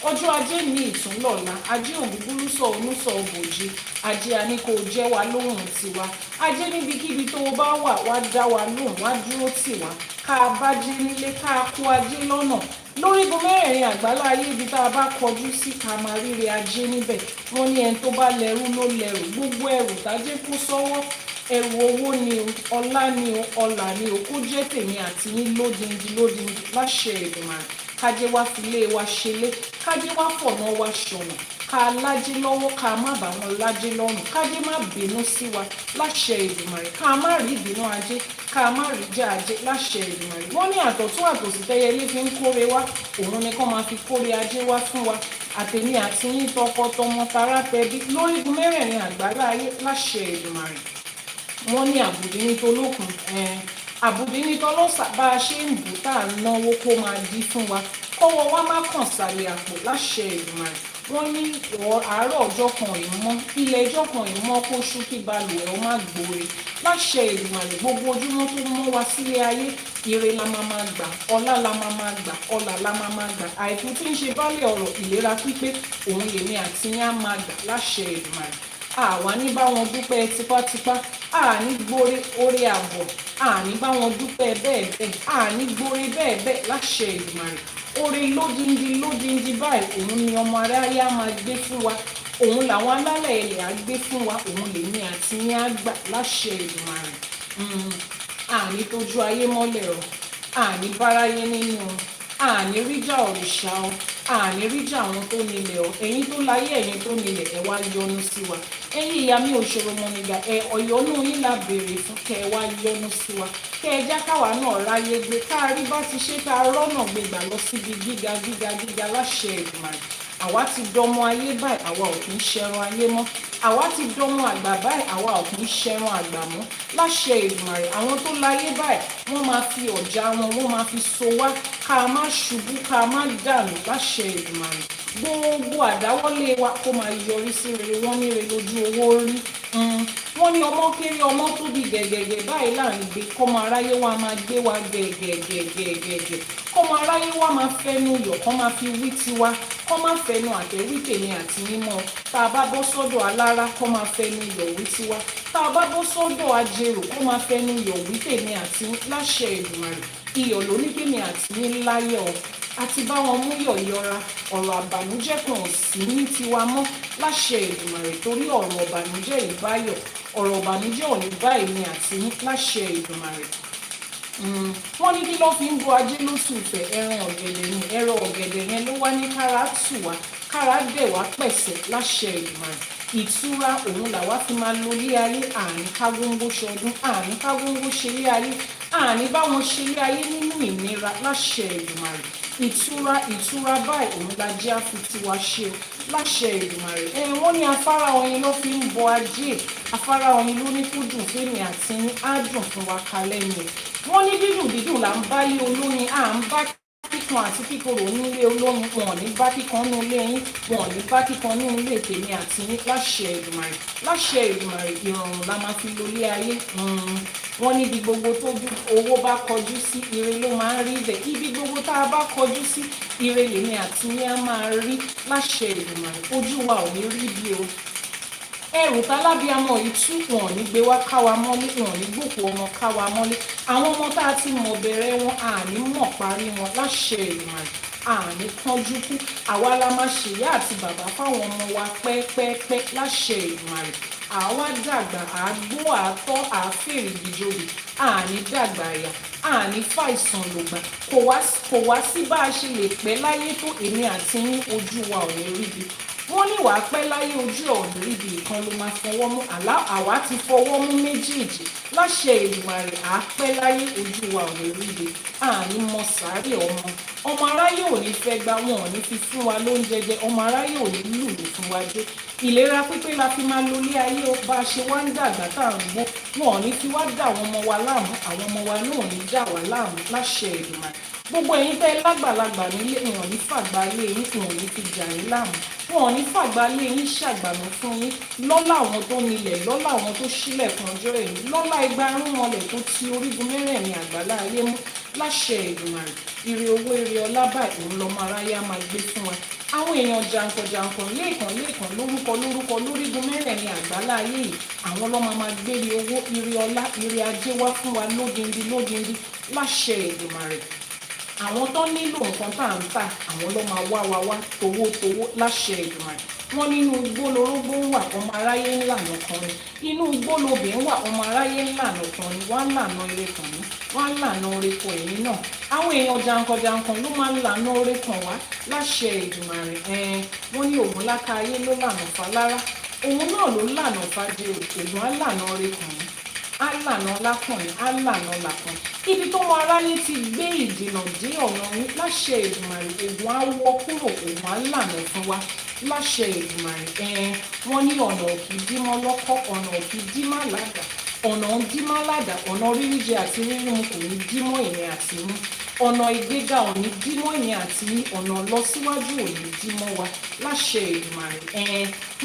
ọjọ́ ajé ní ìtúnlọ̀la ajé ògúngúrú sọ onúsọ òbòjì ajé àní kò jẹ́ wa lóhùn tiwa ajé níbikíbi tó o bá wà wá dá wa lóhùn wá dúró tì wá ká a bá jí nílé ká a kó ajé lọ́nà lórígun mẹ́rẹ̀ẹ̀rin àgbálá ayé ibi tá a bá kọjú sí ká máa ríre ajé níbẹ̀ wọ́n ní ẹni tó bá lẹ́rú ló lẹ́rù gbogbo ẹrù tájé kó sọ́wọ́ ẹrù owó ni o ọlá ni o ọlà ni o kó jẹ́ tèmi àti yín lódindi láṣẹ Èdùmàrè kájé wá filé wa ṣelé kájé wá fọ̀nà wa ṣọ̀nà ká lájé lọ́wọ́ ká má bá wọn lájé lọ́rùn kájé má bínú sí wa láṣẹ Èdùmàrè ká má rí ìbínú ajé ká má rí jà ajé láṣẹ Èdùmàrè wọ́n ní àtọ̀tún àtòsí tẹ́yẹlé fi ń kórè wá òun ni kán máa fi kórè ajé wá fún wa àtẹ̀mí àti yín tọkọtọmọ tará tẹbí lórígun mẹ́rẹ̀ẹ̀rin àgbálá ayé láṣẹ Èdùmàrè wọ́n ní àbùdí ní tolókun àbùdí ní tọlọ́sà bá a ṣe ń bù tá à ń náwó kó máa di fún wa kọ́wọ́ wa má kàn sàlẹ̀ àpò láṣẹ Èdùmàrè wọ́n ní àárọ̀ ọjọ́ kan ìmọ́ ilẹ̀ ẹjọ́ kan ìmọ́ kó ṣú kí balùwẹ̀ ó má gbòòrè láṣẹ Èdùmàrè gbogbo ojúmọ́ tó mọ́ wa sílé ayé ire la máa gbà ọlá la máa gbà ọlà la máa gbà àìkú tí ń ṣe bálẹ̀ ọ̀rọ̀ ìlera pípé òun lèmi àti yín á máa gbà láṣẹ Èdùmàrè àwa ní bá wọn dúpẹ́ tipátipá àní gbóre orí àbọ̀ àní bá wọn dúpẹ́ bẹ́ẹ̀ àní gbóre bẹ́ẹ̀ láṣẹ Èdùmàrè oore lódindi báyìí òun ni ọmọ aráyé á máa gbé fún wa òun làwọn alálẹ̀ ilẹ̀ á gbé fún wa òun lèmi àti yín á gbà láṣẹ Èdùmàrè àní tójú ayé mọ́lẹ̀ o àní báráyé nínú àní ríjà òrìṣà o àní ríjà àwọn tó nílẹ̀ o ẹ̀yin tó láyé ẹ̀yin tó nílẹ̀ ẹ wá yọ́nú sí wa ẹ̀yin ìyá mi òṣèré ọmọnìyà ọ̀yọ́nú yín la béèrè fún kẹ́ ẹ wá yọ́nú sí wa kẹ́ ẹ já káwa náà ráyé gbé káàrí bá ti ṣe ká rọ́nà gbégbà lọ síbi gíga láṣẹ Èdùmàrè àwa ti dọmọ ayé báyìí àwa ò kì í ṣẹran ayé mọ́ àwa ti dọmọ àgbà báyìí àwa ò kì í ṣẹran àgbà mọ́ láṣẹ Èdùmàrè àwọn tó láyé báyìí wọ́n máa fi ọ̀já wọn máa fi so wá ká má ṣubú ká má dànù láṣẹ Èdùmàrè gbogbo àdáwọ́lé wa kó máa yọrí sí rere wọ́n ní rere lójú owó rí wọ́n ní ọmọ kéré ọmọ tó di gẹ̀gẹ̀gẹ̀ báyìí láàrin gbé kọ́mọ aráyé wa máa gbé wa gẹ̀gẹ̀gẹ̀gẹ̀gẹ̀ kọ́mọ aráyé wa máa fẹ́nu yọ̀ kọ́ máa fi wí tiwa kọ́ máa fẹ́nu àtẹ̀wí tèmi àti mímọ́ tá a bá bọ́ sọ́dọ̀ alára kọ́ máa fẹ́nu yọ̀ wí tiwa tá a bá bọ́ sọ́dọ̀ ajérò kọ́ máa fẹ́nu yọ̀ wí tèmi àti láṣẹ Èdùmàrè iyọ̀ ló ní tèmi àti ní láyọ̀ àti bá wọn mú yọ̀ yọra ọ̀rọ̀ àbànújẹ́ kan ò sí ní tiwa mọ́ láṣẹ Èdùmàrè torí ọ̀rọ̀ ọ̀bànújẹ́ ìbáyọ̀ ọ̀rọ̀ ọ̀bànújẹ́ ò ní bá èmi àti láṣẹ Èdùmàrè wọ́n ní kí ló fi ń bo ajé lóṣù ìfẹ́ ẹran ọ̀gẹ̀dẹ̀ ni ẹran ọ̀gẹ̀dẹ̀ yẹn ló wá ní kára tù wá kára dẹ̀ wá pẹ̀sẹ̀ láṣẹ Èdùmàrè ìtura òun làwa fi máa lo ilé ayé àní kágóńgó ṣọdún àní kágóńgó ṣe ilé ayé àní báwọn ṣe ilé ayé nínú ìnira láṣẹ Èdùmàrè ìtura báyìí òun la jẹ́ àfi tiwa ṣe láṣẹ Èdùmàrè wọ́n ní afárá oyin ló fi ń bọ ajé afárá oyin ló ní kó dùn fẹ́mi àti á dùn fún wa kalẹ́ ni wọ́n ní dídùn là ń báyé olóyin à ń bá kíkan àti kíkorò nílé olóyin wọn ò ní bá kíkan ní ilé yín wọn ò ní bá kíkan ní ilé tèmi àti yín láṣẹ Èdùmàrè ìrọ̀rùn la máa fi lo ilé ayé wọ́n níbi gbogbo tó owó bá kọjú sí ire ló máa ń rí bẹ̀ ibi gbogbo tá a bá kọjú sí ire lèmi àti yín á máa rí láṣẹ Èdùmàrè ojú wa ò ní rí bí o ẹrù tálábíàmọ yìí tú wọn ò ní gbé wá káwa mọ́lé wọn ò ní gbòkó ọmọ káwa mọ́lé àwọn ọmọ tá a ti mọ̀ bẹ̀rẹ̀ wọn àní mọ̀ parí wọn láṣẹ Èdùmàrè àní kánjú kú. Àwa la máa ṣèyá àti bàbá fáwọn ọmọ wa pẹ́pẹ́pẹ́ láṣẹ Èdùmàrè. Àwa dàgbà àgbó àtọ́ àfèrè ìjòyè, àní dàgbà àyà, àní fàìsàn lògbà. Kò wá sí bá a ṣe lè pẹ́ láyé tó èmi àti yín ojú wa ò ní ríbi. Wọ́n ní wàá pẹ́ láyé ojú ọ̀ ní ríbi, ìkan ló máa fọwọ́ mú. Àwa ti fọwọ́ mú méjèèjì láṣẹ Èdùmàrè. À pẹ́ láyé ojú wa ò ní ríbi, àní mọ sàárè ọmọ. Ọmọ aráyé ò ní fẹ́ gbà, wọn ò ní fi fún wa lóúnjẹ jẹ, ọmọ aráyé ò ní lùlù fún wa jẹ. Ìlera pípé la fi máa lo ilé ayé o. Bá a ṣe wá ń dàgbà tá à ń gbó, wọn ò ní fi wá dà àwọn ọmọ wa láàmú, àwọn ọmọ wa náà ò ní dà wá láàmú láṣẹ Èdùmàrè. Gbogbo ẹ̀yin tẹ́ lágbàlagbà nílé, wọn ò ní fàgbà lé yín, wọn ò ní fi jà yín láàmú, wọn ò ní fàgbà lé yín ṣàgbàmọ́ fún yín. Lọ́lá àwọn tó nílẹ̀, lọ́lá àwọn tó ṣílẹ̀kùn ọjọ́ èyí, lọ́lá igba arúnmọlẹ̀ tó ti orígun mẹ́rẹ̀ẹ̀rin àgbàlá ayé mú láṣẹ Èdùmàrè. Ire owó ire ọlá báyìí òun lọmọ aráyé á máa gbé fún wa. Àwọn èèyàn jàǹkànjàǹkàn lẹ́ẹ̀kan lórúkọ lórígun mẹ́rẹ̀ẹ̀rin àgbàlá ayé yìí, àwọn ló máa gbé ire owó ire ọlá ire ajé wá fún wa lódindi láṣẹ Èdùmàrè. Àwọn tó nílò nǹkan tá à ń tà, àwọn ló máa wá wa wá towó láṣẹ Èdùmàrè. Wọ́n nínú igbó lorógbó ń wà, ọmọ aráyé ńlànà kan ni. Inú igbó lobì ń wà, ọmọ aráyé ńlànà kan ni. Wọ́n á lànà ire kan ní, wọ́n á lànà ire kan ẹ̀yìn náà. Àwọn èèyàn jàǹkànjàǹkàn ló máa ń lànà ire kan wá láṣẹ Èdùmàrè. Wọ́n ní òun láka ayé ló lànà falára, òun náà ló lànà fàdé òun á lànà ire kan ní, á lànà lákùnrin, á lànà làkùnrin. Ibi tó mọ aráyé ti gbé ìdènà dé ọ̀nà yín láṣẹ Èdùmàrè, òun á wọ́ kúrò, òun á lànà fún wa láṣẹ Èdùmàrè. Wọ́n ní ọ̀nà òkì dímọ́ lọ́kọ́, ọ̀nà òkì dímọ́ ládàá, ọ̀nà ń dímọ́ ládàá, ọ̀nà ríríjẹ àti rírímu kò ní dímọ́ ìrìn àti mú, ọ̀nà ìgbéga ò ní dímọ́ ìrìn àti ní, ọ̀nà lọ́síwájú ò ní dímọ́ wa láṣẹ Èdùmàrè.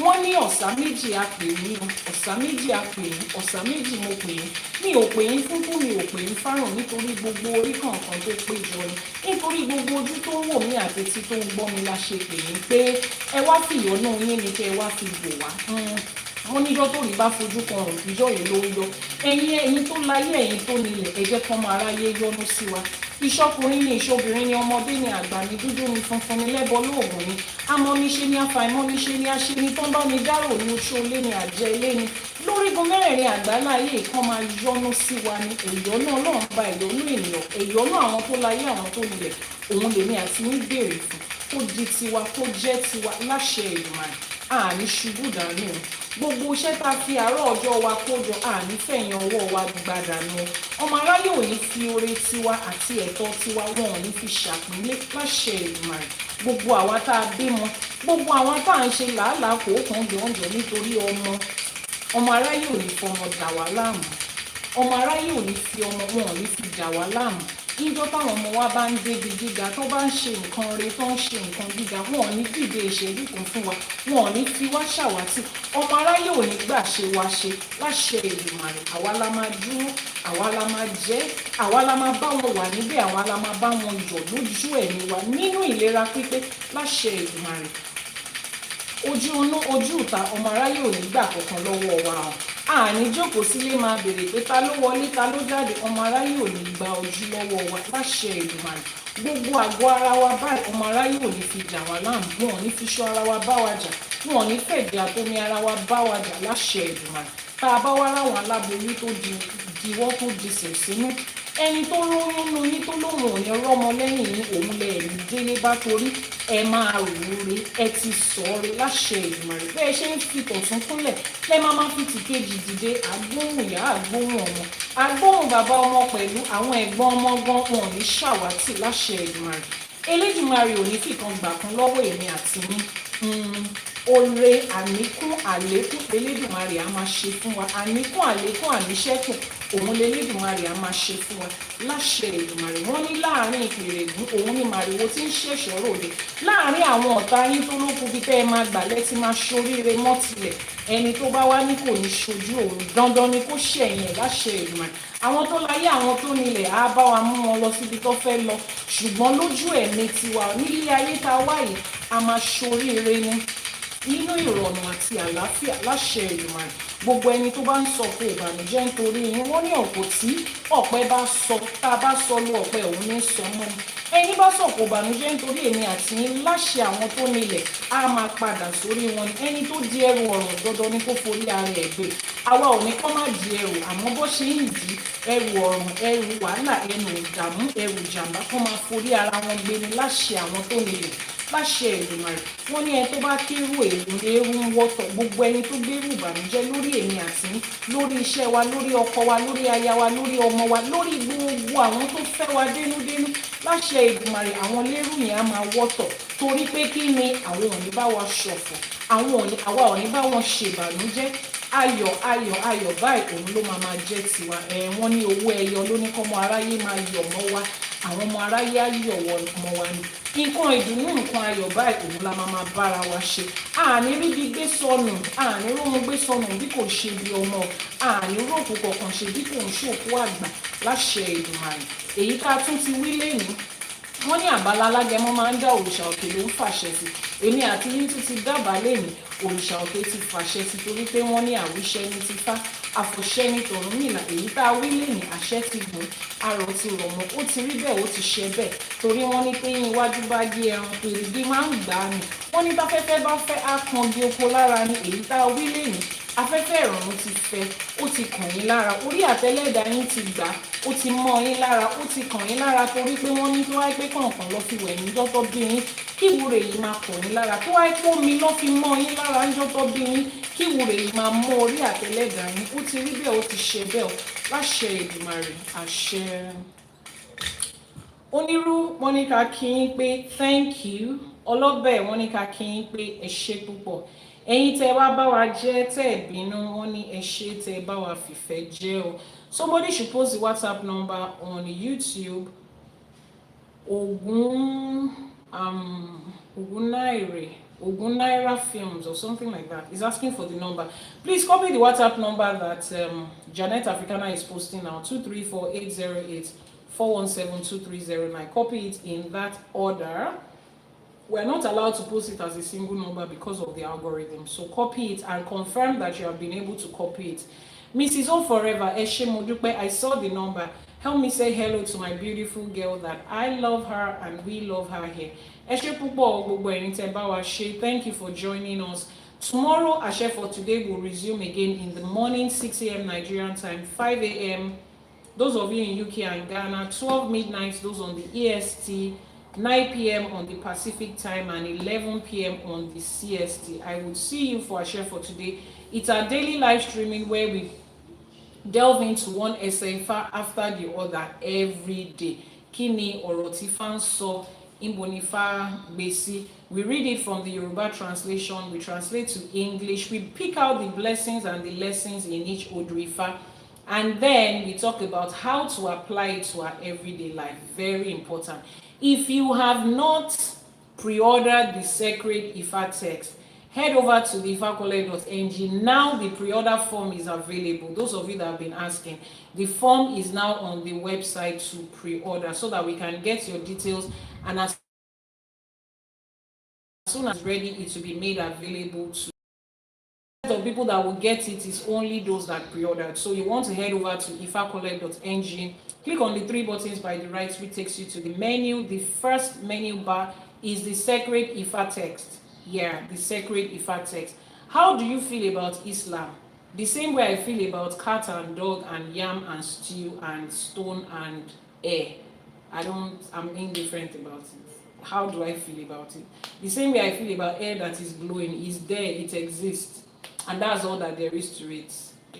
Wọ́n ní ọ̀sà méjì a pè mí o, ọ̀sà méjì a pè mí, ọ̀sà méjì mo pè yín. Mi ò pè yín fúnfún, mi ò pè yín fárùn, nítorí gbogbo orí kọ̀ọ̀kan tó péjọ ni, nítorí gbogbo ojú tó ń wò mí àti etí tó ń gbọ́ mi la ṣe pè yín pé ẹ wá fìyọ́nú yín ni kẹ́ ẹ wá fi bò wá. Wọ́n níjọ́ tó rí bá fojú kan ọ̀rùn ìjọ yìí ló ń yọ. Ẹ̀yin tó láyé, ẹ̀yin tó nílẹ̀, ẹ jẹ́ kọ́mọ aráyé yọ́nú sí wa. Ìṣọkùnrin ni ìṣobìnrin ni, ọmọdé ni àgbà ni, dúdú ni funfun ni, lẹ́bọ lóògùn ni, amọ́niṣe ni afàìmọ́niṣe ni, aṣeni tó ń bá mi dárò ní, oṣoolé ni, àjẹ́ ilé ni. Lórígun mẹ́rẹ̀ẹ̀rin àgbáńlá ayé kan máa yọ́nú sí wa ni. Ẹ̀yọ́nú Ọlọ́run ba ẹ̀yọ́nú ènìyàn, ẹ̀yọ́nú àwọn tó láyé, àwọn tó nílẹ̀, òun lèmi àti yín béèrè fún. Kó di tiwa, kó jẹ́ tiwa láṣẹ Èdùmàrè. Àní ṣubú dànù. Gbogbo iṣẹ́ tá a fi àárọ̀ ọjọ́ wa kó jọ, àní fẹ̀yìn ọwọ́ wa gbàdànù. Ọmọ aráyé ò ní fi oore tiwa àti ẹ̀tọ́ tiwa, wọn ò ní fi ṣàpínlé láṣẹ Èdùmàrè. Gbogbo àwa tá a bímọ, gbogbo àwọn tá à ń ṣe làálàá kòókan jọ̀ǹjọ̀ nítorí ọmọ aráyé ò ní fọmọ dà wá láàmú, ọmọ aráyé ò ní fi ọmọ, wọn ò ní fi dà wá láàmú. Níjọ́ táwọn ọmọ wa bá ń débi gíga, tó bá ń ṣe nǹkan rere, tó ń ṣe nǹkan gíga, wọn ò ní dìde ìṣẹ́jú kan fún wa, wọn ò ní fi wá ṣàwátì. Ọmọ aráyé ò ní gbà ṣe wá ṣe láṣẹ Èdùmàrè. Àwa la máa dúró, àwa la máa jẹ́, àwa la máa bá wọn wà níbẹ̀, àwa la máa bá wọn yọ̀ lójú ẹ̀mí wa nínú ìlera pípé láṣẹ Èdùmàrè. Ojú inú ojú ìta, ọmọ aráyé ò ní gbà kankan lọ́wọ́ wa hàn. Àní jókòó sílé máa béèrè pé ta ló wọlé, ta ló jáde, ọmọ aráyé ò ní gba ojú lọ́wọ́ wa láṣẹ Èdùmàrè. Gbogbo àgọ́ ara wa báyìí, ọmọ aráyé ò ní fi jà wá láàmú, wọn ò ní fi ṣọ́ ara wa bá wa jà, wọn ò ní fẹ̀jẹ̀ àtomi ara wa bá wa jà láṣẹ Èdùmàrè. Tá a bá wá láwọn aláboyún tó diwọ́ tó disẹ̀ sínú, ẹni tó lóyún nu yín tó lóhùn òní rọ́mọ lẹ́yìn yín, òun lẹ ẹ̀mí délé bá torí ẹ máa rúure, ẹ ti sọ̀ọ́re láṣẹ Èdùmàrè. Bẹ́ẹ̀ ṣe ń fi tọ̀tún kúnlẹ̀ lẹ́ máa fi tìkejì dìde, àgbóhùn ìyá, àgbóhùn ọmọ, àgbóhùn bàbá ọmọ pẹ̀lú àwọn ẹ̀gbọ́n ọmọ gan, wọn ò ní ṣàwátì láṣẹ Èdùmàrè. Elédùmarè ò ní fìkan gbà kan lọ́wọ́ èmi àti yín. Oore àníkún àlékún Elédùmarè á máa ṣe fún wa, àníkún àlékún àníṣẹ́kù òun lélẹ́dùmarè á máa ṣe fún wa láṣẹ Èdùmàrè. Wọ́n ní láàrin ìpèrègún òun ní màrìwò tí ń ṣẹ̀ṣọ́ ròde, láàrin àwọn ọ̀tá yín tó lókun bí tẹ́ ẹ máa gbà lẹ́tí máa ṣoríire mọ́tilẹ̀. Ẹni tó bá wá ní kò ní ṣojú òun, dandan ni kó ṣẹ̀yìn ẹ̀ láṣẹ Èdùmàrè. Àwọn tó láyé, àwọn tó nílẹ̀ á bá wa mú wọn lọ síbi tó fẹ́ lọ, ṣùgbọ́n lójú ẹ̀mí tiwa nílé ayé tá a wá yìí a máa ṣoríire ni. nínú ìrọ̀rùn àti àlàáfíà láṣẹ Èdùmàrè. Gbogbo ẹni tó bá ń sọ pé ìbànújẹ́ nítorí yín, wọ́n ní ọ̀pọ̀ tí ọ̀pẹ bá sọ, tá a bá sọ lu ọ̀pẹ òun ní sọ mọ́ ni. Ẹni bá sọ̀kò ìbànújẹ́ nítorí èmi àti yín, láṣẹ àwọn tó nílẹ̀ á máa padà sórí wọn ni. Ẹni tó di ẹrù ọ̀rùn dandan ni kó forí ara ẹ̀ gbé. Àwa ò ní kọ́ má di ẹrù, àmọ́ bó ṣe ń di ẹrù ọ̀rùn, ẹrù wàhálà, ẹnu ìdààmú, ẹrù ìjàmbá, kó máa forí ara wọn gbé ni láṣẹ àwọn tó nílẹ̀ láṣẹ Èdùmàrè. Wọ́n ní ẹni tó bá kérú eérú ń wọ́tọ̀. Gbogbo ẹni tó gbérù ìbànújẹ́ lórí èmi àti yín, lórí iṣẹ́ wa, lórí ọkọ wa, lórí aya wa, lórí ọmọ wa, lórí gbogbo àwọn tó fẹ́ wa dénúdénú, láṣẹ Èdùmàrè àwọn lérú yẹn á máa wọ́tọ̀. Torí pé kí ni àwọn ò ní bá wa ṣọ̀fọ̀, àwa ò ní bá wọn ṣèbànújẹ́. Ayọ̀ ayọ̀ ayọ̀ báyìí òun ló máa jẹ́ tiwa. Wọ́n ní owó ẹyọ ló ní kọ́mọ aráyé máa yọ̀ mọ́ wa, àwọn ọmọ aráyé á yọ̀ mọ́ wa ni. Nǹkan ìdùnnú, nǹkan ayọ̀ báyìí òun la máa bára wa ṣe. Àní ríbi gbé sọnù, àní róhun gbé sọnù bí kò ṣe bí ọmọ, àní róòkù kọ̀ọ̀kan ṣe bí kò ń ṣòkú àgbà láṣẹ Èdùmàrè. Èyí ká tún ti wí lénìí, wọ́n ní àbálá alágẹmọ máa ń dá, òrìṣà òkè ló ń fàṣẹ sí. Èmi àti yín tún ti dábàá lénìí, òrìṣà òkè ti fàṣẹ sí, torí pé wọ́n ní àwíṣẹ́ ní tìfá, àfọ̀ṣẹ́ ní tọ̀rúnmìlà. Èyí tá a wí lénìí, àṣẹ ti gùn, arọ̀ ti rọ̀ mọ́, ó ti rí bẹ́ẹ̀, ó ti ṣe bẹ́ẹ̀. Torí wọ́n ní pé iwájú bá gé ẹran, pèrègé máa ń gbà á ni. Wọ́n ní báfẹ́fẹ́ bá fẹ́ á kan bí oko lára ni. Èyí tá a wí lénìí, afẹ́fẹ́ ìrọ̀rùn ti fẹ́, ó ti kàn yín lára. Orí àtẹlẹ́dàá yín ti gbà, ó ti mọ́ yín lára, ó ti kàn yín lára. Torí pé wọ́n ní tó wáyé pé kọ̀ọ̀kan lọ fi wẹ̀ ní jọ́tọ́ bí yín, kí ìwúre yìí máa kàn yín lára. Tó wáyé pé omi lọ́ fi mọ́ yín lára ní jọ́tọ́ bí yín, kí ìwúre yìí máa mọ́ orí àtẹlẹ́dàá yín. Ó ti rí bẹ́ẹ̀, ó ti ṣe bẹ́ẹ̀ o láṣẹ Èdùmàrè. Àṣẹ. Onírú wọ́n ní ká kí yín pé thank you. Ọlọ́bẹ̀ wọ́n ní ká kí yín pé ẹ ṣé púpọ̀. Ẹ̀yin tẹ́ wá bá wa jẹ́, tẹ́ bínú, wọ́n ní ẹ ṣé tẹ́ bá wa fìfẹ́ jẹ́ o. Somebody should post the WhatsApp number on YouTube. Ogunaira Films or something like that. He's asking for the number. Please copy the WhatsApp number that Janet Africana is posting now, 234-808-417-2309. Copy it in that order. We're not allowed to post it as a single number because of the algorithm. So copy it and confirm that you have been able to copy it. Mrs. O Forever, Eshe Modupe, I saw the number. Help me say hello to my beautiful girl that I love her and we love her here. Eshe Pupo Ogbobo Enitebawa She, thank you for joining us. Tomorrow, Ashe for today will resume again in the morning, 6 a.m. Nigerian time, 5 a.m. Those of you in UK and Ghana, 12 midnight, those on the EST, 9 p.m. on the Pacific time and 11 p.m. on the CST. I will see you for Ashe for today. It's our daily live streaming where we delve into one Esefa after the other every day. Kini Orotifan so Imbonifa Besi. We read it from the Yoruba translation, we translate to English, we pick out the blessings and the lessons in each Odù Ifá, and then we talk about how to apply it to our everyday life. Very important. If you have not pre-ordered the sacred Ifá text, head over to the ifakoled.ng. Now the pre-order form is available. Those of you that have been asking, the form is now on the website to pre-order so that we can get your details, and as soon as ready, it will be made available to the people that will get it is only those that pre-ordered. So you want to head over to ifakoled.ng, click on the three buttons by the right, which takes you to the menu. The first menu bar is the sacred Ifá text. Yeah, the sacred Ifá text. How do you feel about Islam? The same way I feel about cat and dog and yam and stew and stone and air. I'm indifferent about it. How do I feel about it? The same way I feel about air that is blowing. Is there, it exists, and that's all that there is to it,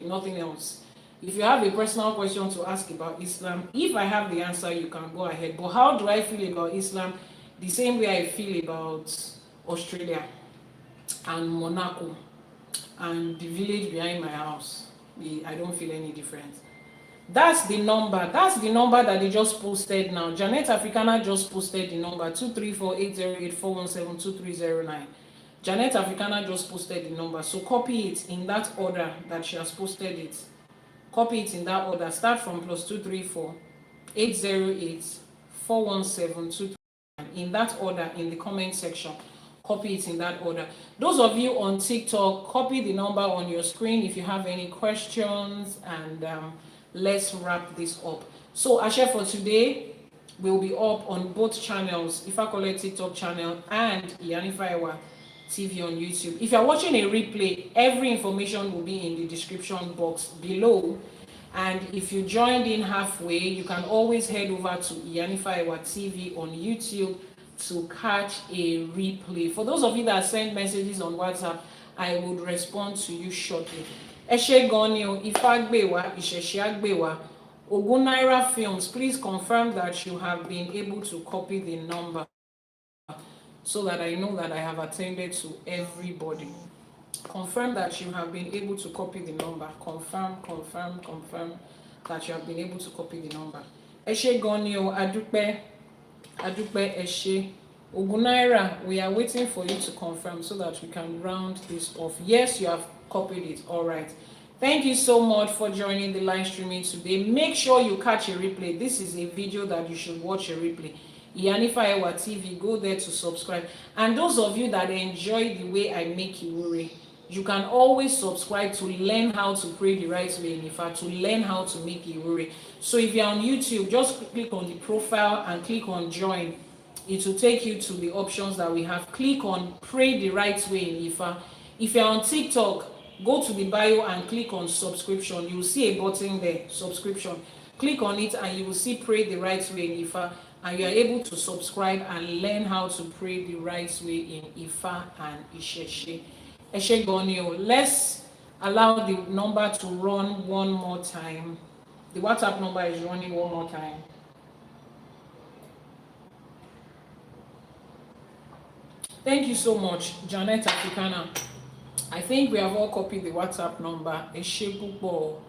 nothing else. If you have a personal question to ask about Islam, if I have the answer, you can go ahead. But how do I feel about Islam? The same way I feel about Australia and Monaco and the village behind my house. I don't feel any different. That's the number that they just posted now. Janet Africana just posted the number 234-808-417-2309. Janet Africana just posted the number, so copy it in that order that she has posted it. Copy it in that order. Start from +234-808-417-2309 in that order in the comment section. copy it in that order. Those of you on TikTok, copy the number on your screen if you have any questions, and let's wrap this up. So Ashe for today will be up on both channels, Ifakole TikTok channel and Iyanifa Ewa TV on YouTube. If you're watching a replay, every information will be in the description box below. And if you joined in halfway, you can always head over to Iyanifa Ewa TV on YouTube to catch a replay. For those of you that send messages on WhatsApp, I would respond to you shortly. Eshe Gonio, Ifagbewa, Isheshiagbewa, Ogunaira Films, please confirm that you have been able to copy the number so that I know that I have attended to everybody. Confirm that you have been able to copy the number. Confirm that you have been able to copy the number. Eshe Gonio, Adupe Eshe. Ogunaira, we are waiting for you to confirm so that we can round this off. Yes, you have copied it. All right. Thank you so much for joining the live streaming today. Make sure you catch a replay. This is a video that you should watch a replay. Iyanifa Ewa TV, go there to subscribe. And those of you that enjoy the way I make Iwure, you can always subscribe to learn how to pray the right way in Ifa, to learn how to make Iwure. So if you're on YouTube, just click on the profile and click on join. It will take you to the options that we have. Click on pray the right way in Ifa. If you're on TikTok, go to the bio and click on subscription. You will see a button there, subscription. Click on it and you will see pray the right way in Ifa, and you are able to subscribe and learn how to pray the right way in Ifa and IŞÄŞE. Eshe Gonio, let's allow the number to run one more time. The WhatsApp number is running one more time. Thank you so much, Janet Africana. I think we have all copied the WhatsApp number. Eshe Pupo.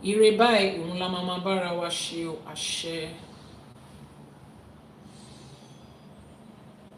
Ire báyìí, òun la máa bára wa ṣe o, àṣẹ.